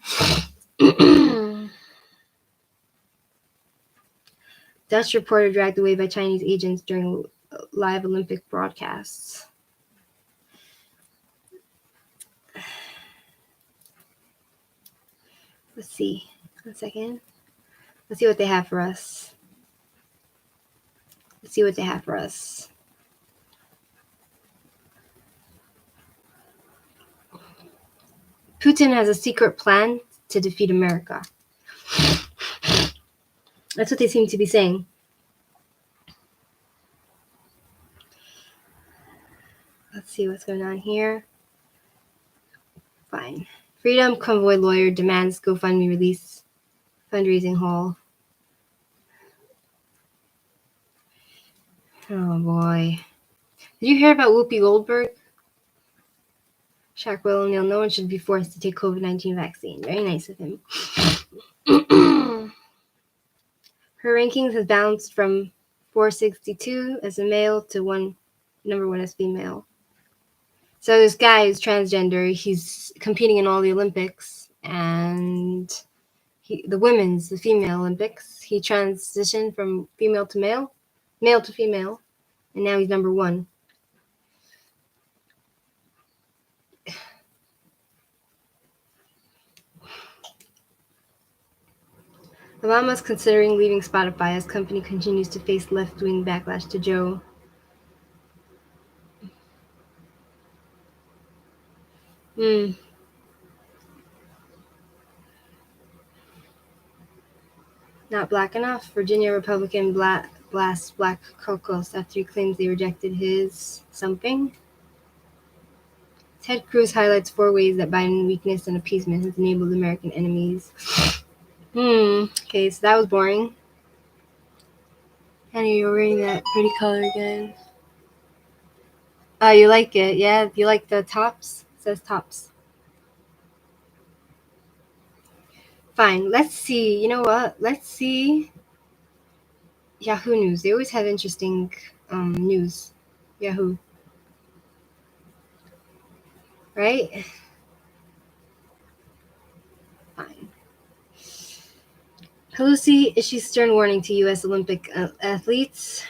Dutch reporter dragged away by Chinese agents during live Olympic broadcasts. Let's see. 1 second. Let's see what they have for us. Putin has a secret plan to defeat America. That's what they seem to be saying. Let's see what's going on here. Fine. Freedom Convoy lawyer demands GoFundMe release fundraising haul. Oh boy. Did you hear about Whoopi Goldberg? Shaquille O'Neal, no one should be forced to take COVID-19 vaccine. Very nice of him. Her rankings has bounced from 462 as a male to number one as female. So this guy is transgender. He's competing in all the Olympics, and the female Olympics. He transitioned from female to male to female, and now he's number one. Obama's considering leaving Spotify as company continues to face left-wing backlash to Joe. Not black enough. Virginia Republican blasts Black caucus after he claims they rejected his something. Ted Cruz highlights 4 ways that Biden weakness and appeasement has enabled American enemies. Okay, so that was boring. Henry, you're wearing that pretty color again. Oh, you like it? Yeah? You like the tops? It says tops. Fine. Let's see. You know what? Let's see Yahoo News. They always have interesting news. Yahoo. Right? Fine. Pelosi issues stern warning to U.S. Olympic athletes.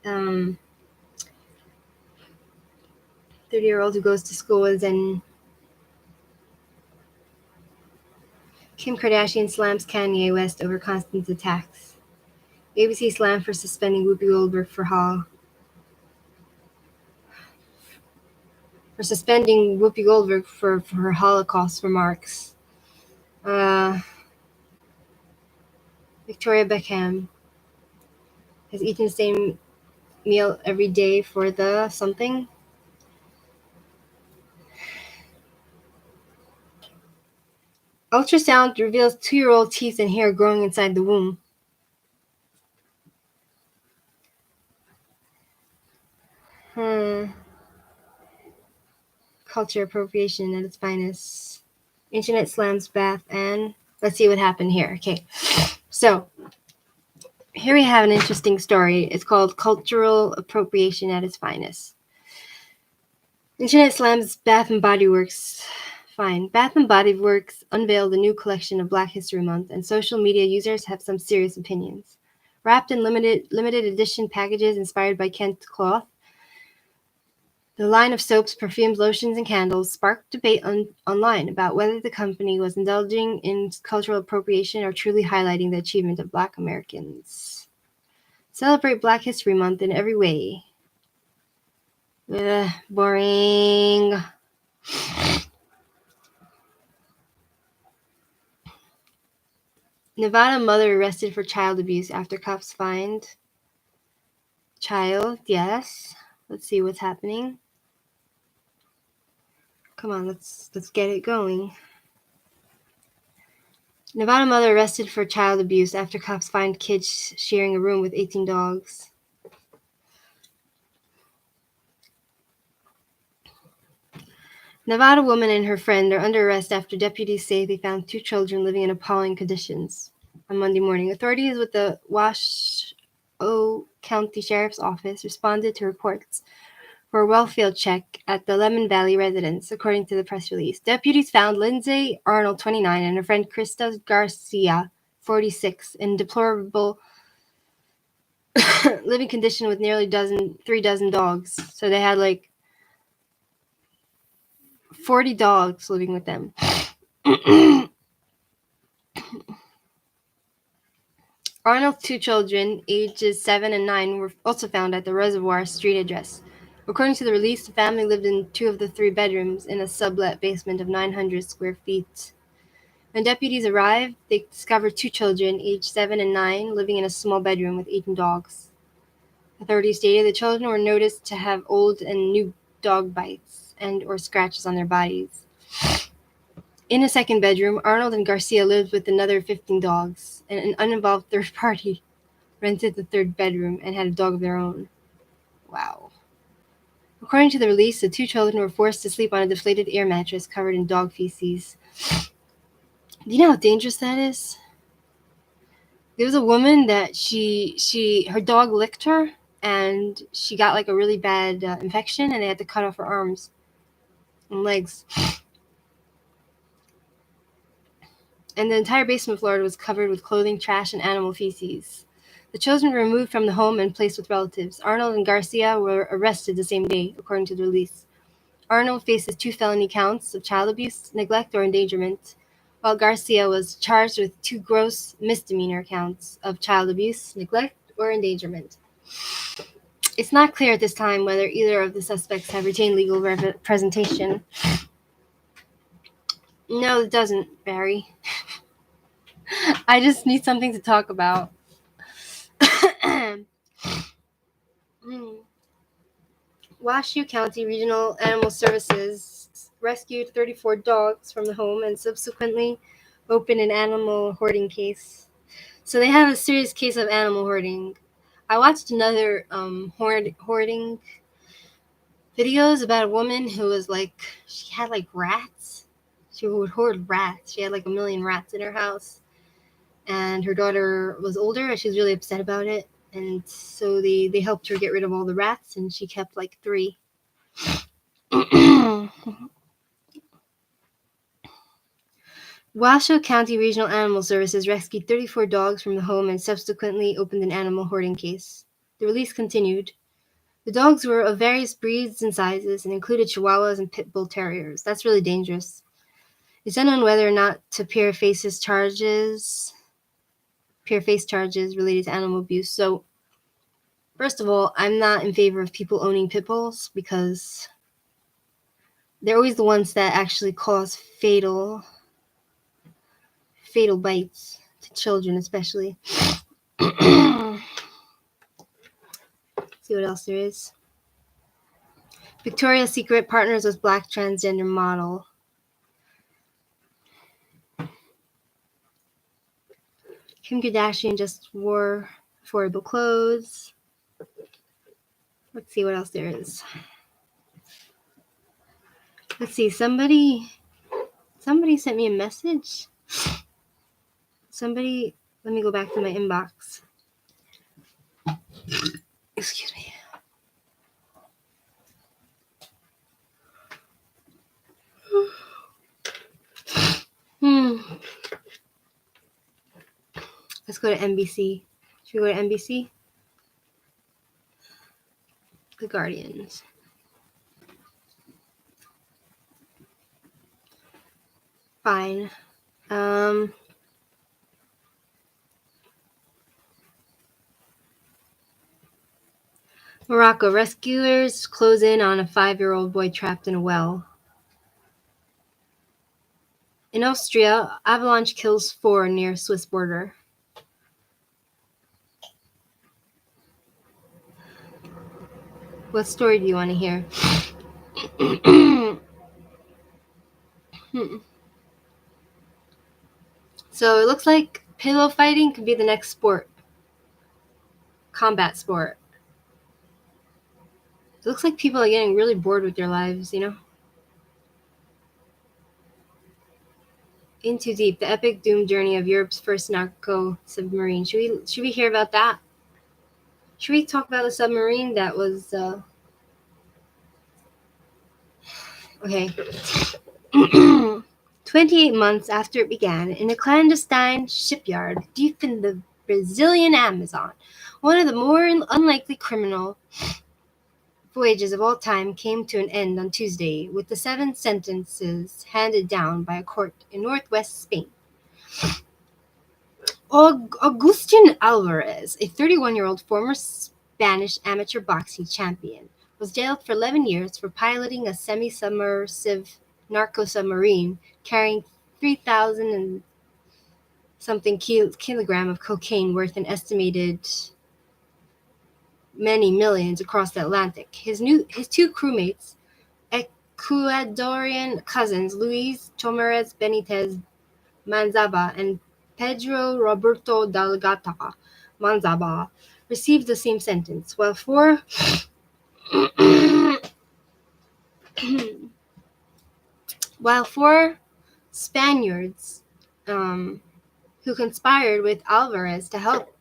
30-year-old who goes to school with Zen. Kim Kardashian slams Kanye West over constant attacks. ABC slammed for suspending Whoopi Goldberg for suspending Whoopi Goldberg for her Holocaust remarks. Victoria Beckham has eaten the same meal every day for the something. Ultrasound reveals 2-year-old teeth and hair growing inside the womb. Culture appropriation at its finest. Internet slams bath, and let's see what happened here. Okay, so here we have an interesting story. It's called Cultural Appropriation at its Finest. Internet slams Bath and Body Works. Fine. Bath and Body Works unveiled a new collection of Black History Month, and social media users have some serious opinions. Wrapped in limited edition packages inspired by Kent cloth, the line of soaps, perfumes, lotions, and candles sparked debate online about whether the company was indulging in cultural appropriation or truly highlighting the achievement of Black Americans. Celebrate Black History Month in every way. Boring. Nevada mother arrested for child abuse after cops find child. Yes. Let's see what's happening. Come on, let's get it going. Nevada mother arrested for child abuse after cops find kids sharing a room with 18 dogs. Nevada woman and her friend are under arrest after deputies say they found 2 children living in appalling conditions. On Monday morning, authorities with the Washoe County Sheriff's Office responded to reports for a well-field check at the Lemon Valley residence, according to the press release. Deputies found Lindsay Arnold, 29, and her friend Krista Garcia, 46, in deplorable living condition with nearly 3 dozen dogs. So they had like 40 dogs living with them. Arnold's 2 children, ages 7 and 9, were also found at the Reservoir Street address. According to the release, the family lived in 2 of the 3 bedrooms in a sublet basement of 900 square feet. When deputies arrived, they discovered 2 children, aged 7 and 9, living in a small bedroom with 18 dogs. Authorities stated the children were noticed to have old and new dog bites and or scratches on their bodies. In a second bedroom, Arnold and Garcia lived with another 15 dogs, and an uninvolved third party rented the 3rd bedroom and had a dog of their own. Wow. According to the release, the 2 children were forced to sleep on a deflated air mattress covered in dog feces. Do you know how dangerous that is? There was a woman that her dog licked her, and she got like a really bad infection, and they had to cut off her arms and legs. And the entire basement floor was covered with clothing, trash, and animal feces. The children were removed from the home and placed with relatives. Arnold and Garcia were arrested the same day, according to the release. Arnold faces 2 felony counts of child abuse, neglect, or endangerment, while Garcia was charged with 2 gross misdemeanor counts of child abuse, neglect, or endangerment. It's not clear at this time whether either of the suspects have retained legal representation. No, it doesn't, Barry. I just need something to talk about. Washoe County Regional Animal Services rescued 34 dogs from the home and subsequently opened an animal hoarding case. So they have a serious case of animal hoarding. I watched another hoarding videos about a woman who was like, she had like rats. She would hoard rats. She had like 1 million rats in her house. And her daughter was older and she was really upset about it. And so they helped her get rid of all the rats and she kept like 3. Washoe County Regional Animal Services rescued 34 dogs from the home and subsequently opened an animal hoarding case. The release continued. The dogs were of various breeds and sizes and included Chihuahuas and Pit Bull Terriers. That's really dangerous. It's unknown whether or not to face charges related to animal abuse. So, first of all, I'm not in favor of people owning pit bulls because they're always the ones that actually cause fatal bites to children, especially. See what else there is. Victoria's Secret partners with black transgender model. Kim Kardashian just wore affordable clothes. Let's see what else there is. Let's see, somebody sent me a message. Let me go back to my inbox. Excuse me. Let's go to NBC. Should we go to NBC? The Guardians. Fine. Morocco. Rescuers close in on a 5-year-old boy trapped in a well. In Austria, avalanche kills 4 near Swiss border. What story do you want to hear? So it looks like pillow fighting could be the next sport. Combat sport. It looks like people are getting really bored with their lives, you know? In Too Deep, the epic doom journey of Europe's first narco submarine. Should we hear about that? Should we talk about a submarine that was okay. 28 months after it began, in a clandestine shipyard deep in the Brazilian Amazon, one of the more unlikely criminal voyages of all time came to an end on Tuesday with the 7 sentences handed down by a court in northwest Spain. Agustin Alvarez, a 31-year-old former Spanish amateur boxing champion, was jailed for 11 years for piloting a semi-submersive narco submarine carrying 3,000 and something kilogram of cocaine worth an estimated many millions across the Atlantic. His 2 crewmates, Ecuadorian cousins Luis Tomares Benitez Manzaba and Pedro Roberto Dalgata Manzaba, received the same sentence, while 4 Spaniards who conspired with Alvarez to help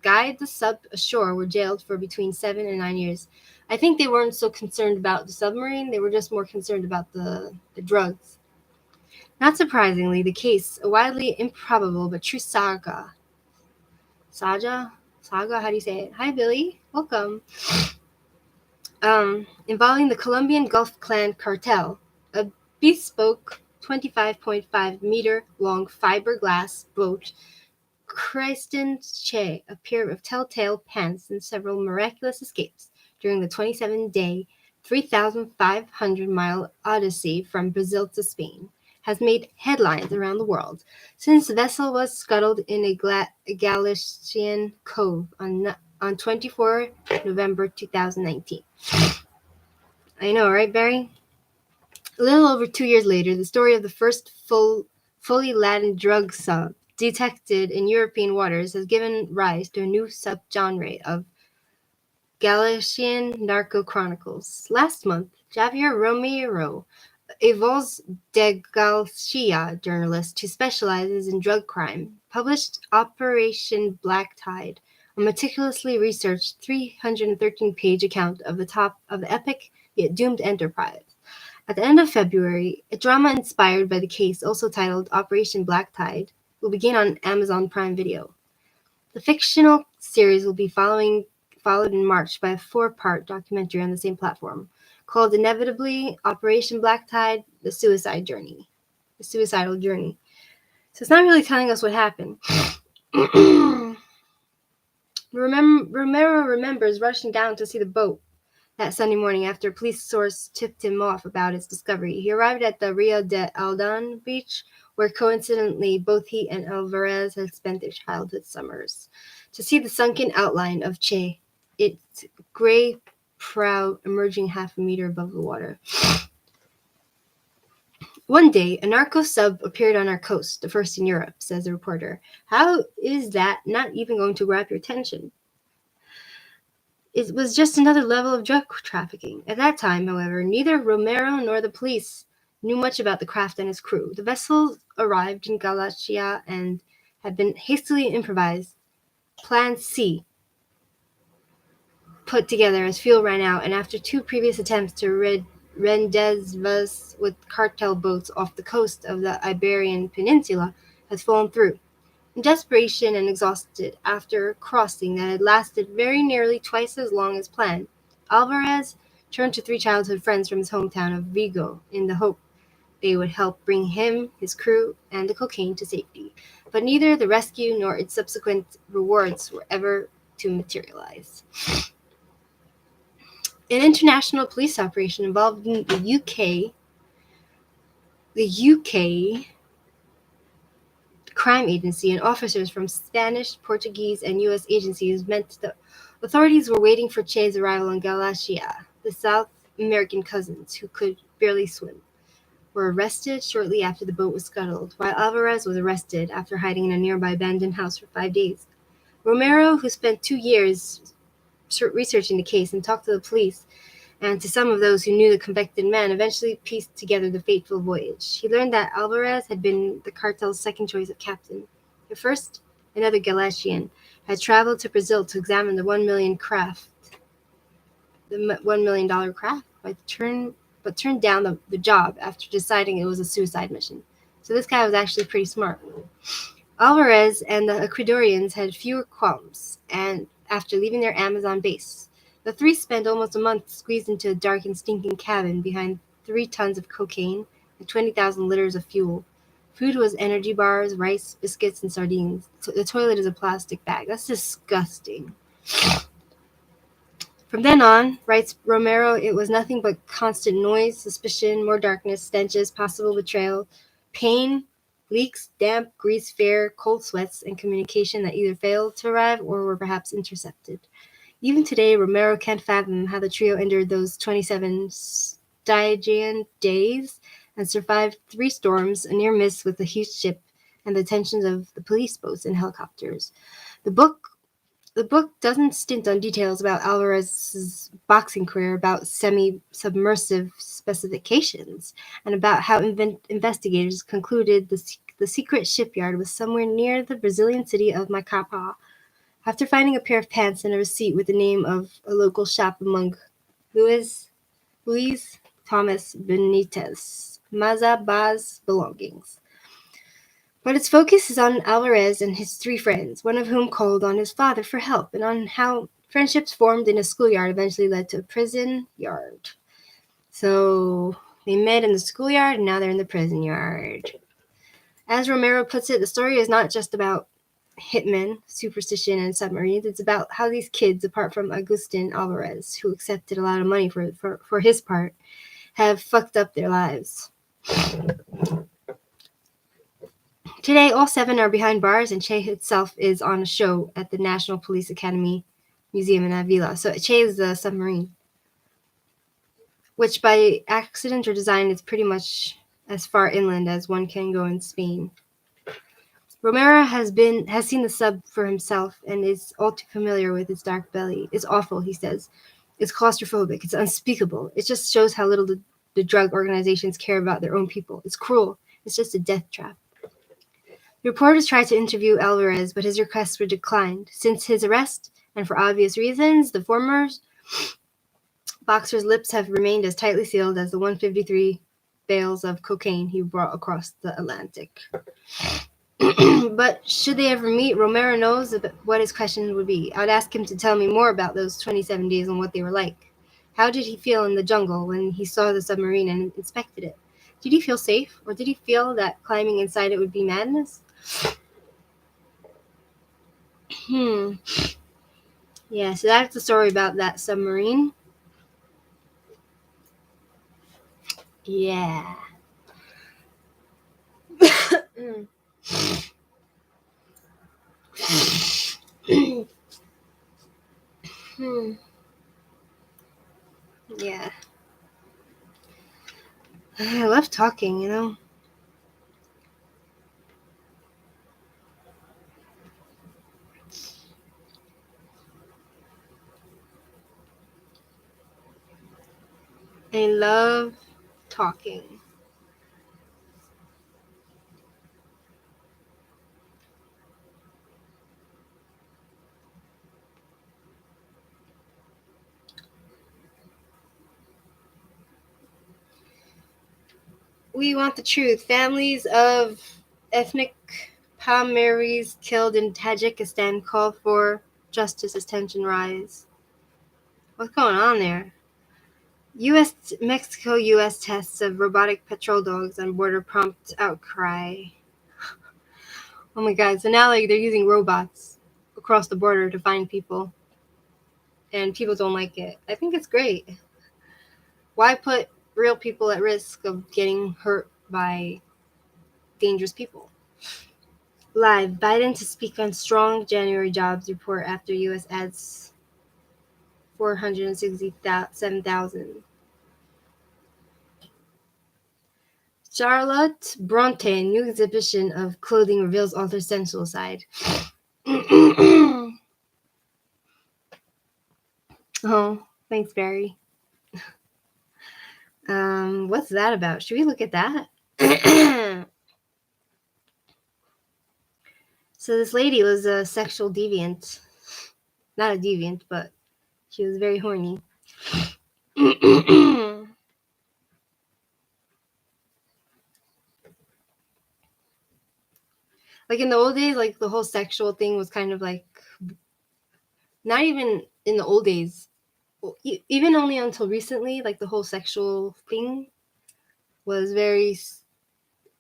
guide the sub ashore were jailed for between 7 and 9 years. I think they weren't so concerned about the submarine. They were just more concerned about the drugs. Not surprisingly, the case, a widely improbable but true saga. Saga? How do you say it? Hi, Billy. Welcome. Involving the Colombian Gulf Clan cartel, a bespoke 25.5-meter long fiberglass boat, Kristen Che, a pair of telltale pants and several miraculous escapes during the 27-day, 3,500-mile odyssey from Brazil to Spain, has made headlines around the world since the vessel was scuttled in a Galician cove on 24 November 2019. I know, right, Barry? A little over 2 years later, the story of the first fully laden drug sub detected in European waters has given rise to a new subgenre of Galician narco chronicles. Last month, Javier Romero, a Voz de Galicia journalist who specializes in drug crime, published Operation Black Tide, a meticulously researched 313-page account of the epic yet doomed enterprise. At the end of February, a drama inspired by the case, also titled Operation Black Tide, will begin on Amazon Prime Video. The fictional series will be followed in March by a 4-part documentary on the same platform, called inevitably Operation Black Tide: The Suicidal Journey. So it's not really telling us what happened. Romero remembers rushing down to see the boat that Sunday morning after a police source tipped him off about its discovery. He arrived at the Rio de Aldan beach, where coincidentally both he and Alvarez had spent their childhood summers, to see the sunken outline of Che, its gray prow emerging half a meter above the water. One day, a narco sub appeared on our coast, the first in Europe, says the reporter. How is that not even going to grab your attention? It was just another level of drug trafficking. At that time, however, neither Romero nor the police knew much about the craft and its crew. The vessel arrived in Galicia and had been hastily improvised. Plan C put together as fuel ran out, and after 2 previous attempts to rendezvous with cartel boats off the coast of the Iberian Peninsula, had fallen through. In desperation and exhausted after a crossing that had lasted very nearly twice as long as planned, Alvarez turned to 3 childhood friends from his hometown of Vigo in the hope they would help bring him, his crew, and the cocaine to safety. But neither the rescue nor its subsequent rewards were ever to materialize. An international police operation involved in the UK crime agency and officers from Spanish, Portuguese, and U.S. agencies meant the authorities were waiting for Che's arrival in Galicia. The South American cousins, who could barely swim, were arrested shortly after the boat was scuttled, while Alvarez was arrested after hiding in a nearby abandoned house for 5 days. Romero, who spent 2 years researching the case and talked to the police and to some of those who knew the convicted man, eventually pieced together the fateful voyage. He learned that Alvarez had been the cartel's second choice of captain. At first, another Galician had traveled to Brazil to examine the $1 million craft, but turned down the job after deciding it was a suicide mission. So this guy was actually pretty smart. Alvarez and the Ecuadorians had fewer qualms, and after leaving their Amazon base, the 3 spent almost a month squeezed into a dark and stinking cabin behind 3 tons of cocaine and 20,000 liters of fuel. Food was energy bars, rice, biscuits, and sardines. The toilet is a plastic bag. That's disgusting. From then on, writes Romero, it was nothing but constant noise, suspicion, more darkness, stenches, possible betrayal, pain, leaks, damp, grease, fear, cold sweats, and communication that either failed to arrive or were perhaps intercepted. Even today, Romero can't fathom how the trio endured those 27 Stygian days and survived 3 storms, a near miss with a huge ship, and the tensions of the police boats and helicopters. The book doesn't stint on details about Alvarez's boxing career, about semi-submersive specifications, and about how investigators concluded the secret shipyard was somewhere near the Brazilian city of Macapá. After finding a pair of pants and a receipt with the name of a local shop among Luis Thomas Benitez, Mazabaz belongings. But its focus is on Alvarez and his 3 friends, one of whom called on his father for help, and on how friendships formed in a schoolyard eventually led to a prison yard. So They met in the schoolyard, and now they're in the prison yard. As Romero puts it, the story is not just about hitmen, superstition, and submarines. It's about how these kids, apart from Agustin Alvarez, who accepted a lot of money for his part, have fucked up their lives. Today, all 7 are behind bars, and Che itself is on a show at the National Police Academy Museum in Avila. So Che is the submarine, which by accident or design is pretty much as far inland as one can go in Spain. Romero has seen the sub for himself and is all too familiar with its dark belly. It's awful, he says. It's claustrophobic. It's unspeakable. It just shows how little the drug organizations care about their own people. It's cruel. It's just a death trap. Reporters tried to interview Alvarez, but his requests were declined. Since his arrest, and for obvious reasons, the former boxer's lips have remained as tightly sealed as the 153 bales of cocaine he brought across the Atlantic. But should they ever meet, Romero knows what his questions would be. I'd ask him to tell me more about those 27 days and what they were like. How did he feel in the jungle when he saw the submarine and inspected it? Did he feel safe, or did he feel that climbing inside it would be madness? Yeah, so that's the story about that submarine. Yeah. Yeah. I love talking, you know. I love talking. We want the truth. Families of ethnic Pamiris killed in Tajikistan call for justice as tension rise. What's going on there? Mexico-U.S. tests of robotic patrol dogs on border prompt outcry. Oh my god, so now they're using robots across the border to find people. And people don't like it. I think it's great. Why put real people at risk of getting hurt by dangerous people? Live, Biden to speak on strong January jobs report after U.S. adds 467,000. Charlotte Bronte, new exhibition of clothing reveals author's sensual side. Oh, thanks, Barry. What's that about? Should we look at that? So this lady was a sexual deviant. Not a deviant, but she was very horny. Like in the old days, like the whole sexual thing was kind of like, not even in the old days, even only until recently, like the whole sexual thing was very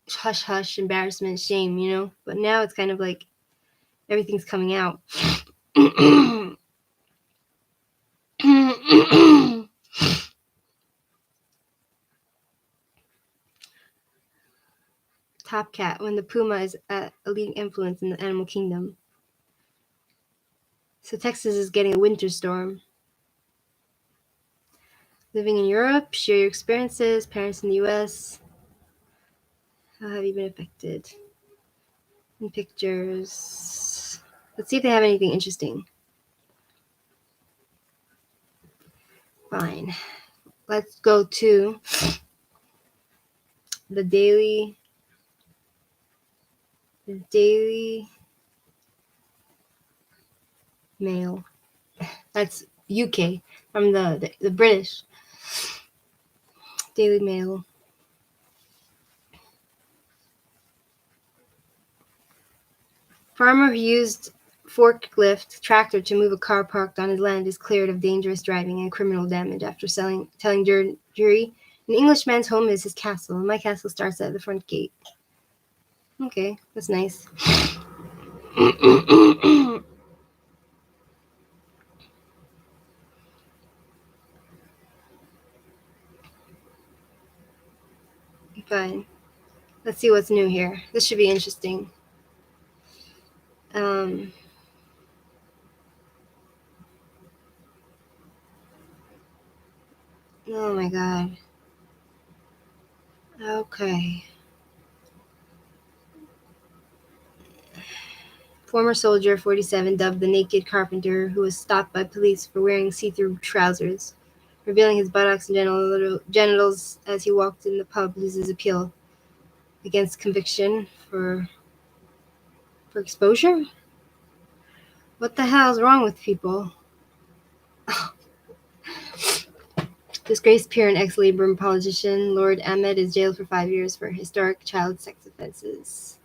hush hush, embarrassment, shame, you know? But now it's kind of like everything's coming out. Top cat, when the puma is a leading influence in the animal kingdom. So Texas is getting a winter storm. Living in Europe, share your experiences. Parents in the U.S. How have you been affected? In pictures. Let's see if they have anything interesting. Fine. Let's go to the Daily Mail. That's UK, from the British Daily Mail. Farmer who used forklift tractor to move a car parked on his land is cleared of dangerous driving and criminal damage after telling jury An Englishman's home is his castle. My castle starts at the front gate. Okay, that's nice. Fine. Let's see what's new here. This should be interesting. Oh my god. Okay. Former soldier 47 dubbed the naked carpenter who was stopped by police for wearing see-through trousers, revealing his buttocks and genitals as he walked in the pub, loses appeal against conviction for exposure? What the hell's wrong with people? Disgraced peer and ex-Labour politician Lord Ahmed is jailed for 5 years for historic child sex offences.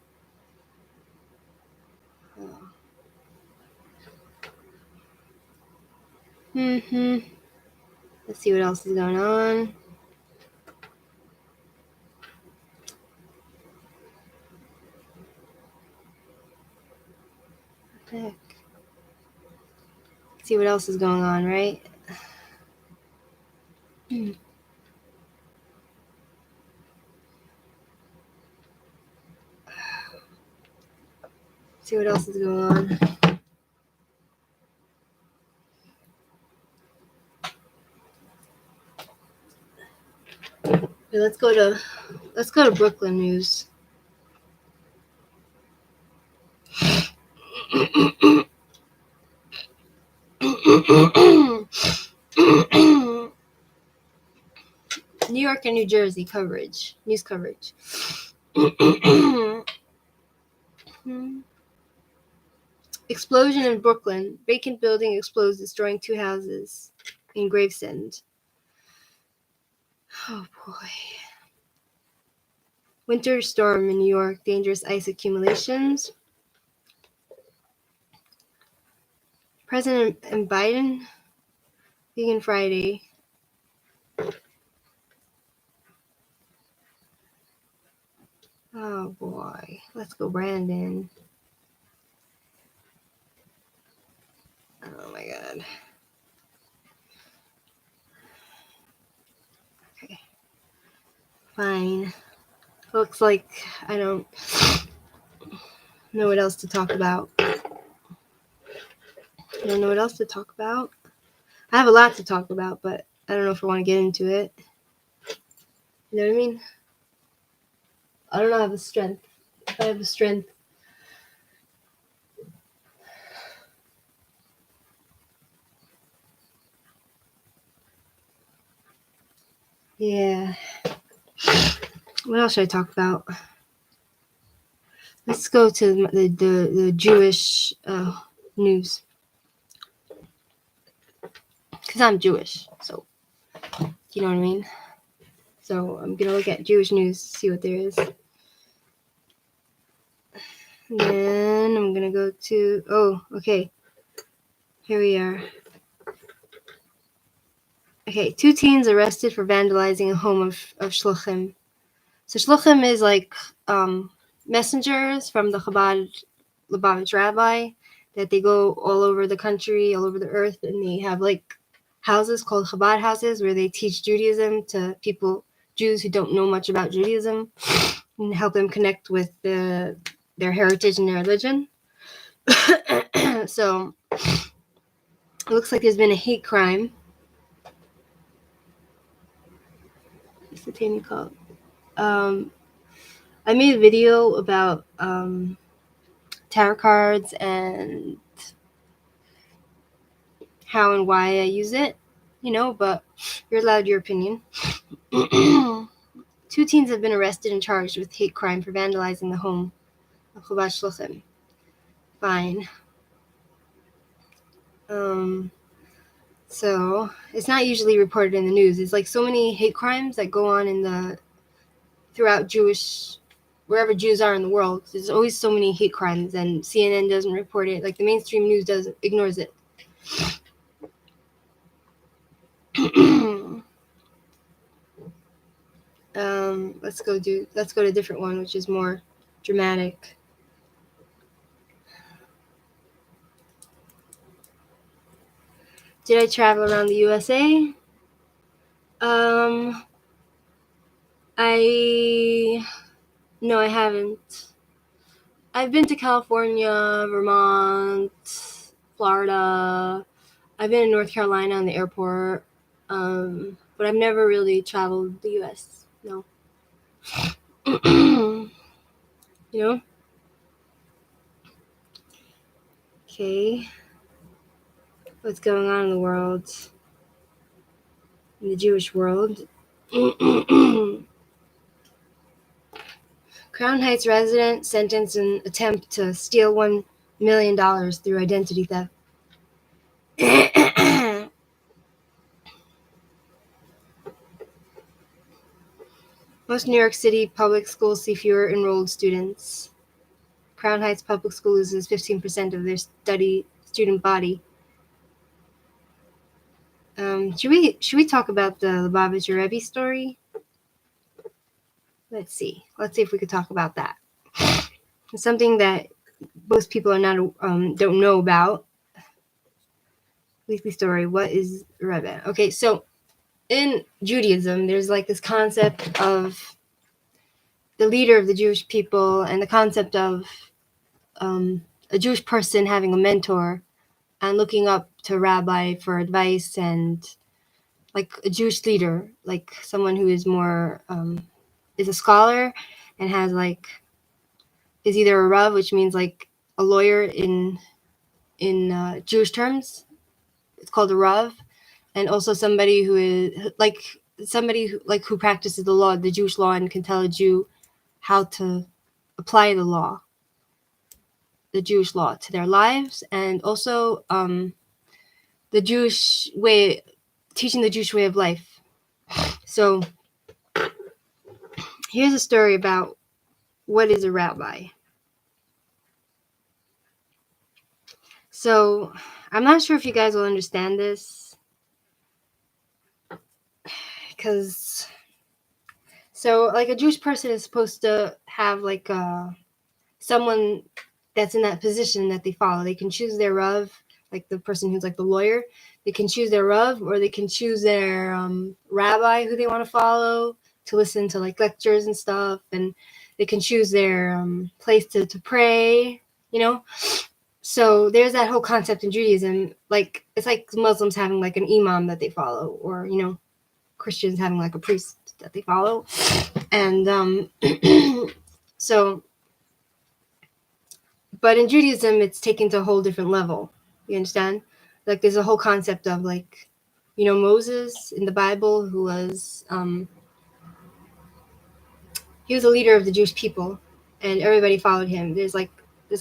Let's see what else is going on. What the heck? Let's see what else is going on, right? See what else is going on. Okay, let's go to Brooklyn news. New York and New Jersey news coverage. Explosion in Brooklyn. Vacant building explodes, destroying 2 houses in Gravesend. Oh boy. Winter storm in New York. Dangerous ice accumulations. President and Biden. Vegan Friday. Oh boy. Let's go, Brandon. Oh my god. Okay. Fine. Looks like I don't know what else to talk about. I don't know what else to talk about. I have a lot to talk about, but I don't know if I want to get into it. You know what I mean? I don't know. I have the strength. If I have the strength. Yeah. What else should I talk about? Let's go to the Jewish news. Because I'm Jewish, so you know what I mean? So I'm going to look at Jewish news, see what there is. And then I'm going to go to, okay. Here we are. Okay, 2 teens arrested for vandalizing a home of shluchim. So shluchim is like messengers from the Lubavitch rabbi that they go all over the country, all over the earth, and they have like houses called Chabad houses where they teach Judaism to Jews who don't know much about Judaism, and help them connect with their heritage and their religion. So it looks like there's been a hate crime. What's the thing called? I made a video about tarot cards and how and why I use it, but you're allowed your opinion. 2 teens have been arrested and charged with hate crime for vandalizing the home of Chabad Shluchim. Fine. So it's not usually reported in the news. It's like so many hate crimes that go on throughout wherever Jews are in the world. There's always so many hate crimes, and CNN doesn't report it. Like the mainstream news ignores it. Let's go to a different one, which is more dramatic. Did I travel around the USA? No, I haven't. I've been to California, Vermont, Florida. I've been in North Carolina on the airport, but I've never really traveled the U.S. No. You know? Okay. What's going on in the world? In the Jewish world? Crown Heights resident sentenced in attempt to steal $1 million through identity theft. Most New York City public schools see fewer enrolled students. Crown Heights Public School loses 15% of their student body. Should we talk about the Lubavitcher Rebbe story? Let's see if we could talk about that. It's something that most people are not don't know about. Weekly story. What is Rebbe? Okay, so in Judaism, there's like this concept of the leader of the Jewish people, and the concept of a Jewish person having a mentor and looking up to a rabbi for advice, and like a Jewish leader, like someone who is more is a scholar and has like is either a rav, which means like a lawyer in Jewish terms. It's called a rav, and also somebody who is who practices the law, the Jewish law, and can tell a Jew how to apply the Jewish law to their lives, and also the Jewish way, teaching the Jewish way of life. So here's a story about what is a rabbi. So I'm not sure if you guys will understand this, because like a Jewish person is supposed to have like someone that's in that position that they follow. They can choose their rav, like the person who's like the lawyer. They can choose their rav, or they can choose their rabbi who they want to follow to listen to like lectures and stuff, and they can choose their place to pray, you know. So there's that whole concept in Judaism, like it's like Muslims having like an imam that they follow, or you know, Christians having like a priest that they follow, and so. But in Judaism, it's taken to a whole different level. You understand? Like there's a whole concept of like, you know, Moses in the Bible, who was he was a leader of the Jewish people, and everybody followed him. There's a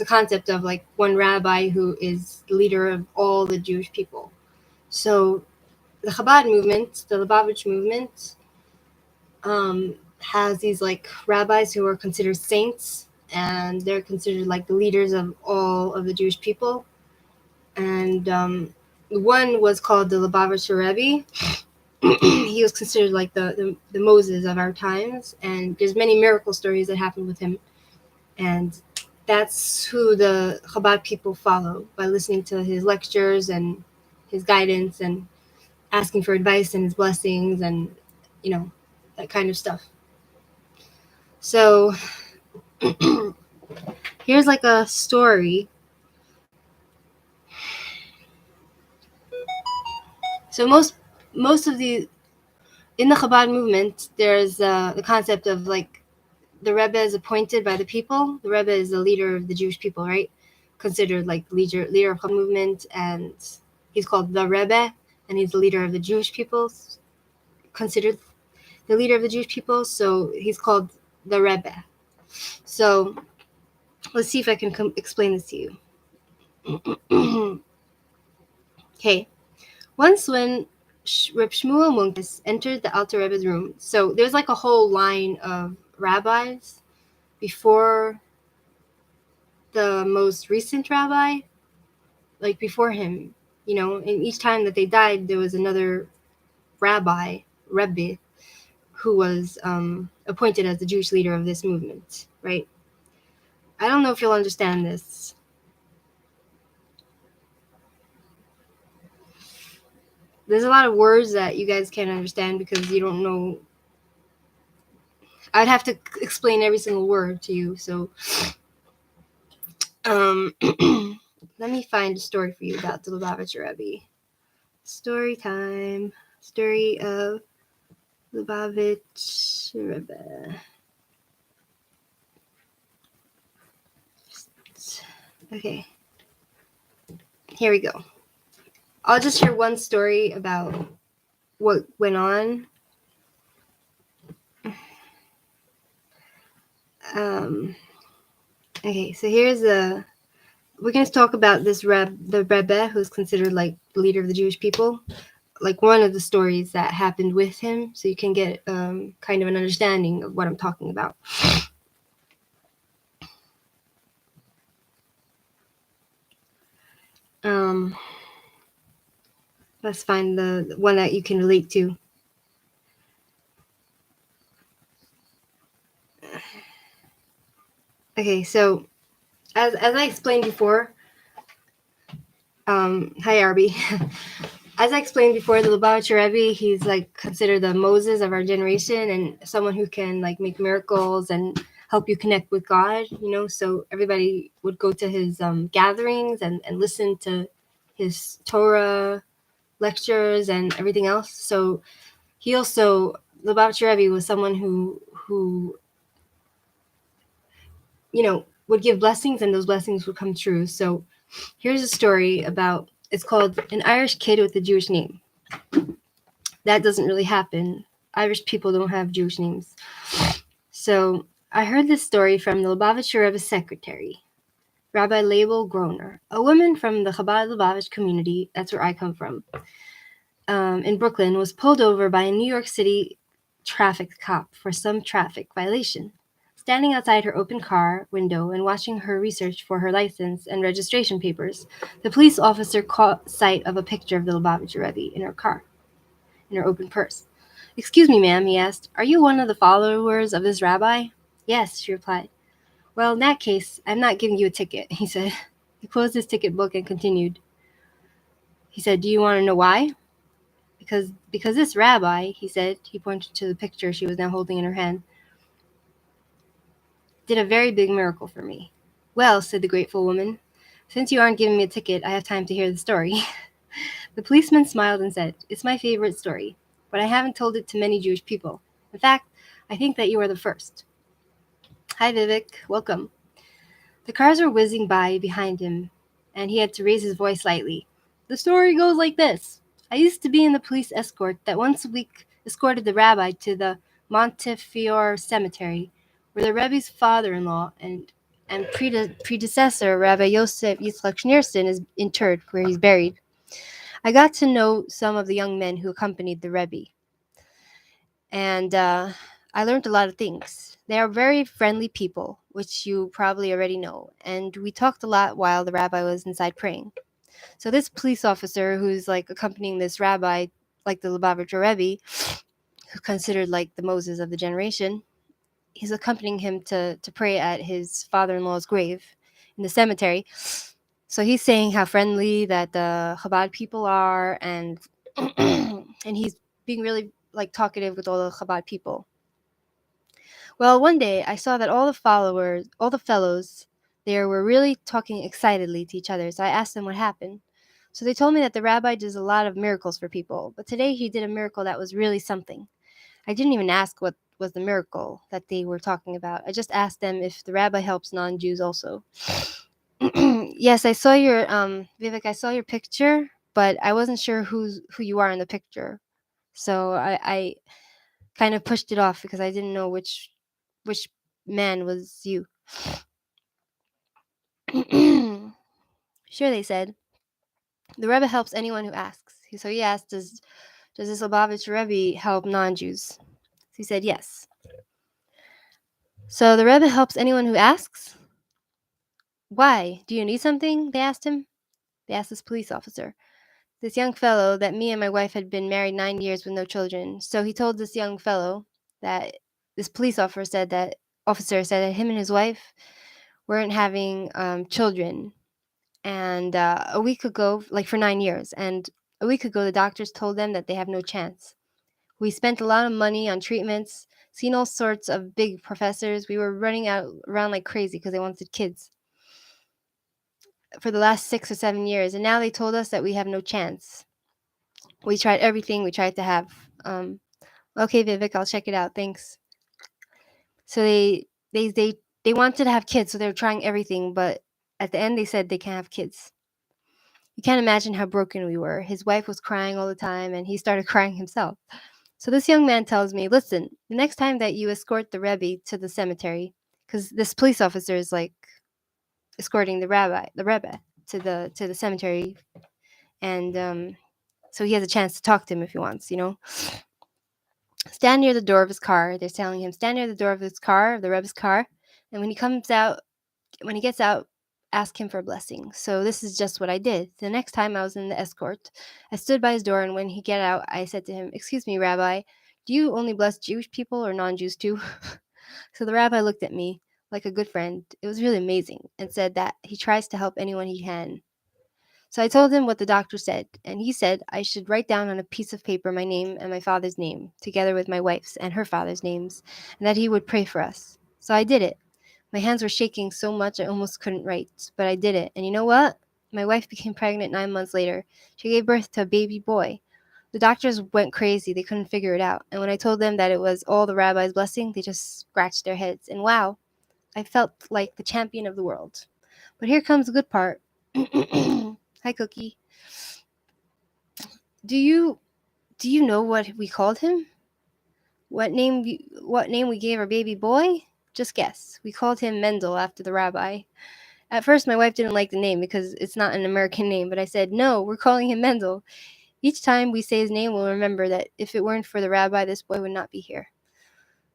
concept of like one rabbi who is the leader of all the Jewish people. So the Chabad movement, the Lubavitch movement, has these like rabbis who are considered saints, and they're considered like the leaders of all of the Jewish people. And one was called the Lubavitcher Rebbe. He was considered like the Moses of our times, and there's many miracle stories that happened with him. And that's who the Chabad people follow, by listening to his lectures and his guidance and asking for advice and his blessings and, you know, that kind of stuff. So here's like a story. So most of the in the Chabad movement, there's the concept of like the Rebbe is appointed by the people. The Rebbe is the leader of the Jewish people, right? Considered like leader of Chabad movement, and he's called the Rebbe, and he's the leader of the Jewish people. Considered the leader of the Jewish people, so he's called the Rebbe. So let's see if I can explain this to you. Okay. Once when Reb Shmuel Munkes entered the Alter Rebbe's room, so there's like a whole line of rabbis before the most recent rabbi, like before him, you know, and each time that they died, there was another rabbi, Rebbe, who was appointed as the Jewish leader of this movement, right? I don't know if you'll understand this. There's a lot of words that you guys can't understand because you don't know. I'd have to explain every single word to you. So, let me find a story for you about the Lubavitcher Rebbe. Story time. Story of Lubavitch Rebbe. Okay. Here we go. I'll just share one story about what went on. Okay, so we're going to talk about the Rebbe, who's considered like the leader of the Jewish people, like one of the stories that happened with him, so you can get kind of an understanding of what I'm talking about. Let's find the one that you can relate to. Okay, so as I explained before, hi Arby. As I explained before, the Lubavitcher Rebbe, he's like considered the Moses of our generation and someone who can like make miracles and help you connect with God, so everybody would go to his gatherings and listen to his Torah lectures and everything else. So he also, Lubavitcher Rebbe was someone who would give blessings and those blessings would come true. So here's a story about, it's called An Irish Kid with a Jewish Name. That doesn't really happen. Irish people don't have Jewish names. So I heard this story from the Lubavitcher Rebbe's secretary, Rabbi Label Groner, a woman from the Chabad Lubavitch community, that's where I come from, in Brooklyn, was pulled over by a New York City traffic cop for some traffic violation. Standing outside her open car window and watching her research for her license and registration papers, the police officer caught sight of a picture of the Lubavitcher Rebbe in her car, in her open purse. "Excuse me, ma'am," he asked, "are you one of the followers of this rabbi?" "Yes," she replied. "Well, in that case, I'm not giving you a ticket," he said. He closed his ticket book and continued. He said, "Do you want to know why?" Because this rabbi," he said, he pointed to the picture she was now holding in her hand, "did a very big miracle for me." "Well," said the grateful woman, "since you aren't giving me a ticket, I have time to hear the story." The policeman smiled and said, "It's my favorite story, but I haven't told it to many Jewish people. In fact, I think that you are the first." "Hi, Vivek. Welcome." The cars were whizzing by behind him, and he had to raise his voice slightly. "The story goes like this. I used to be in the police escort that once a week escorted the rabbi to the Montefiore Cemetery, where the Rebbe's father-in-law and predecessor, Rabbi Yosef Yitzchak Schneerson, is interred, where he's buried. I got to know some of the young men who accompanied the Rebbe, and I learned a lot of things. They are very friendly people, which you probably already know, and we talked a lot while the rabbi was inside praying. So this police officer who's like accompanying this rabbi, like the Lubavitcher Rebbe, who considered like the Moses of the generation, he's accompanying him to pray at his father-in-law's grave in the cemetery. So he's saying how friendly that the Chabad people are, and and he's being really like talkative with all the Chabad people. Well, one day I saw that all the fellows there were really talking excitedly to each other, so I asked them what happened. So they told me that the rabbi does a lot of miracles for people, but today he did a miracle that was really something. I didn't even ask what was the miracle that they were talking about. I just asked them if the rabbi helps non-Jews also. Yes, I saw your Vivek, I saw your picture, but I wasn't sure who you are in the picture. So I kind of pushed it off because I didn't know which man was you. Sure, they said. The Rebbe helps anyone who asks. So he asked, does this Lubavitcher Rebbe help non-Jews? So he said, yes. So the Rebbe helps anyone who asks? Why? Do you need something? They asked him. They asked this police officer. This young fellow that me and my wife had been married 9 years with no children. So he told this young fellow, that this police officer said that him and his wife weren't having children, and a week ago, like for 9 years, and a week ago the doctors told them that they have no chance. We spent a lot of money on treatments, seen all sorts of big professors. We were running out around like crazy because they wanted kids for the last 6 or 7 years, and now they told us that we have no chance. We tried everything. We tried to have. Okay, Vivek, I'll check it out. Thanks. So they wanted to have kids, so they were trying everything, but at the end they said they can't have kids. You can't imagine how broken we were. His wife was crying all the time, and he started crying himself. So this young man tells me, "Listen, the next time that you escort the Rebbe to the cemetery, because this police officer is like escorting the Rebbe to the cemetery, and so he has a chance to talk to him if he wants, you know. Stand near the door of his car." They're telling him, "Stand near the door of his car, of the Rebbe's car, and when he gets out, ask him for a blessing." So this is just what I did. The next time I was in the escort, I stood by his door, and when he get out, I said to him, "Excuse me, Rabbi, do you only bless Jewish people or non-Jews too?" So the rabbi looked at me like a good friend. It was really amazing, and said that he tries to help anyone he can. So I told him what the doctor said, and he said I should write down on a piece of paper my name and my father's name, together with my wife's and her father's names, and that he would pray for us. So I did it. My hands were shaking so much I almost couldn't write, but I did it. And you know what? My wife became pregnant 9 months later. She gave birth to a baby boy. The doctors went crazy. They couldn't figure it out. And when I told them that it was all the rabbi's blessing, they just scratched their heads. And wow, I felt like the champion of the world. But here comes the good part. Hi, Cookie. Do you know what we called him? What name we gave our baby boy? Just guess. We called him Mendel after the rabbi. At first, my wife didn't like the name because it's not an American name, but I said, "No, we're calling him Mendel. Each time we say his name, we'll remember that if it weren't for the rabbi, this boy would not be here."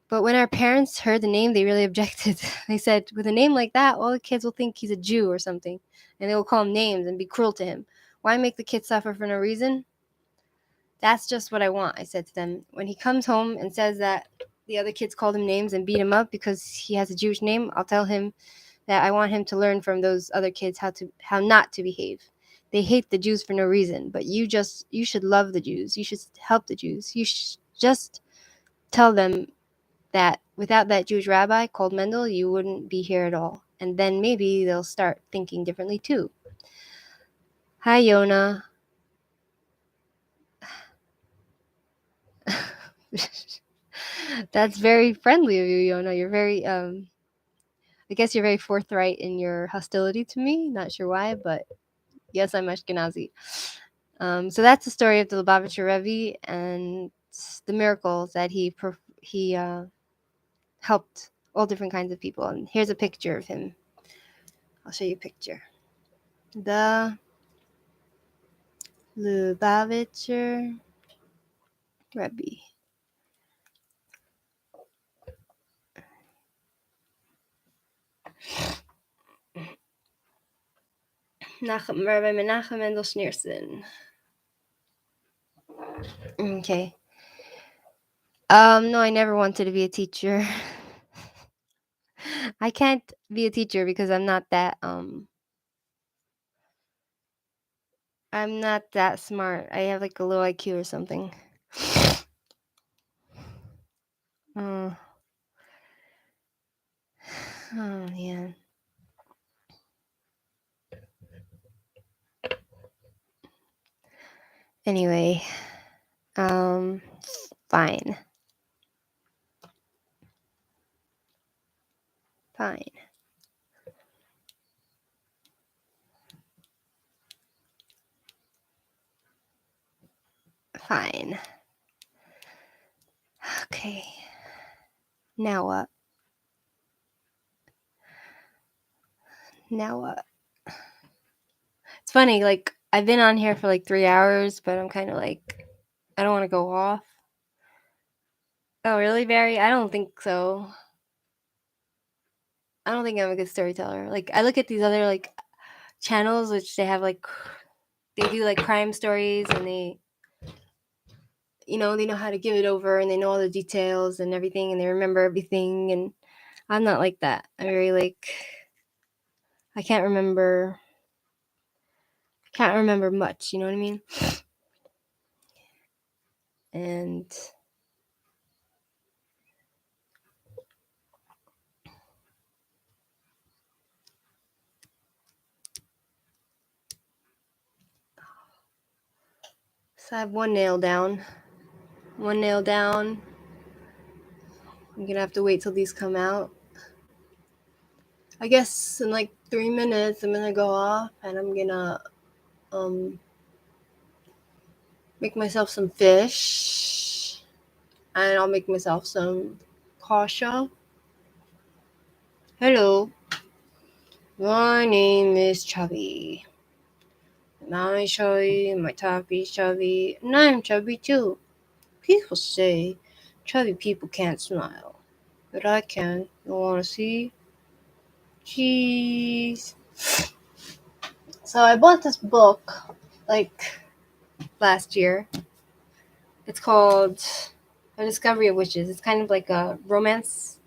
But when our parents heard the name, they really objected. They said, "With a name like that, all the kids will think he's a Jew or something, and they will call him names and be cruel to him. Why make the kids suffer for no reason?" "That's just what I want," I said to them. "When he comes home and says that the other kids called him names and beat him up because he has a Jewish name, I'll tell him that I want him to learn from those other kids how not to behave. They hate the Jews for no reason, but you should love the Jews. You should help the Jews. Just tell them that without that Jewish rabbi called Mendel, you wouldn't be here at all. And then maybe they'll start thinking differently too." Hi, Yona. That's very friendly of you, Yona. You're very I guess you're very forthright in your hostility to me. Not sure why, but yes, I'm Ashkenazi. So that's the story of the Lubavitcher Rebbe and the miracles that he helped all different kinds of people. And here's a picture of him. I'll show you a picture. The Lubavitcher Rebbe. Rabbi Menachem Mendel Schneerson. Okay. No, I never wanted to be a teacher. I can't be a teacher because I'm not that smart. I have like a low IQ or something. Oh, oh man. Anyway, fine. Fine. Fine. Okay. Now what? Now what? It's funny, like I've been on here for like 3 hours, but I'm kind of like I don't want to go off. Oh, really, Barry? I don't think so. I don't think I'm a good storyteller. Like I look at these other like channels which they have like they do like crime stories and they know how to give it over, and they know all the details and everything, and they remember everything. And I'm not like that. I'm very like, I can't remember much, you know what I mean? And so I have one nail down. I'm gonna have to wait till these come out. I guess in like 3 minutes I'm gonna go off, and I'm gonna make myself some fish, and I'll make myself some kasha. Hello, my name is Chubby. My chubby, my toppy's chubby, and I'm chubby too. People say chubby people can't smile, but I can. You wanna see? Jeez. So I bought this book like last year. It's called A Discovery of Witches. It's kind of like a romance,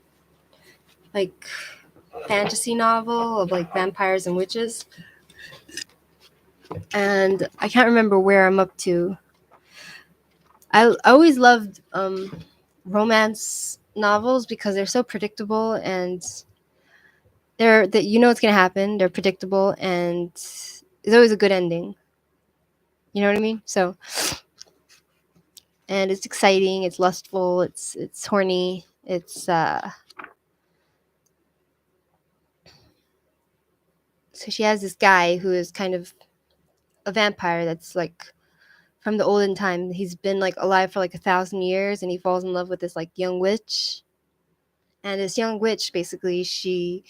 like fantasy novel of like vampires and witches. And I can't remember where I'm up to. I always loved romance novels because they're so predictable, and they're that you know what's gonna happen. They're predictable, and it's always a good ending. You know what I mean? So, and it's exciting. It's lustful. It's horny. It's so she has this guy who is kind of a vampire that's like from the olden time. He's been like alive for like 1,000 years, and he falls in love with this like young witch. And this young witch, basically, she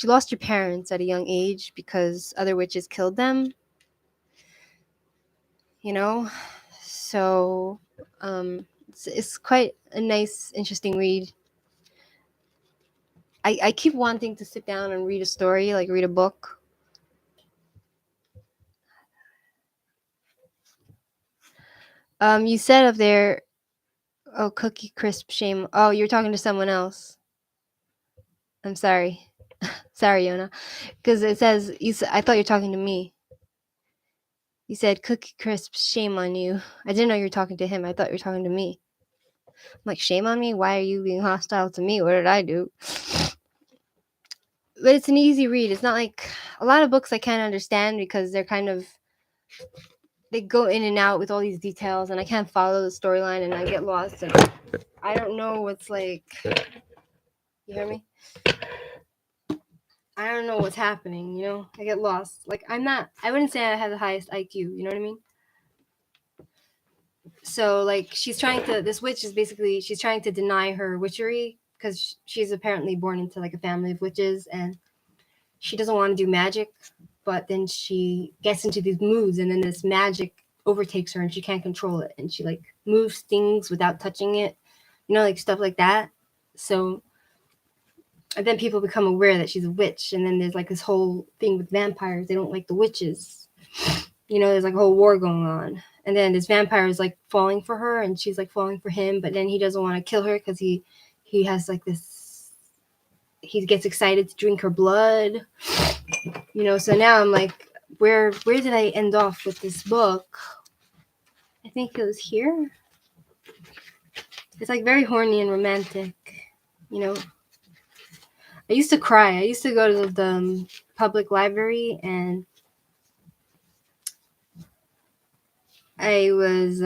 lost her parents at a young age because other witches killed them. You know, so it's quite a nice, interesting read. I keep wanting to sit down and read a story, like read a book. You said up there, oh, Cookie Crisp, shame. Oh, you're talking to someone else. I'm sorry. Sorry, Yona. Because it says, I thought you were talking to me. You said, Cookie Crisp, shame on you. I didn't know you were talking to him. I thought you were talking to me. I'm like, shame on me? Why are you being hostile to me? What did I do? But it's an easy read. It's not like a lot of books I can't understand because they're kind of, they go in and out with all these details, and I can't follow the storyline, and I get lost, and I don't know what's like, you hear me? I don't know what's happening, you know? I get lost. Like, I wouldn't say I have the highest IQ, you know what I mean? So, like, this witch is basically, she's trying to deny her witchery because she's apparently born into, like, a family of witches, and she doesn't want to do magic, but then she gets into these moods, and then this magic overtakes her, and she can't control it, and she, like, moves things without touching it, you know, like, stuff like that. So, and then people become aware that she's a witch, and then there's like this whole thing with vampires. They don't like the witches, you know. There's like a whole war going on, and then this vampire is like falling for her, and she's like falling for him, but then he doesn't want to kill her because he has like this, he gets excited to drink her blood, you know. So now I'm like, where did I end off with this book? I think it was here. It's like very horny and romantic, you know. I used to cry. I used to go to the public library, and I was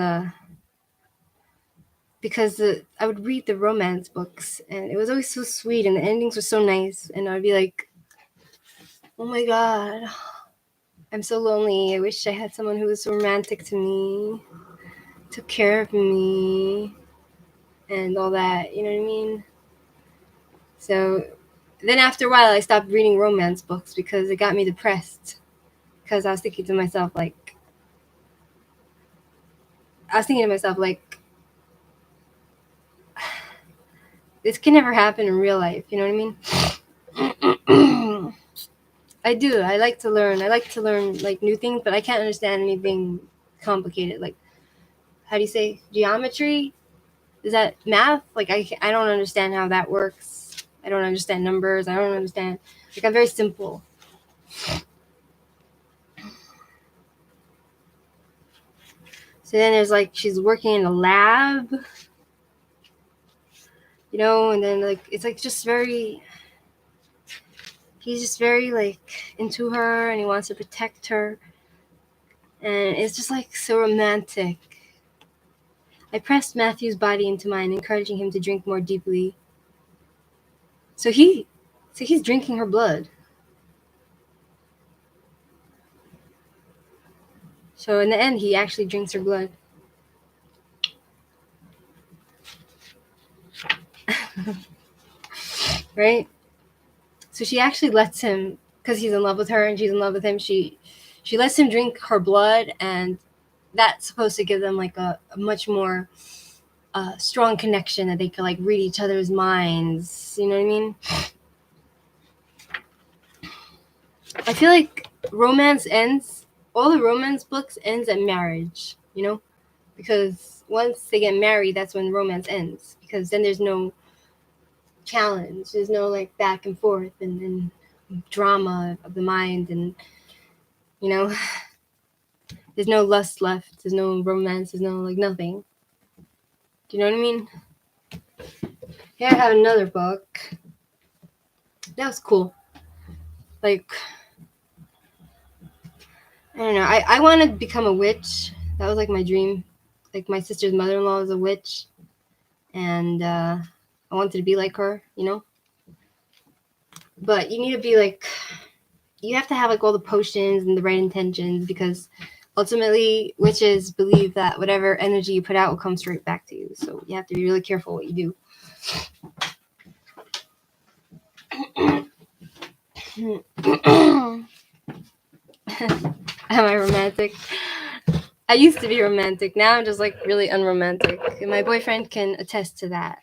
because I would read the romance books, and it was always so sweet, and the endings were so nice, and I'd be like, oh my god, I'm so lonely. I wish I had someone who was so romantic to me, took care of me, and all that, you know what I mean? So then after a while I stopped reading romance books because it got me depressed, because I was thinking to myself like, this can never happen in real life, you know what I mean? I do. I like to learn. I like to learn like new things, but I can't understand anything complicated. Like, how do you say, geometry? Is that math? Like, I don't understand how that works. I don't understand numbers. I don't understand. Like, I'm very simple. So then there's like, she's working in a lab, you know, and then like, it's like just very, he's just very like into her and he wants to protect her. And it's just like so romantic. I pressed Matthew's body into mine, encouraging him to drink more deeply. So he's drinking her blood. So in the end, he actually drinks her blood. Right? So she actually lets him, because he's in love with her and she's in love with him, she lets him drink her blood, and that's supposed to give them like a much more strong connection, that they could like read each other's minds. You know what I mean? I feel like romance ends, all the romance books ends at marriage, you know? Because once they get married, that's when romance ends. Because then there's no challenge. There's no like back and forth and drama of the mind, and you know, there's no lust left. There's no romance. There's no like nothing. Do you know what I mean? Here I have another book. That was cool. Like, I don't know. I want to become a witch. That was like my dream. Like, my sister's mother-in-law is a witch, and I wanted to be like her, you know? But you need to be like, you have to have like all the potions and the right intentions, because ultimately witches believe that whatever energy you put out will come straight back to you. So you have to be really careful what you do. Am I romantic? I used to be romantic. Now I'm just like really unromantic. And my boyfriend can attest to that.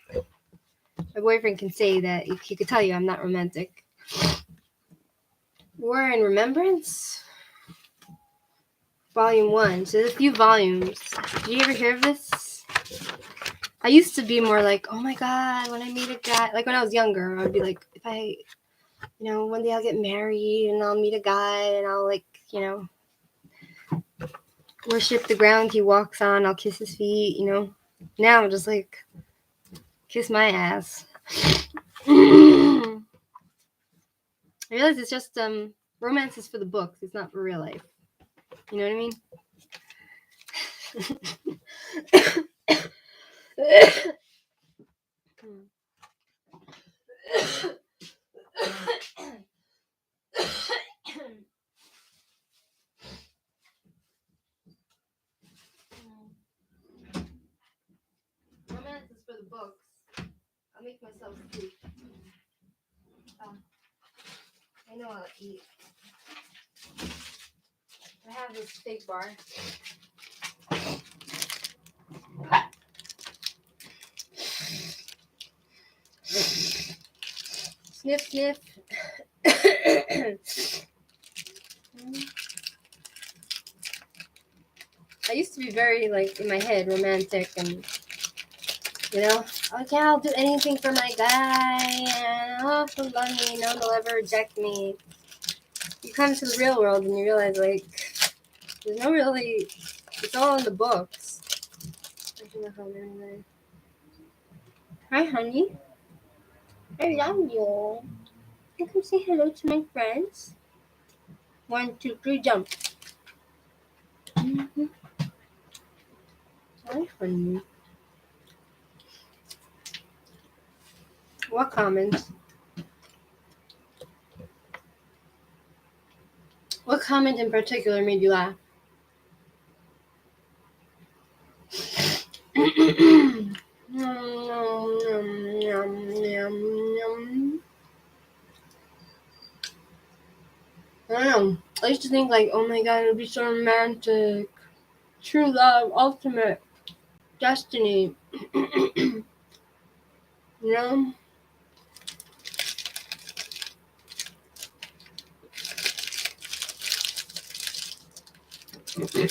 My boyfriend can say that he could tell you I'm not romantic. War and Remembrance, Volume 1. So there's a few volumes. Did you ever hear of this? I used to be more like, oh my god, when I meet a guy, like when I was younger, I would be like, if I, you know, one day I'll get married and I'll meet a guy and I'll like, you know, worship the ground he walks on, I'll kiss his feet, you know. Now I'm just like, kiss my ass. I realize it's just romance is for the books, it's not for real life. You know what I mean? Romance is for the books. I'll make myself sleep. I know I'll eat. I have this steak bar. Sniff, sniff. I used to be very, like, in my head, romantic, and, you know, like, yeah, I'll do anything for my guy, and oh, he'll love me, no, they'll ever reject me. You come to the real world and you realize, like, there's no really, it's all in the books. Hi, honey. I love you. You can say hello to my friends. 1, 2, 3, jump. Mm-hmm. Hi, honey. What comment? What comment in particular made you laugh? I don't know. I used to think like, oh my god, it would be so romantic. True love, ultimate destiny. You know?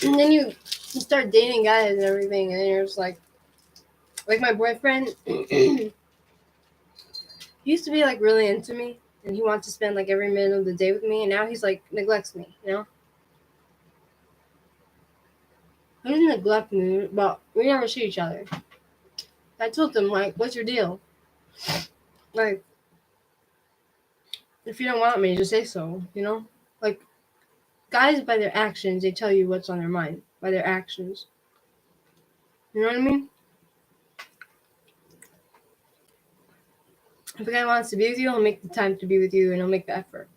And then you you start dating guys and everything, and you're just like my boyfriend. He used to be like really into me, and he wants to spend like every minute of the day with me, and now he's like neglects me. You know, he doesn't neglect me, but we never see each other. I told him like, "What's your deal? Like, if you don't want me, just say so." You know, like guys by their actions, they tell you what's on their mind by their actions. You know what I mean? If a guy wants to be with you, he'll make the time to be with you, and he'll make the effort.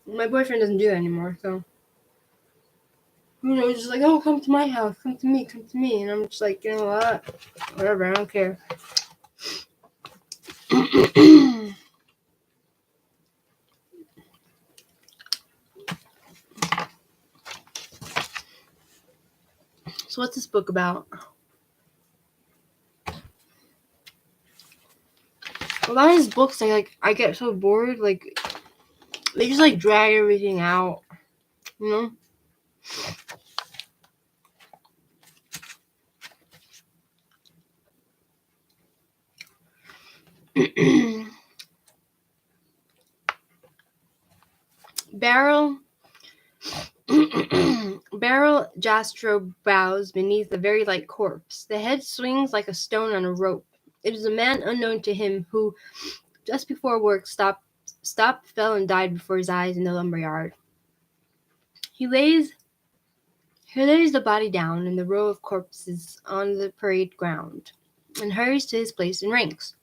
My boyfriend doesn't do that anymore, so he's just like, "Oh, come to my house, come to me," and I'm just like, you know what, whatever, I don't care. So what's this book about? A lot of these books, I get so bored, like they just like drag everything out, you know. Barrel Barrel Jastro bows beneath a very light corpse. The head swings like a stone on a rope. It is a man unknown to him who, just before work, stopped, fell, and died before his eyes in the lumberyard. He lays the body down in the row of corpses on the parade ground, and hurries to his place in ranks.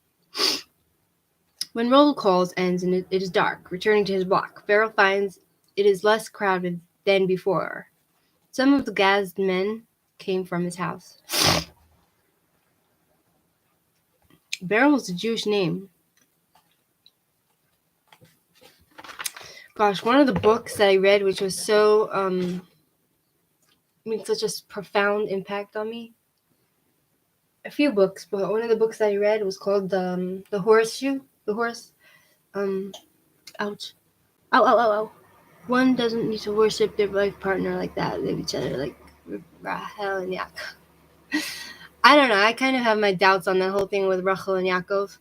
When roll calls ends and it is dark, returning to his block, Farrell finds it is less crowded than before. Some of the gassed men came from his house. Beryl was a Jewish name. Gosh, one of the books that I read, which was so made such a profound impact on me. A few books, but one of the books that I read was called The Horseshoe. The horse. Ouch. Ow, ow, ow, ow. One doesn't need to worship their life partner like that. They each other like Rachel and Yaakov. I don't know. I kind of have my doubts on that whole thing with Rachel and Yaakov.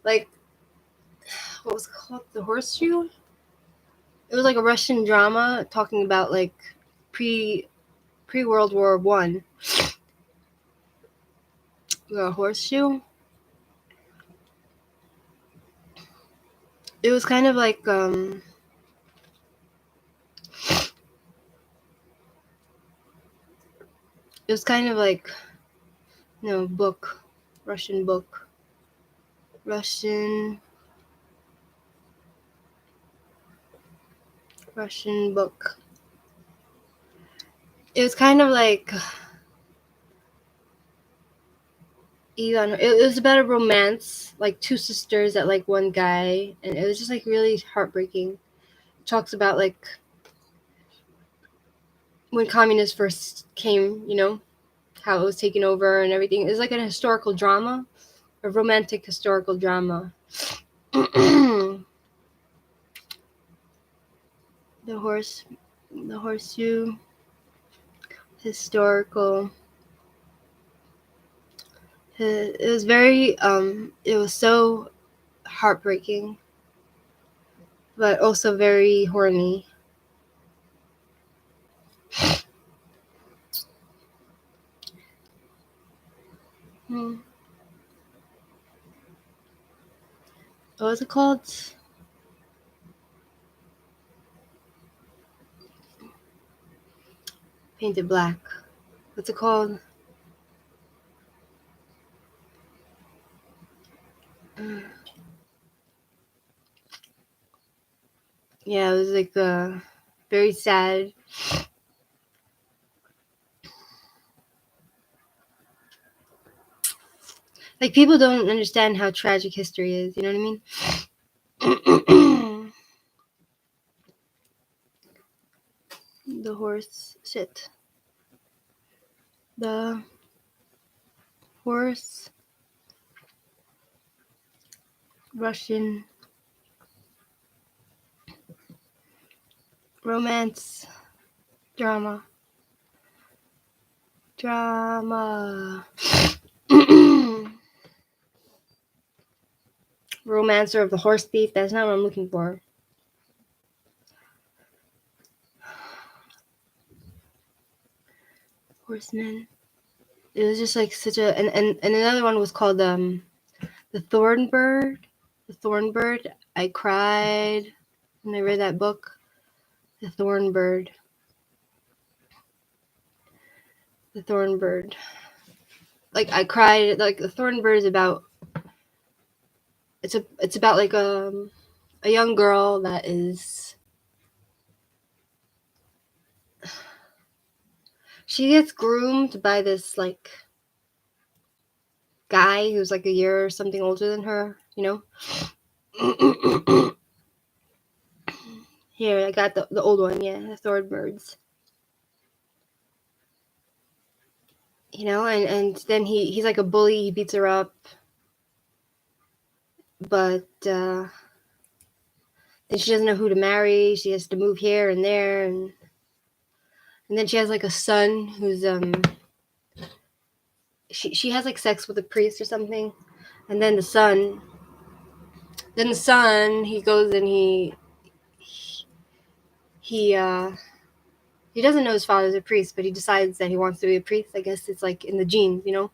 Like, what was it called? The Horseshoe? It was like a Russian drama talking about like pre World War One. The Horseshoe. It was kind of like book, Russian book, Russian book. It was kind of like it was about a romance, like two sisters that like one guy, and it was just like really heartbreaking. It talks about like when communists first came, how it was taken over and everything. It was like an historical drama, a romantic historical drama. the Horseshoe, historical. It was very it was so heartbreaking, but also very horny. What was it called? Painted Black. What's it called? Yeah, it was like very sad. Like people don't understand how tragic history is. You know what I mean? The horse shit. The horse. Russian Romance. Drama. Romancer of the Horse Thief. That's not what I'm looking for. Horseman. It was just like such a and another one was called The Thorn Bird. The Thorn Bird. I cried when I read that book. The Thorn Bird. The Thorn Bird. Like I cried. Like The Thorn Bird is about. It's about like a young girl that is. She gets groomed by this like guy who's like a year or something older than her. You know. Here, I got the old one. Yeah, The Thorn Birds. You know, and then he's like a bully. He beats her up. But then she doesn't know who to marry. She has to move here and there, and then she has like a son who's she has like sex with a priest or something, and then the son he goes and he doesn't know his father's a priest, but he decides that he wants to be a priest. I guess it's like in the genes, you know.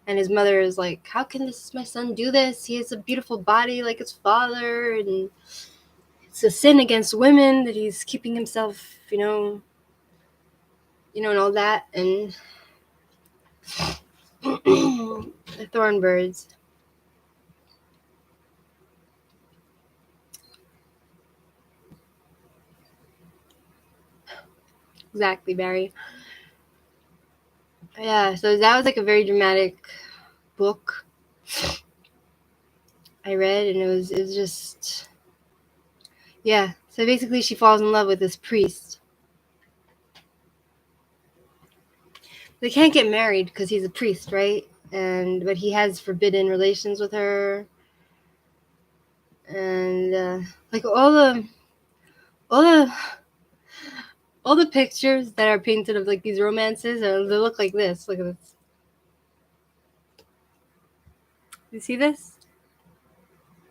And his mother is like, how can my son do this? He has a beautiful body like his father, and it's a sin against women that he's keeping himself, you know, and all that. And the Thorn Birds. Exactly, Barry. Yeah, so that was like a very dramatic book I read, and it was just, yeah. So basically she falls in love with this priest. They can't get married because he's a priest, right? But he has forbidden relations with her, and like all the pictures that are painted of like these romances, they look like this. Look at this. You see this?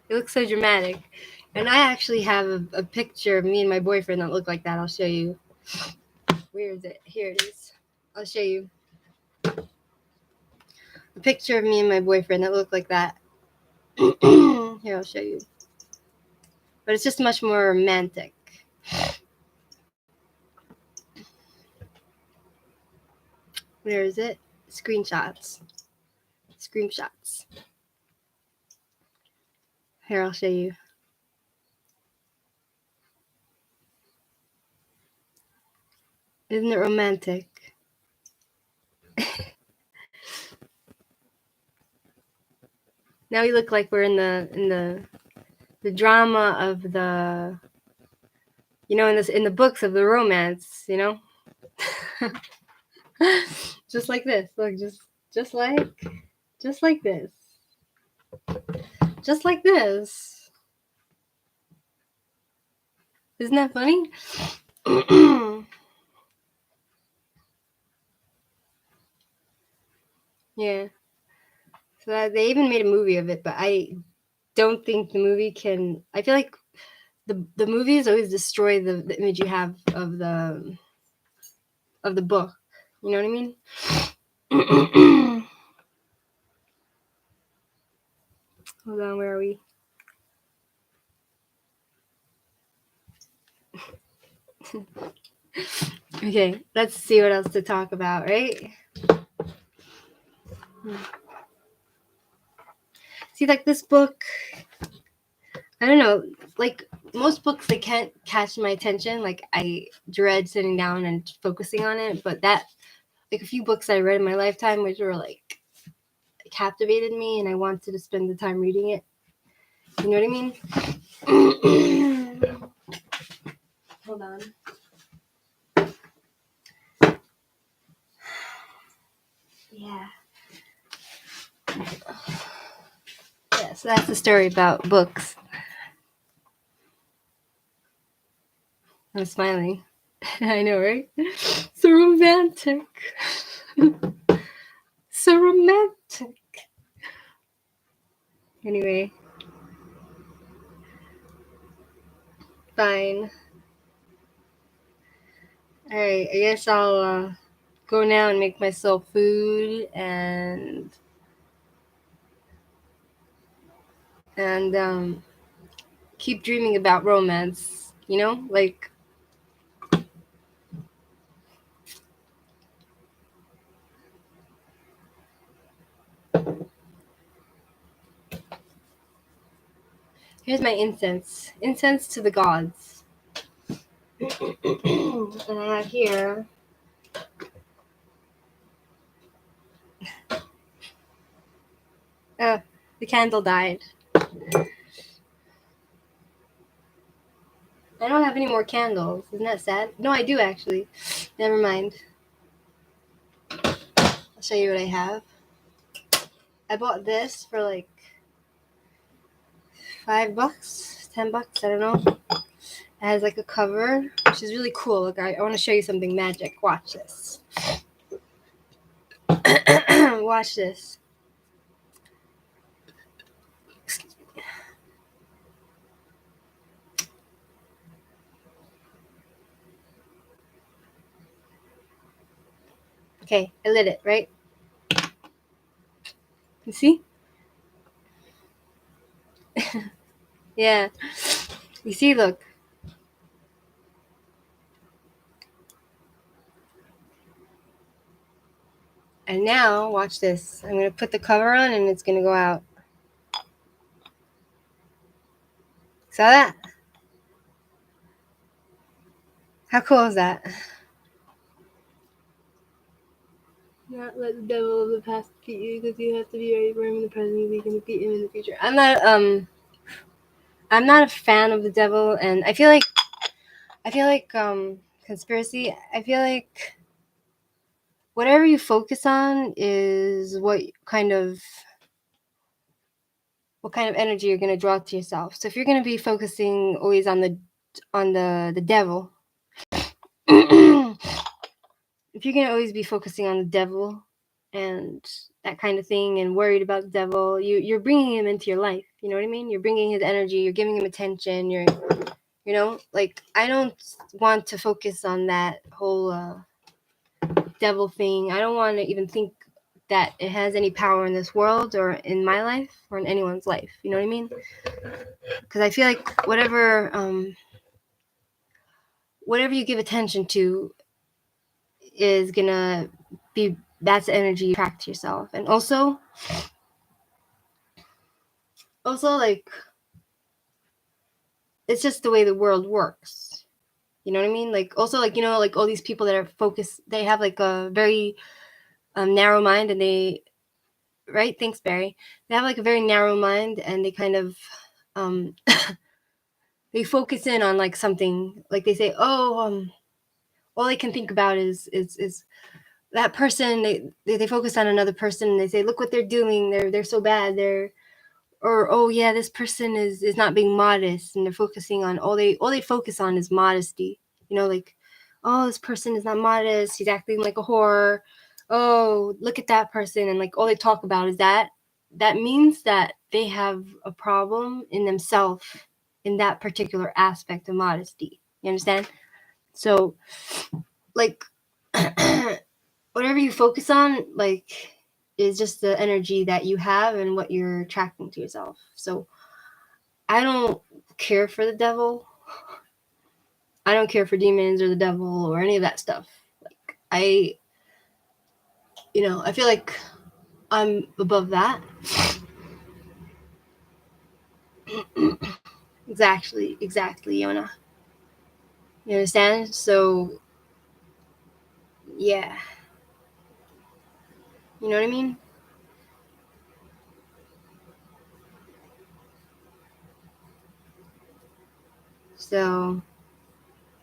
It looks so dramatic. And I actually have a picture of me and my boyfriend that look like that. I'll show you. Where is it? Here it is. I'll show you. A picture of me and my boyfriend that look like that. Here, I'll show you. But it's just much more romantic. Where is it? Screenshots. Here, I'll show you. Isn't it romantic? Now we look like we're in the drama of the, you know, in the books of the romance, you know. Just like this. Look, just like this. Just like this. Isn't that funny? Yeah. So they even made a movie of it, but I don't think the movie can. I feel like the movies always destroy the image you have of the book. You know what I mean? Hold on, where are we? Okay, let's see what else to talk about, right? See, like this book, I don't know, like most books, they can't catch my attention. Like I dread sitting down and focusing on it, but that, like a few books I read in my lifetime, which were like captivated me, and I wanted to spend the time reading it. You know what I mean? Hold on. Yeah. Yeah, so that's the story about books. I'm smiling. I know, right? So romantic. So romantic. Anyway. Fine. Alright, I guess I'll go now and make myself food and keep dreaming about romance, you know? Like, here's my incense. Incense to the gods. And I have here the candle died. I don't have any more candles. Isn't that sad? No, I do actually. Never mind. I'll show you what I have. I bought this for like $5, $10, I don't know. It has like a cover, which is really cool. Look, I want to show you something magic. Watch this. Watch this. Okay, I lit it, right? You see? Yeah. You see, look. And now, watch this. I'm going to put the cover on and it's going to go out. Saw that? How cool is that? Not let the devil of the past defeat you, because you have to be ready for him in the present, so you can defeat him in the future. I'm not a fan of the devil, and I feel like conspiracy. I feel like whatever you focus on is what kind of energy you're gonna draw to yourself. So if you're gonna be focusing always on the devil, if you're gonna always be focusing on the devil and that kind of thing and worried about the devil, you're bringing him into your life. You know what I mean? You're bringing his energy. You're giving him attention. Like, I don't want to focus on that whole devil thing. I don't want to even think that it has any power in this world or in my life or in anyone's life. You know what I mean? Because I feel like whatever you give attention to is gonna be, that's the energy you attract to yourself. And also like, it's just the way the world works. You know what I mean? Like, also, like, like all these people that are focused, they have like a very narrow mind, and they, right? Thanks, Barry. They have like a very narrow mind, and they kind of they focus in on like something. Like, they say, oh, all they can think about is that person. They focus on another person, and they say, look what they're doing. They're so bad. Or, oh yeah, this person is not being modest, and they're focusing on all they focus on is modesty. Like, oh, this person is not modest. He's acting like a whore. Oh, look at that person, and like all they talk about is that. That means that they have a problem in themselves in that particular aspect of modesty. You understand? So, like, whatever you focus on, like, is just the energy that you have and what you're attracting to yourself. So I don't care for the devil. I don't care for demons or the devil or any of that stuff. Like, I feel like I'm above that. Exactly, Yona. You understand? So, yeah. You know what I mean? So,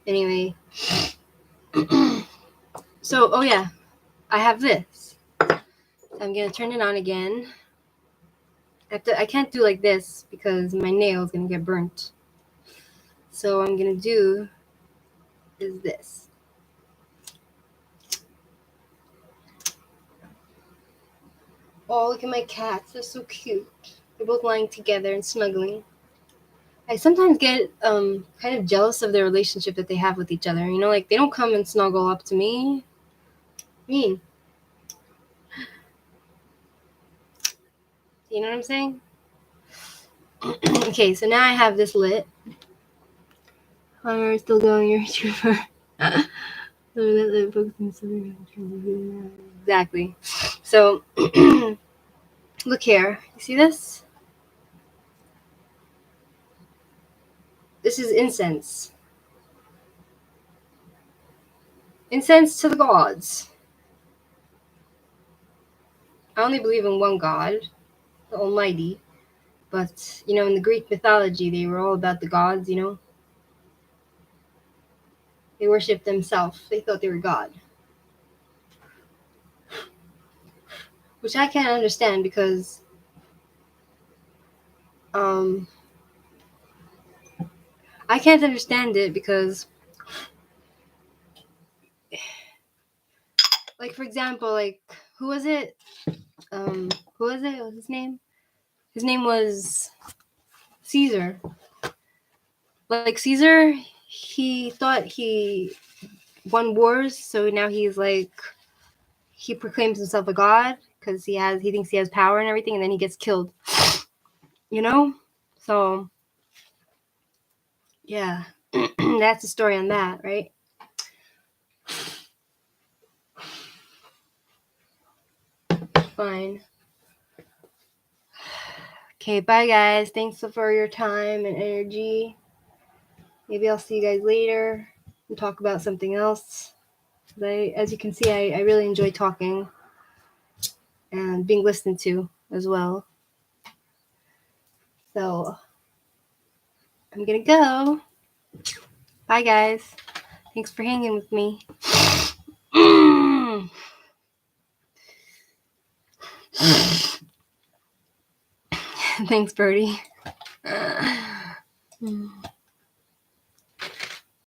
anyway. So, oh yeah, I have this. I'm going to turn it on again. I can't do like this because my nail's going to get burnt. So I'm going to do is this. Oh, look at my cats. They're so cute. They're both lying together and snuggling. I sometimes get kind of jealous of their relationship that they have with each other. You know, like they don't come and snuggle up to me. Mean. You know what I'm saying? Okay, so now I have this lit. We're still going, you're a trooper. Exactly. So, look here. You see this? This is incense. Incense to the gods. I only believe in one God, the Almighty. But, you know, in the Greek mythology, they were all about the gods, you know? They worshipped themselves. They thought they were God. Which I can't understand because I can't understand it because, like, for example, like, who was it? Who was it? What was his name? His name was Caesar. Like, Caesar, he thought he won wars, so now he's like, he proclaims himself a god because he thinks he has power and everything, and then he gets killed. You know? So, yeah. That's the story on that, right? Fine. Okay, bye guys. Thanks for your time and energy. Maybe I'll see you guys later and talk about something else. As you can see, I really enjoy talking and being listened to as well. So I'm gonna go. Bye guys. Thanks for hanging with me. Thanks, Birdie.